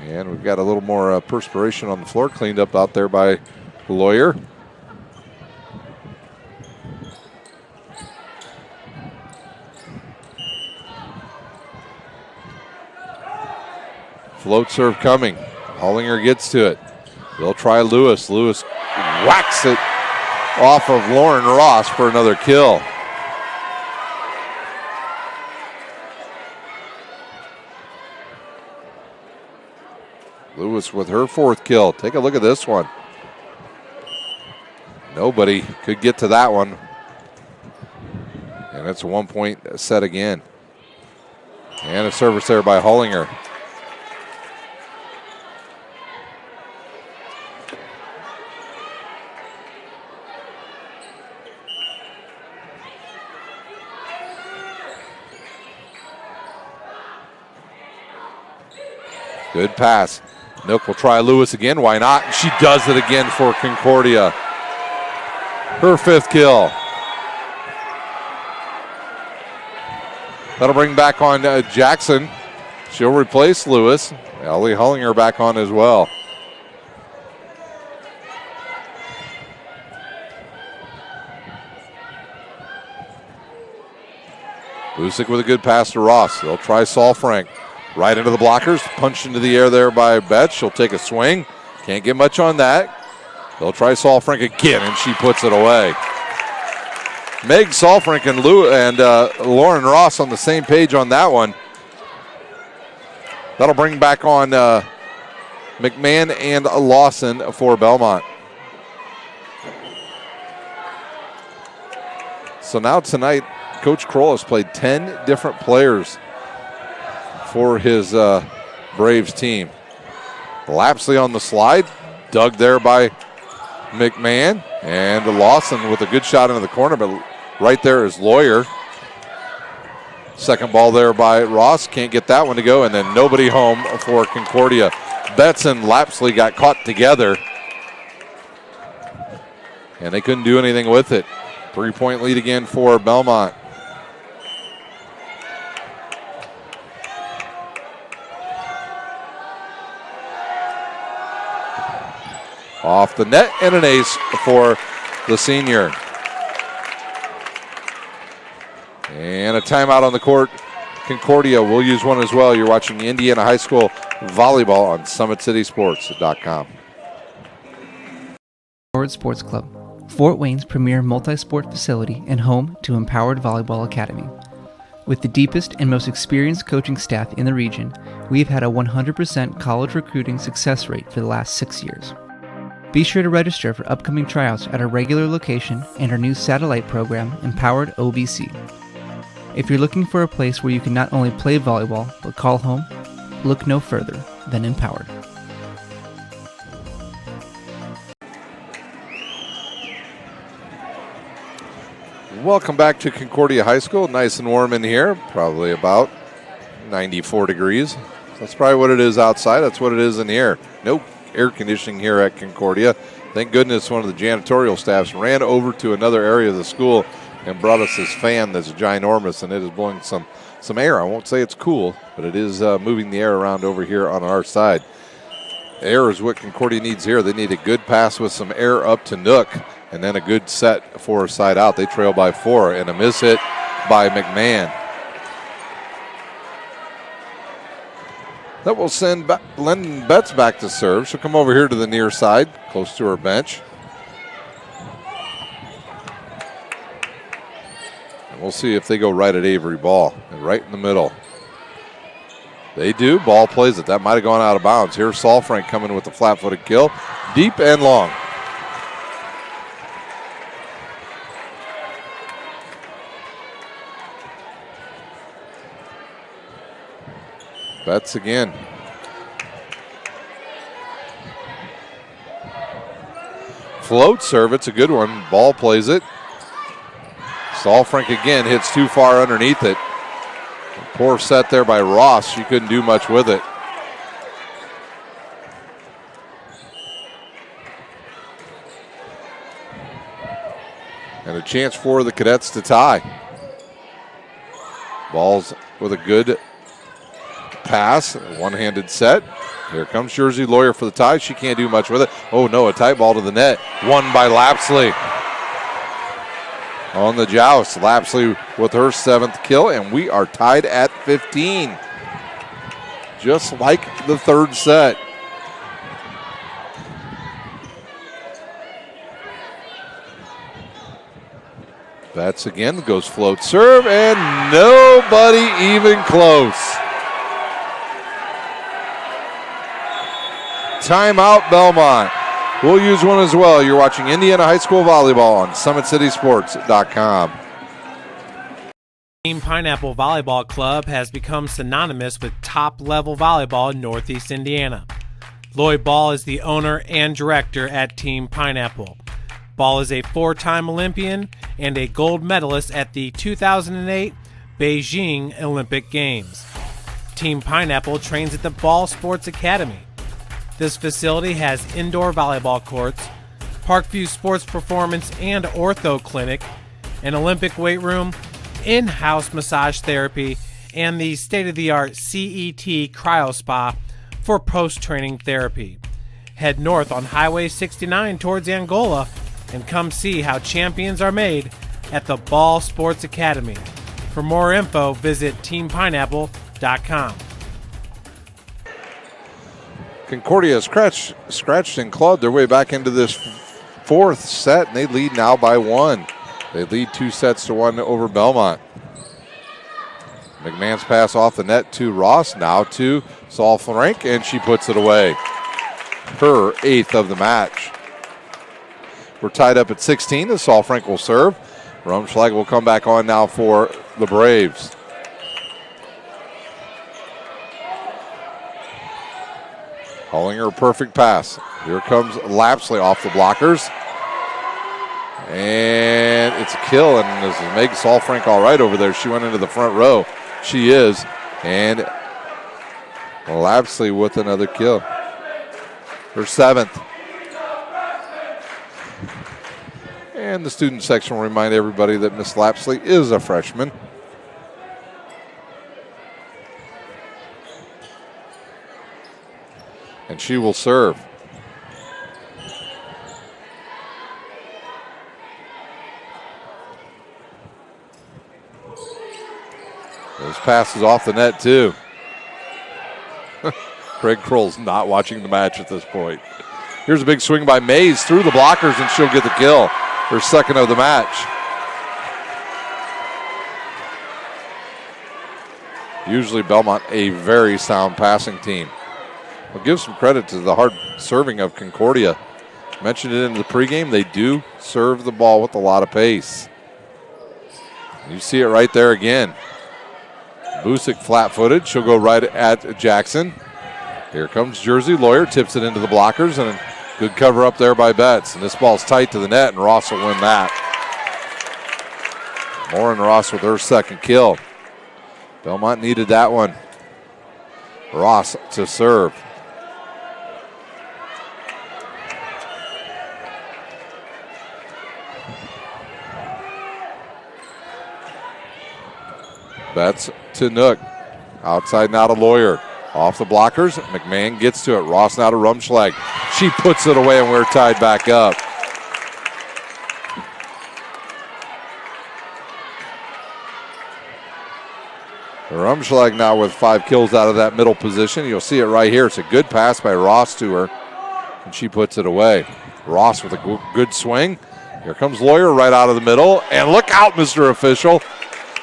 And we've got a little more perspiration on the floor cleaned up out there by Lawyer. Float serve coming. Hollinger gets to it. They'll try Lewis. Lewis whacks it off of Lauren Ross for another kill. Lewis with her 4th kill. Take a look at this one. Nobody could get to that one. And it's a 1-point set again. And a service there by Hollinger. Good pass. Nook will try Lewis again. Why not? And she does it again for Concordia. Her 5th kill. That'll bring back on Jackson. She'll replace Lewis. Ellie Hollinger back on as well. Busick with a good pass to Ross. They'll try Solfrank. Right into the blockers, punched into the air there by Betts. She'll take a swing. Can't get much on that. They'll try Solfrank again, and she puts it away. Meg Solfrank and Lauren Ross on the same page on that one. That'll bring back on McMahon and Lawson for Bellmont. So now tonight, Coach Kroll has played 10 different players for his Braves team. Lapsley on the slide, dug there by McMahon, and Lawson with a good shot into the corner, but right there is Lawyer. Second ball there by Ross, can't get that one to go, and then nobody home for Concordia. Betts and Lapsley got caught together, and they couldn't do anything with it. 3-point lead again for Bellmont. Off the net and an ace for the senior. And a timeout on the court. Concordia will use one as well. You're watching Indiana High School Volleyball on SummitCitySports.com. Empowered Sports Club, Fort Wayne's premier multi-sport facility and home to Empowered Volleyball Academy. With the deepest and most experienced coaching staff in the region, we've had a 100% college recruiting success rate for the last 6 years. Be sure to register for upcoming tryouts at our regular location and our new satellite program, Empowered OVC. If you're looking for a place where you can not only play volleyball, but call home, look no further than Empowered. Welcome back to Concordia High School. Nice and warm in here, probably about 94 degrees. That's probably what it is outside. That's what it is in here. Nope. Air conditioning here at Concordia. Thank goodness one of the janitorial staffs ran over to another area of the school and brought us this fan that's ginormous, and it is blowing some air. I won't say it's cool, but it is moving the air around over here on our side. Air is what Concordia needs here. They need a good pass with some air up to Nook, and then a good set for a side out. They trail by 4, and a miss hit by McMahon. That will send Lyndon Betts back to serve. She'll come over here to the near side, close to her bench. And we'll see if they go right at Avery Ball, and right in the middle. They do. Ball plays it. That might have gone out of bounds. Here's Solfrank coming with the flat-footed kill. Deep and long. Betts again. Float serve, it's a good one. Ball plays it. Salfrank again hits too far underneath it. Poor set there by Ross. She couldn't do much with it. And a chance for the Cadets to tie. Balls with a good pass, one-handed set. Here comes Jersey Lawyer for the tie. She can't do much with it. Oh no, a tight ball to the net. Won by Lapsley. On the joust, Lapsley with her 7th kill, and we are tied at 15. Just like the 3rd set. Betts again goes float serve, and nobody even close. Timeout, Belmont. We'll use one as well. You're watching Indiana High School Volleyball on SummitCitySports.com. Team Pineapple Volleyball Club has become synonymous with top-level volleyball in Northeast Indiana. Lloyd Ball is the owner and director at Team Pineapple. Ball is a 4-time Olympian and a gold medalist at the 2008 Beijing Olympic Games. Team Pineapple trains at the Ball Sports Academy. This facility has indoor volleyball courts, Parkview Sports Performance and Ortho Clinic, an Olympic weight room, in-house massage therapy, and the state-of-the-art CET Cryo Spa for post-training therapy. Head north on Highway 69 towards Angola and come see how champions are made at the Ball Sports Academy. For more info, visit teampineapple.com. Concordia scratched and clawed their way back into this 4th set, and they lead now by 1. They lead 2-1 over Belmont. McMahon's pass off the net to Ross, now to Salfrank, and she puts it away. Her 8th of the match. We're tied up at 16 as Salfrank will serve. Rumschlag will come back on now for the Braves. Hollinger, perfect pass. Here comes Lapsley off the blockers. And it's a kill, and this is Meg Salfrank all right over there. She went into the front row. She is. And Lapsley with another kill. Her 7th. And the student section will remind everybody that Miss Lapsley is a freshman. And she will serve. Those passes off the net too. Craig Kroll's not watching the match at this point. Here's a big swing by Mays through the blockers, and she'll get the kill. Her 2nd of the match. Usually Belmont a very sound passing team. We'll give some credit to the hard serving of Concordia. Mentioned it in the pregame, they do serve the ball with a lot of pace. You see it right there again. Busick flat-footed, she'll go right at Jackson. Here comes Jersey Lawyer, tips it into the blockers, and a good cover up there by Betts. And this ball's tight to the net, and Ross will win that. Lauren Ross with her 2nd kill. Belmont needed that one. Ross to serve. Betts to Nook. Outside now to Lawyer. Off the blockers. McMahon gets to it. Ross now to Rumschlag. She puts it away, and we're tied back up. Rumschlag now with 5 kills out of that middle position. You'll see it right here. It's a good pass by Ross to her, and she puts it away. Ross with a good swing. Here comes Lawyer right out of the middle, and look out, Mr. Official.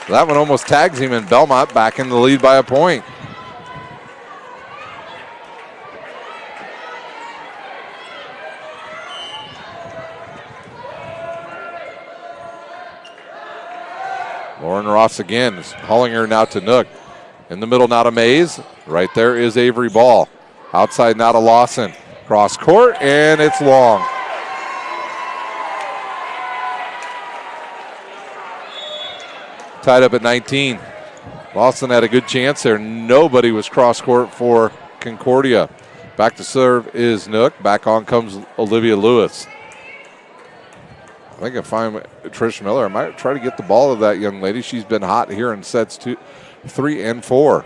That one almost tags him, and Belmont back in the lead by a point. Lauren Ross again. Hollinger now to Nook. In the middle now to Mays. Right there is Avery Ball. Outside now to Lawson. Cross court, and it's long. Tied up at 19. Boston had a good chance there. Nobody was cross court for Concordia. Back to serve is Nook. Back on comes Olivia Lewis. I think if I'm Trish Miller, I might try to get the ball to that young lady. She's been hot here in sets 2, 3, and 4.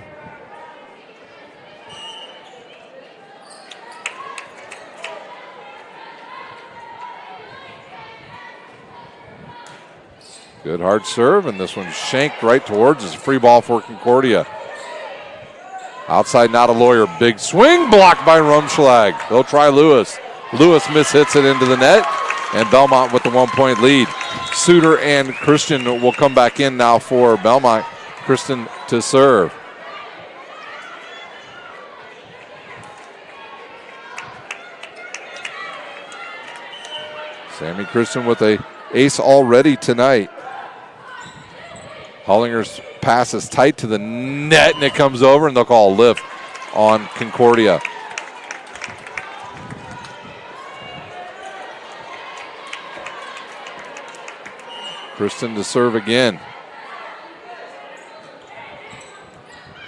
Good hard serve, and this one's shanked right towards us. Free ball for Concordia. Outside, not a Lawyer. Big swing, blocked by Rumschlag. They'll try Lewis. Lewis mishits it into the net, and Bellmont with the 1-point lead. Suter and Christian will come back in now for Bellmont. Kristen to serve. Sammy Christian with a ace already tonight. Hollinger's pass is tight to the net, and it comes over, and they'll call a lift on Concordia. Kristen to serve again.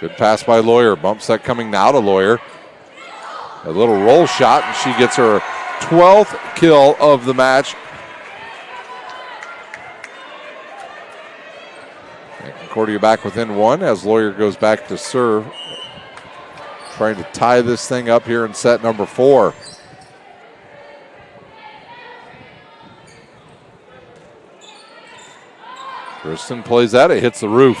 Good pass by Lawyer. Bump set coming now to Lawyer. A little roll shot, and she gets her 12th kill of the match. And Concordia back within 1 as Lawyer goes back to serve. Trying to tie this thing up here in set number 4. Kristen plays that. It hits the roof.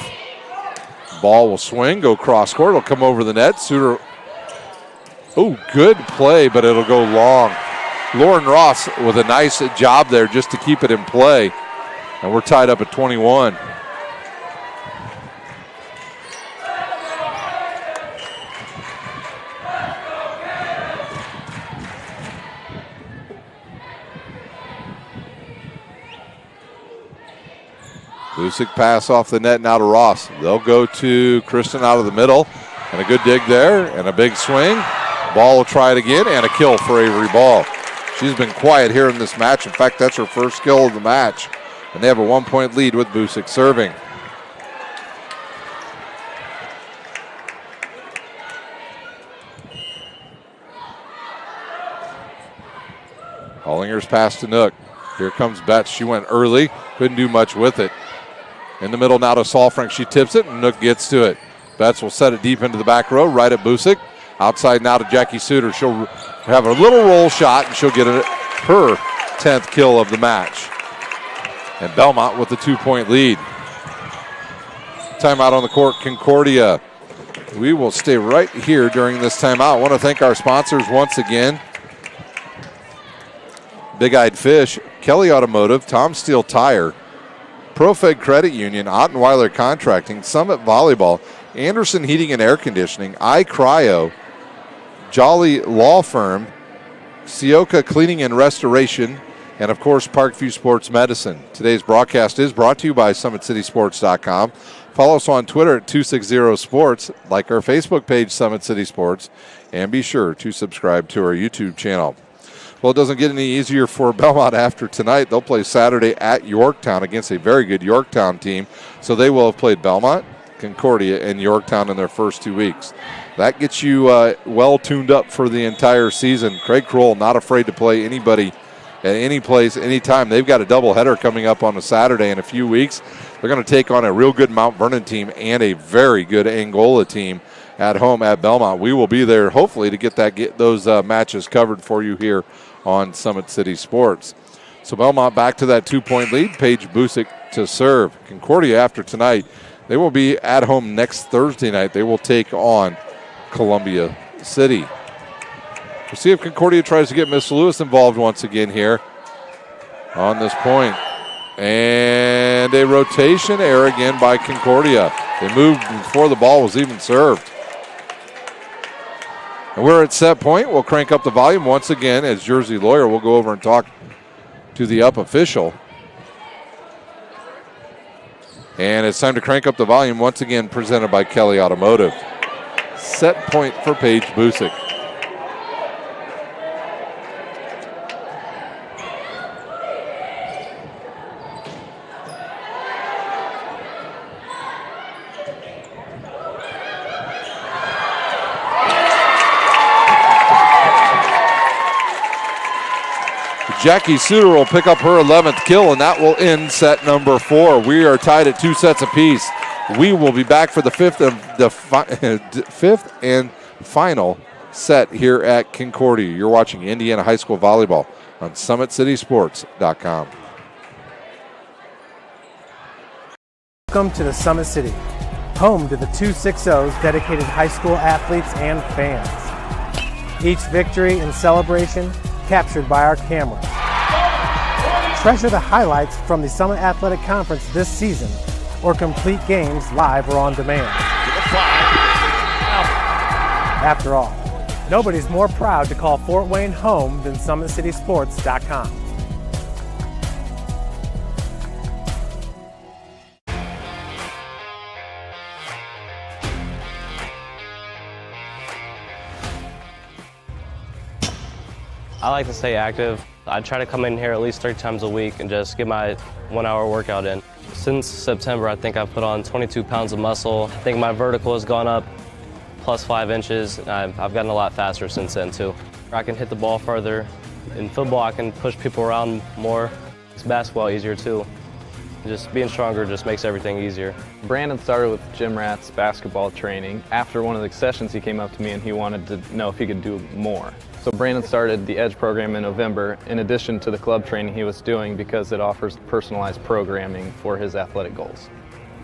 Ball will swing, go cross court. It'll come over the net. Suter. Oh, good play, but it'll go long. Lauren Ross with a nice job there just to keep it in play. And we're tied up at 21. Busick pass off the net now to Ross. They'll go to Kristen out of the middle. And a good dig there and a big swing. Ball will try it again and a kill for Avery Ball. She's been quiet here in this match. In fact, that's her first kill of the match. And they have a 1-point lead with Busick serving. Hollinger's pass to Nook. Here comes Betts. She went early. Couldn't do much with it. In the middle now to Salfrank. She tips it, and Nook gets to it. Betts will set it deep into the back row, right at Busick. Outside now to Jackie Suter. She'll have a little roll shot, and she'll get her 10th kill of the match. And Bellmont with the 2-point lead. Timeout on the court, Concordia. We will stay right here during this timeout. I want to thank our sponsors once again. Big Eyed Fish, Kelly Automotive, Tom Steel Tire, ProFed Credit Union, Ottenweiler Contracting, Summit Volleyball, Anderson Heating and Air Conditioning, iCryo, Jolly Law Firm, Sioka Cleaning and Restoration, and of course Parkview Sports Medicine. Today's broadcast is brought to you by SummitCitySports.com. Follow us on Twitter at 260sports, like our Facebook page, Summit City Sports, and be sure to subscribe to our YouTube channel. Well, it doesn't get any easier for Bellmont after tonight. They'll play Saturday at Yorktown against a very good Yorktown team. So they will have played Bellmont, Concordia, and Yorktown in their first 2 weeks. That gets you well tuned up for the entire season. Craig Kroll not afraid to play anybody at any place, anytime. They've got a doubleheader coming up on a Saturday in a few weeks. They're going to take on a real good Mount Vernon team and a very good Angola team at home at Bellmont. We will be there hopefully to get those matches covered for you here on Summit City Sports. So Bellmont back to that 2-point lead. Paige Busick to serve. Concordia after tonight, they will be at home next Thursday night. They will take on Columbia City. We'll see if Concordia tries to get Miss Lewis involved once again here on this point. And a rotation error again by Concordia. They moved before the ball was even served. And we're at set point. We'll crank up the volume once again as Jersey Lawyer will go over and talk to the up official. And it's time to crank up the volume once again, presented by Kelly Automotive. Set point for Paige Busick. Jackie Suter will pick up her 11th kill, and that will end set number 4. We are tied at 2 sets apiece. We will be back for the fifth and final set here at Concordia. You're watching Indiana High School Volleyball on SummitCitySports.com. Welcome to the Summit City, home to the 260's dedicated high school athletes and fans. Each victory and celebration captured by our cameras. Treasure the highlights from the Summit Athletic Conference this season, or complete games live or on demand. After all, nobody's more proud to call Fort Wayne home than SummitCitySports.com. I like to stay active. I try to come in here at least 3 times a week and just get my 1-hour workout in. Since September, I think I've put on 22 pounds of muscle. I think my vertical has gone up plus 5 inches. I've gotten a lot faster since then too. I can hit the ball further. In football, I can push people around more. It's basketball easier too. Just being stronger just makes everything easier. Brandon started with gym rats basketball training. After one of the sessions, he came up to me and he wanted to know if he could do more. So Brandon started the EDGE program in November in addition to the club training he was doing because it offers personalized programming for his athletic goals.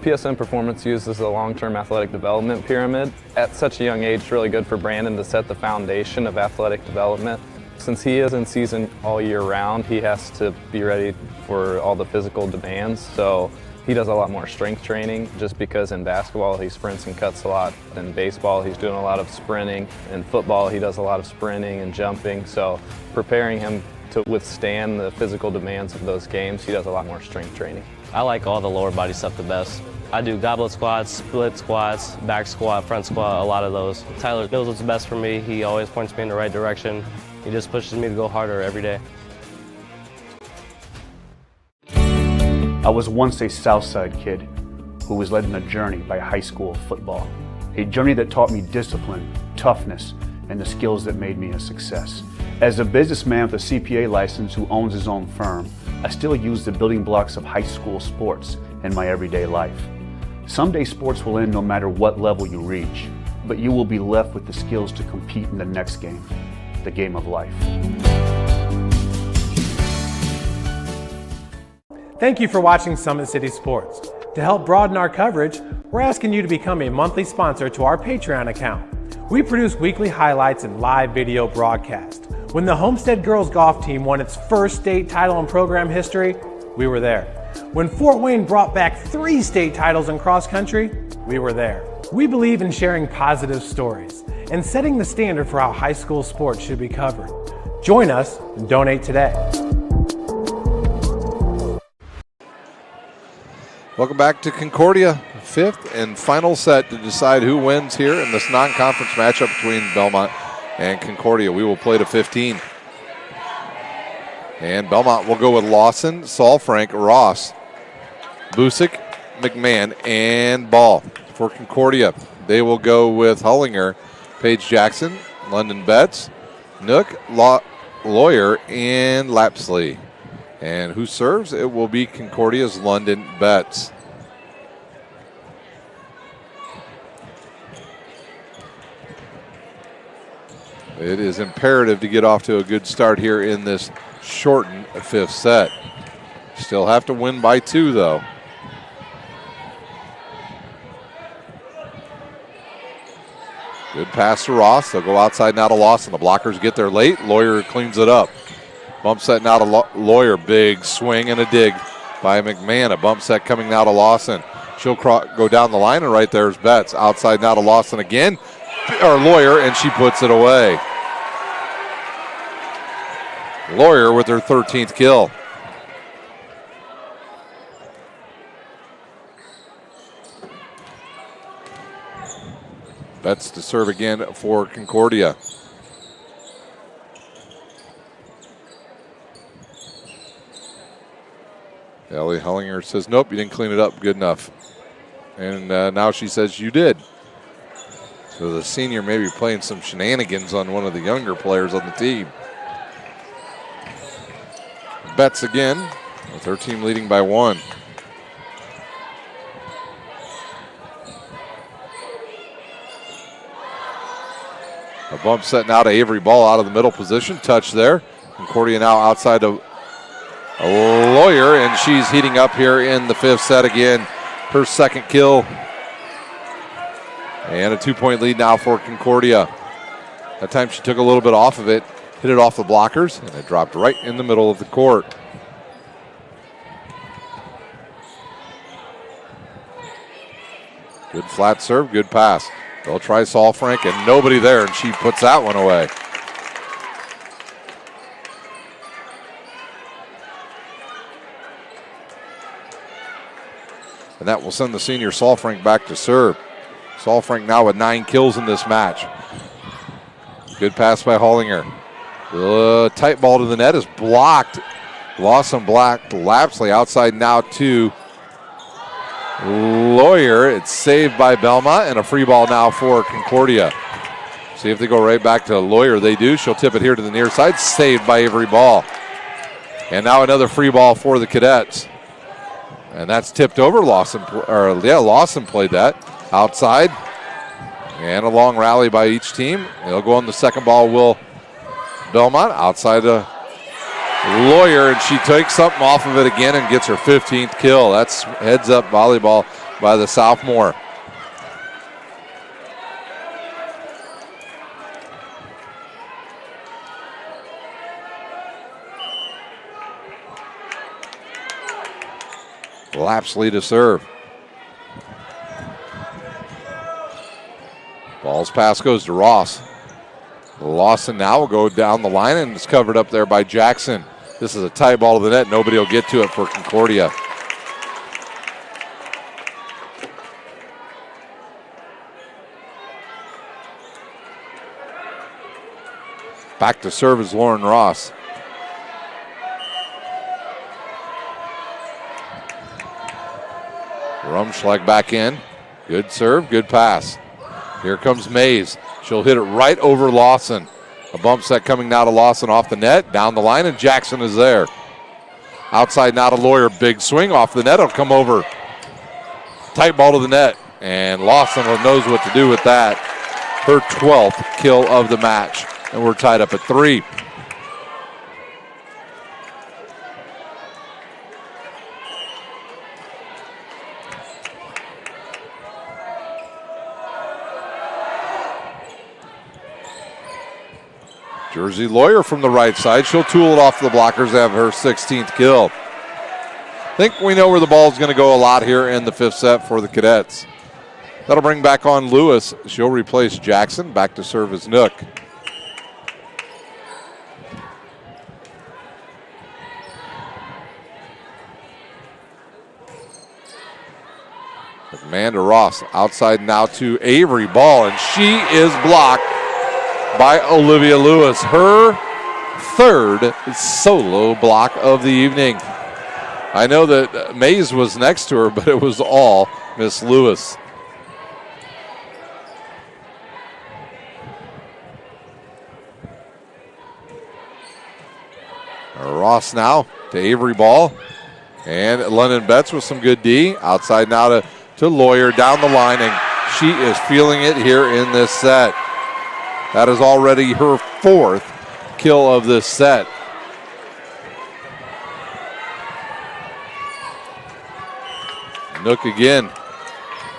PSN Performance uses a long-term athletic development pyramid. At such a young age, it's really good for Brandon to set the foundation of athletic development. Since he is in season all year round, he has to be ready for all the physical demands. So he does a lot more strength training just because in basketball he sprints and cuts a lot. In baseball he's doing a lot of sprinting. In football he does a lot of sprinting and jumping. So preparing him to withstand the physical demands of those games, he does a lot more strength training. I like all the lower body stuff the best. I do goblet squats, split squats, back squat, front squat, a lot of those. Tyler knows what's best for me. He always points me in the right direction. He just pushes me to go harder every day. I was once a Southside kid who was led on a journey by high school football. A journey that taught me discipline, toughness, and the skills that made me a success. As a businessman with a CPA license who owns his own firm, I still use the building blocks of high school sports in my everyday life. Someday sports will end no matter what level you reach, but you will be left with the skills to compete in the next game, the game of life. Thank you for watching Summit City Sports. To help broaden our coverage, we're asking you to become a monthly sponsor to our Patreon account. We produce weekly highlights and live video broadcast. When the Homestead girls golf team won its first state title in program history, we were there. When Fort Wayne brought back 3 state titles in cross country, we were there. We believe in sharing positive stories and setting the standard for how high school sports should be covered. Join us and donate today. Welcome back to Concordia, 5th and final set to decide who wins here in this non-conference matchup between Bellmont and Concordia. We will play to 15. And Bellmont will go with Lawson, Salfrank, Ross, Busick, McMahon, and Ball. For Concordia, they will go with Hullinger, Paige Jackson, London Betts, Nook, Lawyer, and Lapsley. And who serves? It will be Concordia's London Betts. It is imperative to get off to a good start here in this shortened 5th set. Still have to win by 2, though. Good pass to Ross. They'll go outside now to Lawson. The blockers get there late. Lawyer cleans it up. Bump set now to Lawyer. Big swing and a dig by McMahon. A bump set coming now to Lawson. She'll go down the line, and right there's Betts. Outside now to Lawson again, or Lawyer, and she puts it away. Lawyer with her 13th kill. Betts to serve again for Concordia. Ellie Hullinger says, nope, you didn't clean it up good enough. And now she says, you did. So the senior may be playing some shenanigans on one of the younger players on the team. Betts again, with her team leading by 1. A bump set now to Avery Ball out of the middle position. Touch there. Concordia now outside of Lawyer, and she's heating up here in the 5th set again. Her 2nd kill. And a 2-point lead now for Concordia. That time she took a little bit off of it, hit it off the blockers, and it dropped right in the middle of the court. Good flat serve, good pass. They'll try Saul Frank, and nobody there, and she puts that one away. And that will send the senior Saul Frank back to serve. Saul Frank now with 9 kills in this match. Good pass by Hollinger. The tight ball to the net is blocked. Lawson blocked. Lapsley outside now to Lawyer. It's saved by Bellmont, and a free ball now for Concordia. See if they go right back to Lawyer. They do. She'll tip it here to the near side. Saved by Avery Ball. And now another free ball for the Cadets. And that's tipped over. Lawson played that. Outside. And a long rally by each team. It'll go on the second ball. Will Bellmont outside of Lawyer, and she takes something off of it again and gets her 15th kill. That's heads up volleyball by the sophomore. Lapsley to serve. Ball's pass goes to Ross. Lawson now will go down the line, and it's covered up there by Jackson. This is a tight ball to the net. Nobody will get to it for Concordia. Back to serve is Lauren Ross. Rumschlag back in. Good serve, good pass. Here comes Mays. She'll hit it right over Lawson. A bump set coming now to Lawson off the net, down the line, and Jackson is there. Outside now to Lawyer. Big swing off the net. It'll come over. Tight ball to the net. And Lawson knows what to do with that. Her 12th kill of the match. And we're tied up at 3. Jersey Lawyer from the right side. She'll tool it off the blockers, have her 16th kill. I think we know where the ball is going to go a lot here in the 5th set for the Cadets. That'll bring back on Lewis. She'll replace Jackson. Back to serve is Nook. McMahon to Ross. Outside now to Avery Ball, and she is blocked by Olivia Lewis. Her 3rd solo block of the evening. I know that Mays was next to her, but it was all Miss Lewis. Ross now to Avery Ball. And London Betts with some good D. Outside now to Lawyer down the line, and she is feeling it here in this set. That is already her 4th kill of this set. Nook again.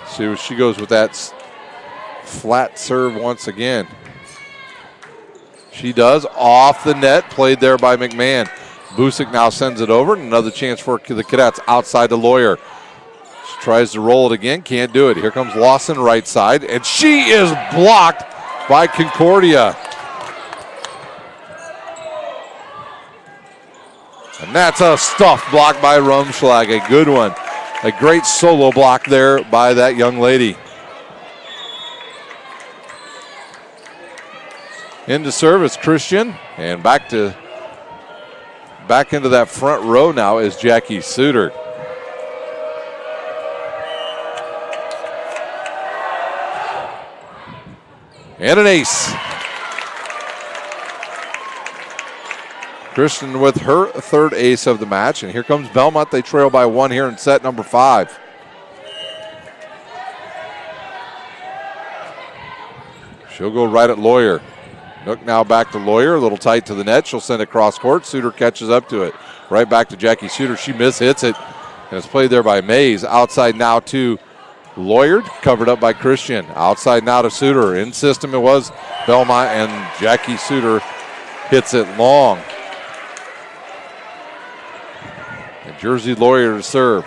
See what she goes with that flat serve once again. She does. Off the net. Played there by McMahon. Busick now sends it over. Another chance for the Cadets outside the Lawyer. She tries to roll it again. Can't do it. Here comes Lawson right side. And she is blocked by Concordia. And that's a stuffed block by Rumschlag. A good one. A great solo block there by that young lady. Into service, Christian. And back into that front row now is Jackie Suter. And an ace. Christian with her third ace of the match, and here comes Bellmont. They trail by 1 here in set number 5. She'll go right at Lawyer. Nook now back to Lawyer, a little tight to the net. She'll send it cross court. Suter catches up to it. Right back to Jackie Suter. She mishits it, and it's played there by Mays. Outside now to Lawyer, covered up by Christian. Outside now to Suter. In system it was Bellmont, and Jackie Suter hits it long. And Jersey Lawyer to serve.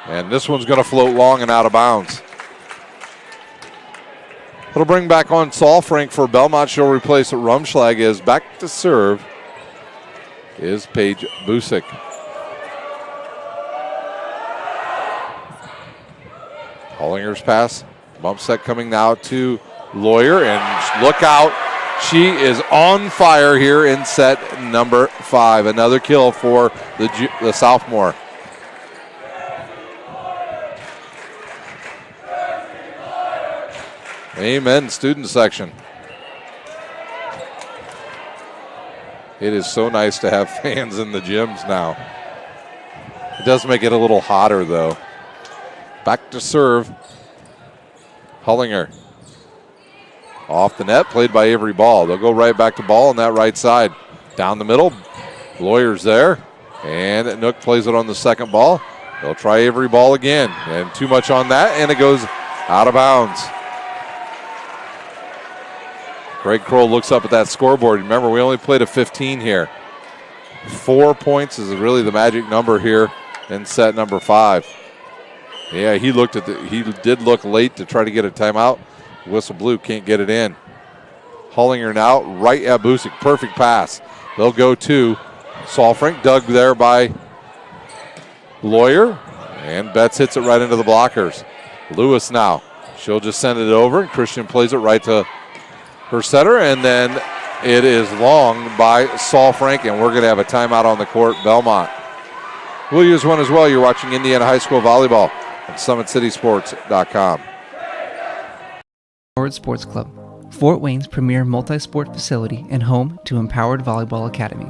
And this one's going to float long and out of bounds. It'll bring back on Saul Frank for Bellmont. She'll replace Rumschlag. Is back to serve is Paige Busick. Hollinger's pass. Bump set coming now to Lawyer. And look out. She is on fire here in set number 5. Another kill for the sophomore. Amen, student section. It is so nice to have fans in the gyms now. It does make it a little hotter, though. Back to serve. Hollinger. Off the net, played by Avery Ball. They'll go right back to Ball on that right side. Down the middle, Lawyer's there. And Nook plays it on the second ball. They'll try Avery Ball again. And too much on that, and it goes out of bounds. Greg Kroll looks up at that scoreboard. Remember, we only played a 15 here. 4 points is really the magic number here in set number 5. Yeah, he did look late to try to get a timeout. Whistle blew, can't get it in. Hollinger now, right at Busick. Perfect pass. They'll go to Saul Frank, dug there by Lawyer. And Betts hits it right into the blockers. Lewis now. She'll just send it over, and Christian plays it right to her setter, and then it is long by Saul Frank, and we're going to have a timeout on the court, Bellmont. We'll use one as well. You're watching Indiana High School Volleyball on SummitCitySports.com. Empowered Sports Club, Fort Wayne's premier multi-sport facility and home to Empowered Volleyball Academy.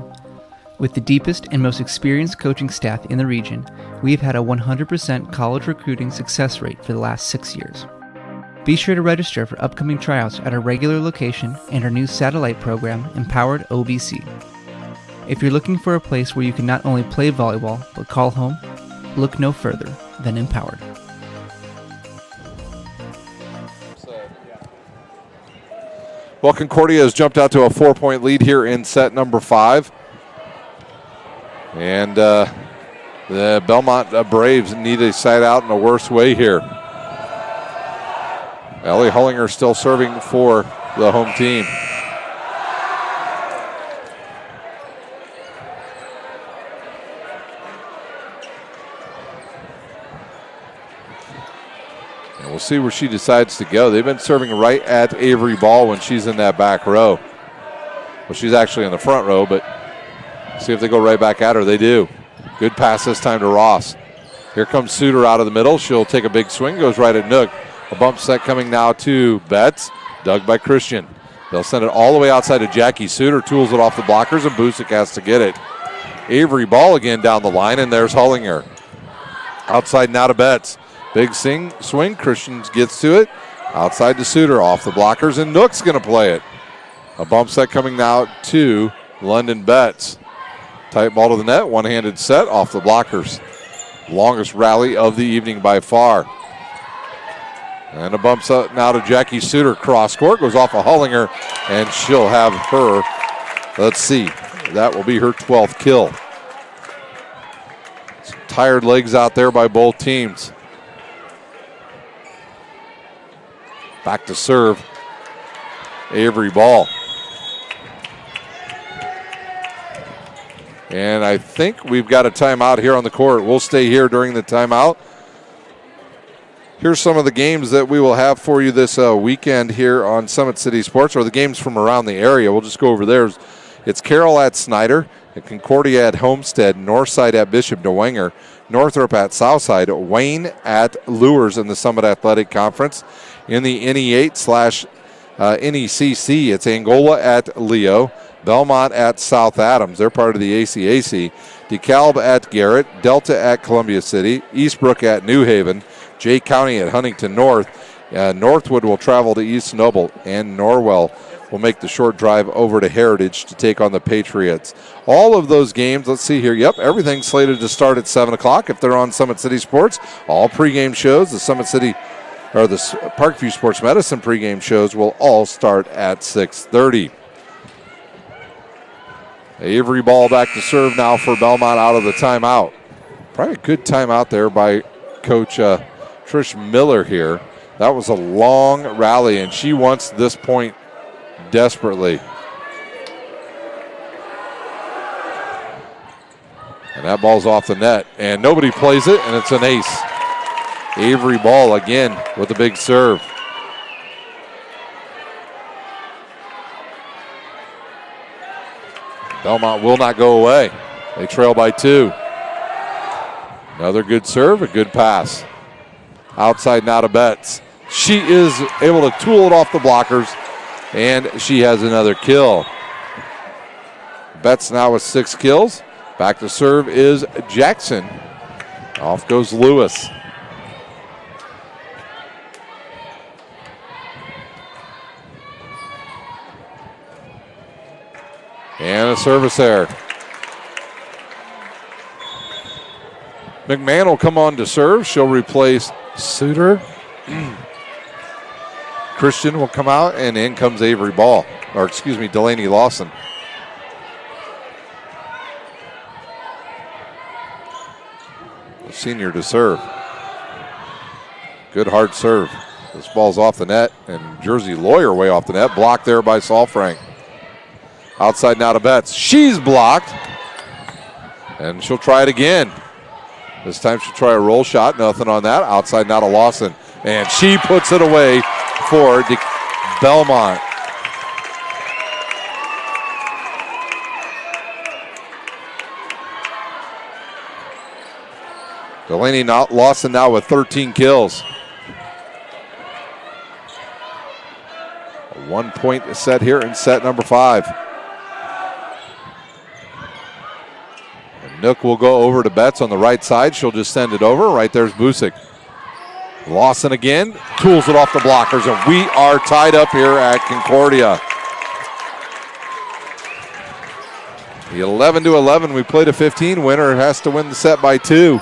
With the deepest and most experienced coaching staff in the region, we've had a 100% college recruiting success rate for the last 6 years. Be sure to register for upcoming tryouts at our regular location and our new satellite program, Empowered OBC. If you're looking for a place where you can not only play volleyball, but call home, look no further than Empowered. Well, Concordia has jumped out to a 4-point lead here in set number 5. And the Bellmont Braves need a side out in a worse way here. Ellie Hollinger still serving for the home team. And we'll see where she decides to go. They've been serving right at Avery Ball when she's in that back row. Well, she's actually in the front row, but see if they go right back at her. They do. Good pass this time to Ross. Here comes Suter out of the middle. She'll take a big swing, goes right at Nook. A bump set coming now to Betts, dug by Christian. They'll send it all the way outside to Jackie Suter, tools it off the blockers, and Busick has to get it. Avery Ball again down the line, and there's Hollinger. Outside now to Betts. Big swing, Christian gets to it. Outside to Suter, off the blockers, and Nook's going to play it. A bump set coming now to London Betts. Tight ball to the net, one-handed set, off the blockers. Longest rally of the evening by far. And a bump set now to Jackie Suter. Cross court goes off of Hollinger, and she'll have her, let's see, that will be her 12th kill. Some tired legs out there by both teams. Back to serve, Avery Ball. And I think we've got a timeout here on the court. We'll stay here during the timeout. Here's some of the games that we will have for you this weekend here on Summit City Sports, or the games from around the area. We'll just go over there. It's Carroll at Snyder. Concordia at Homestead, Northside at Bishop DeWenger, Northrop at Southside, Wayne at Lures in the Summit Athletic Conference. In the NE8/NECC, it's Angola at Leo, Bellmont at South Adams. They're part of the ACAC. DeKalb at Garrett, Delta at Columbia City, Eastbrook at New Haven, Jay County at Huntington North. Northwood will travel to East Noble, and Norwell will make the short drive over to Heritage to take on the Patriots. All of those games, let's see here. Yep, everything's slated to start at 7 o'clock if they're on Summit City Sports. All pregame shows, the Parkview Sports Medicine pregame shows will all start at 6:30. Avery ball back to serve now for Bellmont out of the timeout. Probably a good timeout there by Coach Trish Miller here. That was a long rally, and she wants this point desperately. And that ball's off the net, and nobody plays it, and it's an ace. Avery ball again with a big serve. Bellmont will not go away. They trail by 2. Another good serve, a good pass. Outside now to Betts. She is able to tool it off the blockers, and she has another kill. Betts now with 6 kills. Back to serve is Jackson. Off goes Lewis. And a service error. McMahon will come on to serve. She'll replace Suter. Christian will come out, and in comes Avery Ball. Or excuse me, Delaney Lawson. The senior to serve. Good hard serve. This ball's off the net, and Jersey Lawyer way off the net. Blocked there by Saul Frank. Outside now to Betts. She's blocked. And she'll try it again. This time she'll try a roll shot. Nothing on that. Outside now to Lawson. And she puts it away for Bellmont. Delaney Lawson now with 13 kills. A 1-point set here in set number 5. Nook will go over to Betts on the right side. She'll just send it over. Right there's Busick. Lawson again. Tools it off the blockers, and we are tied up here at Concordia. 11-11. We played a 15. Winner has to win the set by 2.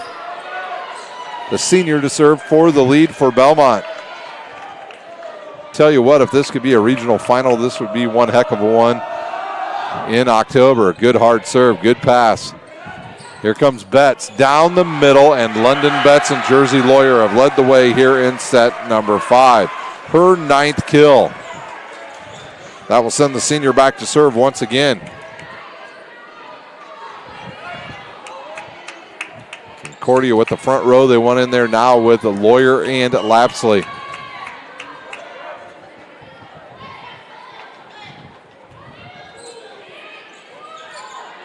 The senior to serve for the lead for Bellmont. Tell you what, if this could be a regional final, this would be one heck of a one in October. Good hard serve. Good pass. Here comes Betts down the middle, and London Betts and Jersey Lawyer have led the way here in set number 5. Her 9th kill. That will send the senior back to serve once again. Concordia with the front row. They went in there now with the Lawyer and Lapsley.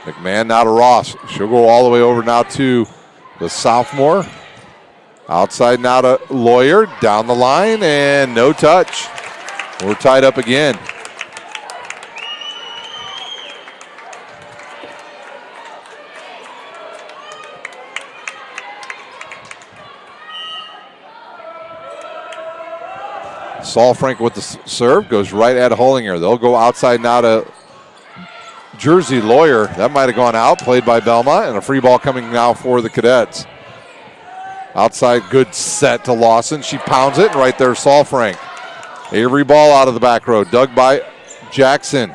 McMahon now to Ross. She'll go all the way over now to the sophomore. Outside now to Lawyer. Down the line, and no touch. We're tied up again. Saul Frank with the serve. Goes right at Hollinger. They'll go outside now to Jersey Lawyer. That might have gone out, played by Bellmont, and a free ball coming now for the Cadets. Outside, good set to Lawson. She pounds it, and right there, Saul Frank. Avery ball out of the back row, dug by Jackson.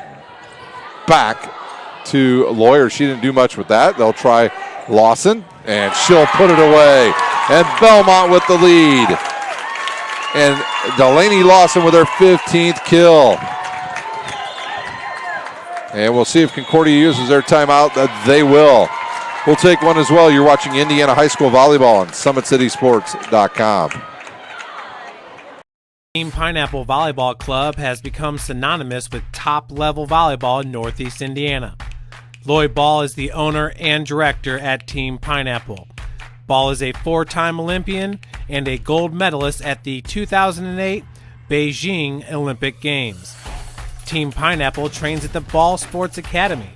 Back to Lawyer. She didn't do much with that. They'll try Lawson, and she'll put it away. And Bellmont with the lead. And Delaney Lawson with her 15th kill. And we'll see if Concordia uses their timeout. They will. We'll take one as well. You're watching Indiana High School Volleyball on SummitCitySports.com. Team Pineapple Volleyball Club has become synonymous with top-level volleyball in Northeast Indiana. Lloyd Ball is the owner and director at Team Pineapple. Ball is a 4-time Olympian and a gold medalist at the 2008 Beijing Olympic Games. Team Pineapple trains at the Ball Sports Academy.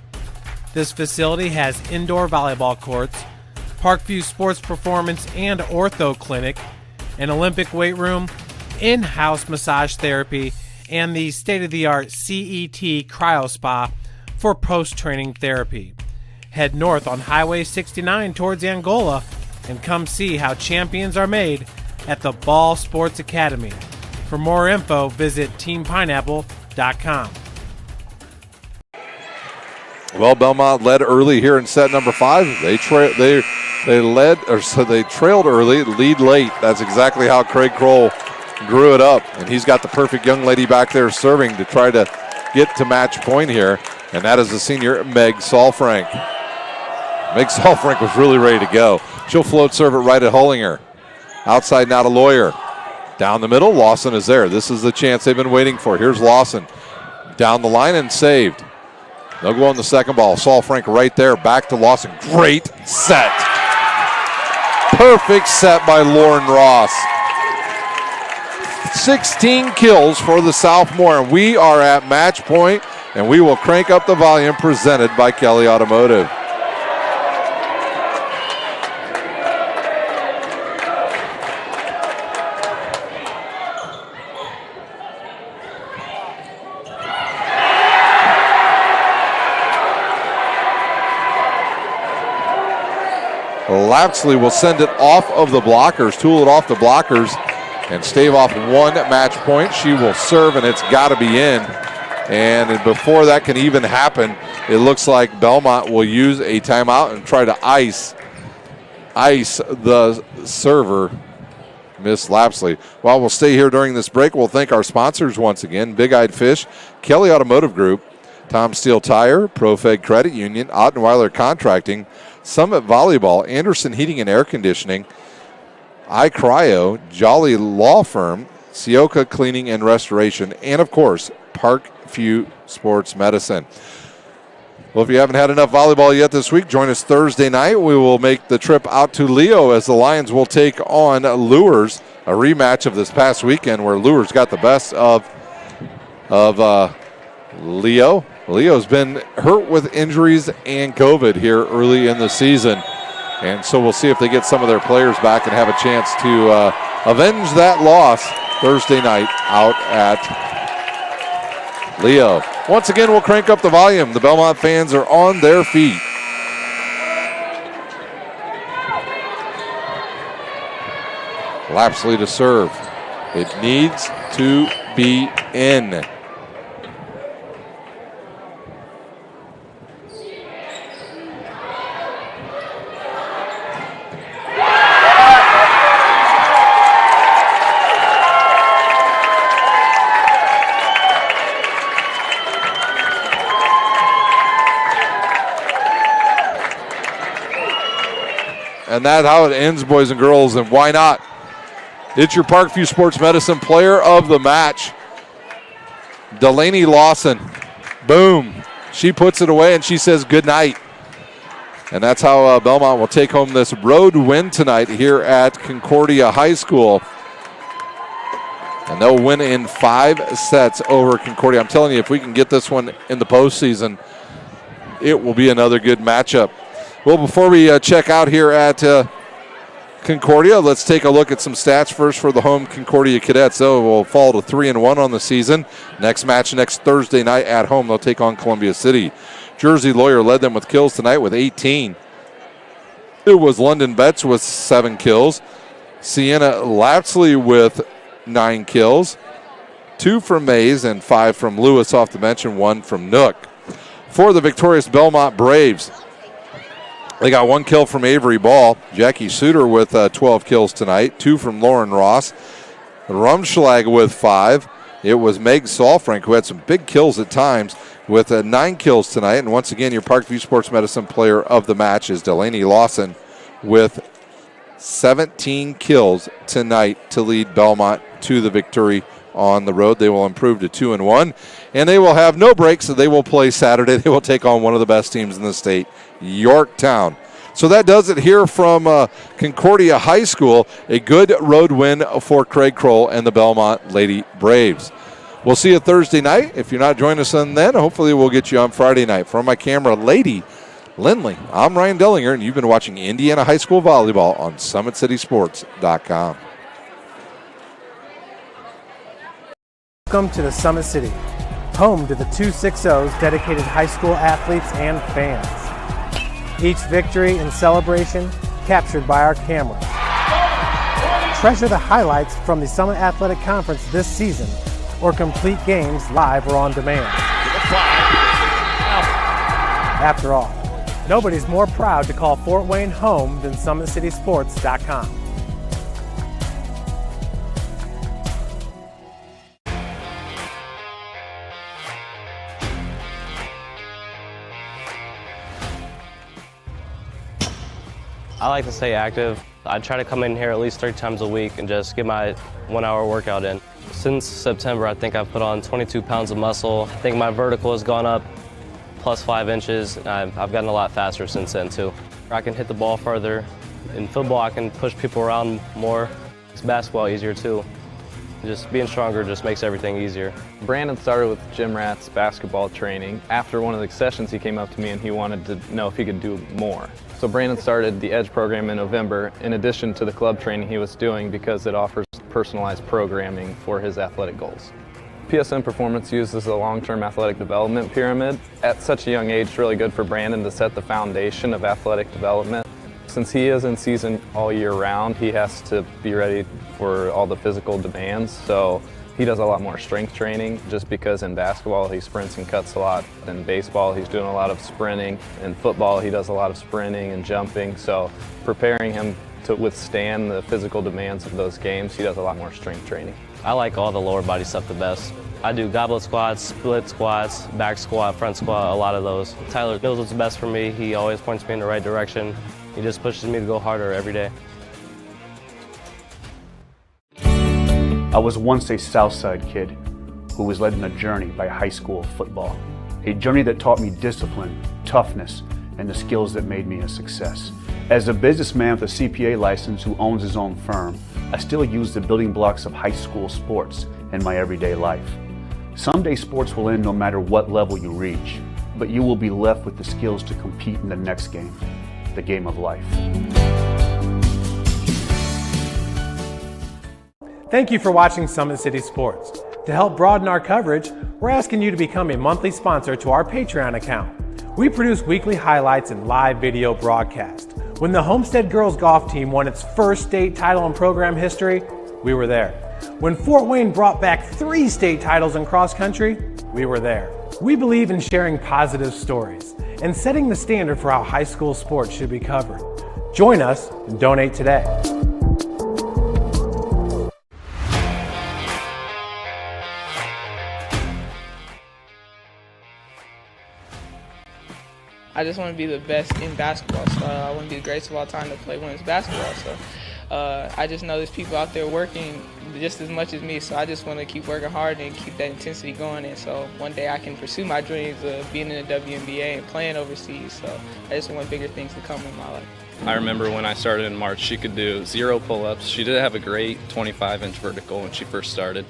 This facility has indoor volleyball courts, Parkview Sports Performance and Ortho Clinic, an Olympic weight room, in-house massage therapy, and the state-of-the-art CET Cryo Spa for post-training therapy. Head north on Highway 69 towards Angola and come see how champions are made at the Ball Sports Academy. For more info, visit teampineapple.com. Well, Bellmont led early here in set number 5. They trailed early, lead late. That's exactly how Craig Kroll grew it up, and he's got the perfect young lady back there serving to try to get to match point here, and that is the senior Meg Solfrank. Meg Solfrank was really ready to go. She'll float serve it right at Hollinger. Outside now to Lawyer. Down the middle, Lawson is there. This is the chance they've been waiting for. Here's Lawson. Down the line and saved. They'll go on the second ball. Solfrank right there, back to Lawson. Great set. Perfect set by Lauren Ross. 16 kills for the sophomore, and we are at match point, and we will crank up the volume presented by Kelly Automotive. Lapsley will send it off of the blockers, tool it off the blockers, and stave off one match point. She will serve, and it's got to be in. And before that can even happen, it looks like Bellmont will use a timeout and try to ice the server, Miss Lapsley. While we'll stay here during this break, we'll thank our sponsors once again: Big Eyed Fish, Kelly Automotive Group, Tom Steel Tire, ProFed Credit Union, Ottenweiler Contracting, Summit Volleyball, Anderson Heating and Air Conditioning, iCryo, Jolly Law Firm, Sioka Cleaning and Restoration, and of course, Parkview Sports Medicine. Well, if you haven't had enough volleyball yet this week, join us Thursday night. We will make the trip out to Leo as the Lions will take on Lures, a rematch of this past weekend where Lures got the best of Leo. Leo's been hurt with injuries and COVID here early in the season. And so we'll see if they get some of their players back and have a chance to avenge that loss Thursday night out at Leo. Once again, we'll crank up the volume. The Bellmont fans are on their feet. Lapsley to serve. It needs to be in. And that's how it ends, boys and girls, and why not? It's your Parkview Sports Medicine player of the match, Delaney Lawson. Boom. She puts it away, and she says good night. And that's how Bellmont will take home this road win tonight here at Concordia High School. And they'll win in 5 sets over Concordia. I'm telling you, if we can get this one in the postseason, it will be another good matchup. Well, before we check out here at Concordia, let's take a look at some stats first for the home Concordia Cadets. They will fall to 3-1 on the season. Next match next Thursday night at home, they'll take on Columbia City. Jersey Lawyer led them with kills tonight with 18. It was London Betts with 7 kills. Sienna Lapsley with 9 kills. 2 from Mays and 5 from Lewis off the bench and 1 from Nook. For the victorious Bellmont Braves, they got 1 kill from Avery Ball. Jackie Suter with 12 kills tonight. 2 from Lauren Ross. Rumschlag with 5. It was Meg Solfrank who had some big kills at times with 9 kills tonight. And once again, your Parkview Sports Medicine player of the match is Delaney Lawson with 17 kills tonight to lead Bellmont to the victory on the road. They will improve to 2-1, and they will have no breaks, so they will play Saturday. They will take on one of the best teams in the state, Yorktown. So that does it here from Concordia High School. A good road win for Craig Kroll and the Bellmont Lady Braves. We'll see you Thursday night. If you're not joining us on then, hopefully we'll get you on Friday night. From my camera lady, Lindley, I'm Ryan Dellinger, and you've been watching Indiana High School Volleyball on SummitCitySports.com. Welcome to the Summit City, home to the 260's dedicated high school athletes and fans. Each victory and celebration captured by our camera. Treasure the highlights from the Summit Athletic Conference this season, or complete games live or on demand. After all, nobody's more proud to call Fort Wayne home than SummitCitySports.com. I like to stay active. I try to come in here at least 3 times a week and just get my 1-hour workout in. Since September, I think I've put on 22 pounds of muscle. I think my vertical has gone up plus 5 inches. I've gotten a lot faster since then too. I can hit the ball further. In football, I can push people around more. It's basketball easier too. Just being stronger just makes everything easier. Brandon started with gym rats basketball training. After one of the sessions, he came up to me and he wanted to know if he could do more. So Brandon started the EDGE program in November in addition to the club training he was doing because it offers personalized programming for his athletic goals. PSN Performance uses a long-term athletic development pyramid. At such a young age, it's really good for Brandon to set the foundation of athletic development. Since he is in season all year round, he has to be ready for all the physical demands. So he does a lot more strength training just because in basketball he sprints and cuts a lot. In baseball he's doing a lot of sprinting. In football he does a lot of sprinting and jumping. So preparing him to withstand the physical demands of those games, he does a lot more strength training. I like all the lower body stuff the best. I do goblet squats, split squats, back squat, front squat, a lot of those. Tyler knows what's best for me. He always points me in the right direction. He just pushes me to go harder every day. I was once a Southside kid who was led on a journey by high school football. A journey that taught me discipline, toughness, and the skills that made me a success. As a businessman with a CPA license who owns his own firm, I still use the building blocks of high school sports in my everyday life. Someday sports will end no matter what level you reach, but you will be left with the skills to compete in the next game, the game of life. Thank you for watching Summit City Sports. To help broaden our coverage, we're asking you to become a monthly sponsor to our Patreon account. We produce weekly highlights and live video broadcast. When the Homestead girls golf team won its first state title in program history, we were there. When Fort Wayne brought back 3 state titles in cross country, we were there. We believe in sharing positive stories and setting the standard for how high school sports should be covered. Join us and donate today. I just want to be the best in basketball. So I want to be the greatest of all time to play women's basketball. So I just know there's people out there working just as much as me. So I just want to keep working hard and keep that intensity going. And so one day I can pursue my dreams of being in the WNBA and playing overseas. So I just want bigger things to come in my life. I remember when I started in March, she could do 0 pull-ups. She did have a great 25-inch vertical when she first started.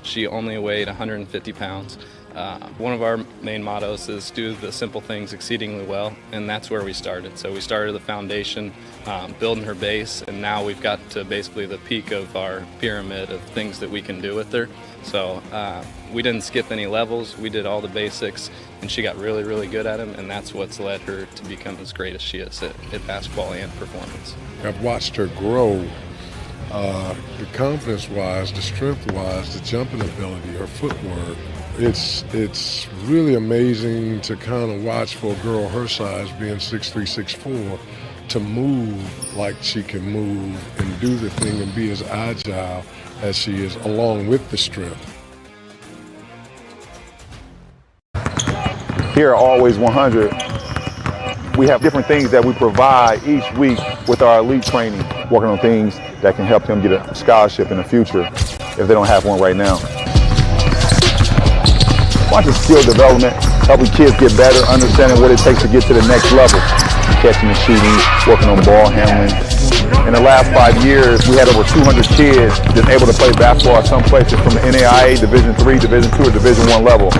She only weighed 150 pounds. One of our main mottos is do the simple things exceedingly well, and that's where we started. So we started the foundation, building her base, and now we've got to basically the peak of our pyramid of things that we can do with her. So we didn't skip any levels, we did all the basics, and she got really, really good at them, and that's what's led her to become as great as she is at basketball and performance. I've watched her grow, the confidence-wise, the strength-wise, the jumping ability, her footwork. It's really amazing to kind of watch for a girl her size, being 6'3", 6'4", to move like she can move and do the thing and be as agile as she is, along with the strength. Here at Always 100, we have different things that we provide each week with our elite training, working on things that can help them get a scholarship in the future if if they don't have one right now. Watching skill development, helping kids get better, understanding what it takes to get to the next level. Catching and shooting, working on ball handling. In the last 5 years, we had over 200 kids just able to play basketball at some places from the NAIA, Division III, Division II, or Division I level.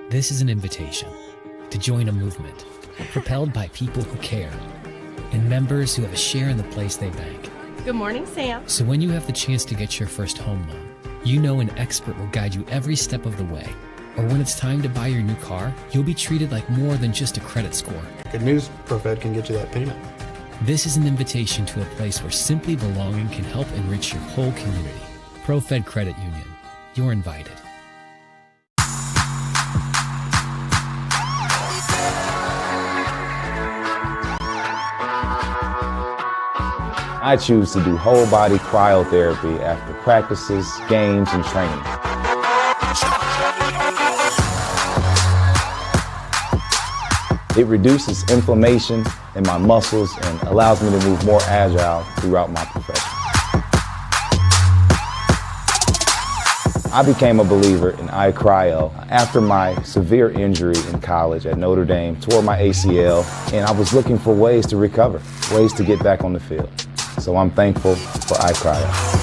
This is an invitation to join a movement propelled by people who care and members who have a share in the place they bank. Good morning, Sam. So when you have the chance to get your first home loan, you know an expert will guide you every step of the way. Or when it's time to buy your new car, you'll be treated like more than just a credit score. Good news, ProFed can get you that payment. This is an invitation to a place where simply belonging can help enrich your whole community. ProFed Credit Union. You're invited. I choose to do whole body cryotherapy after practices, games, and training. It reduces inflammation in my muscles and allows me to move more agile throughout my profession. I became a believer in iCryo after my severe injury in college at Notre Dame, tore my ACL, and I was looking for ways to recover, ways to get back on the field. So I'm thankful for iCryo.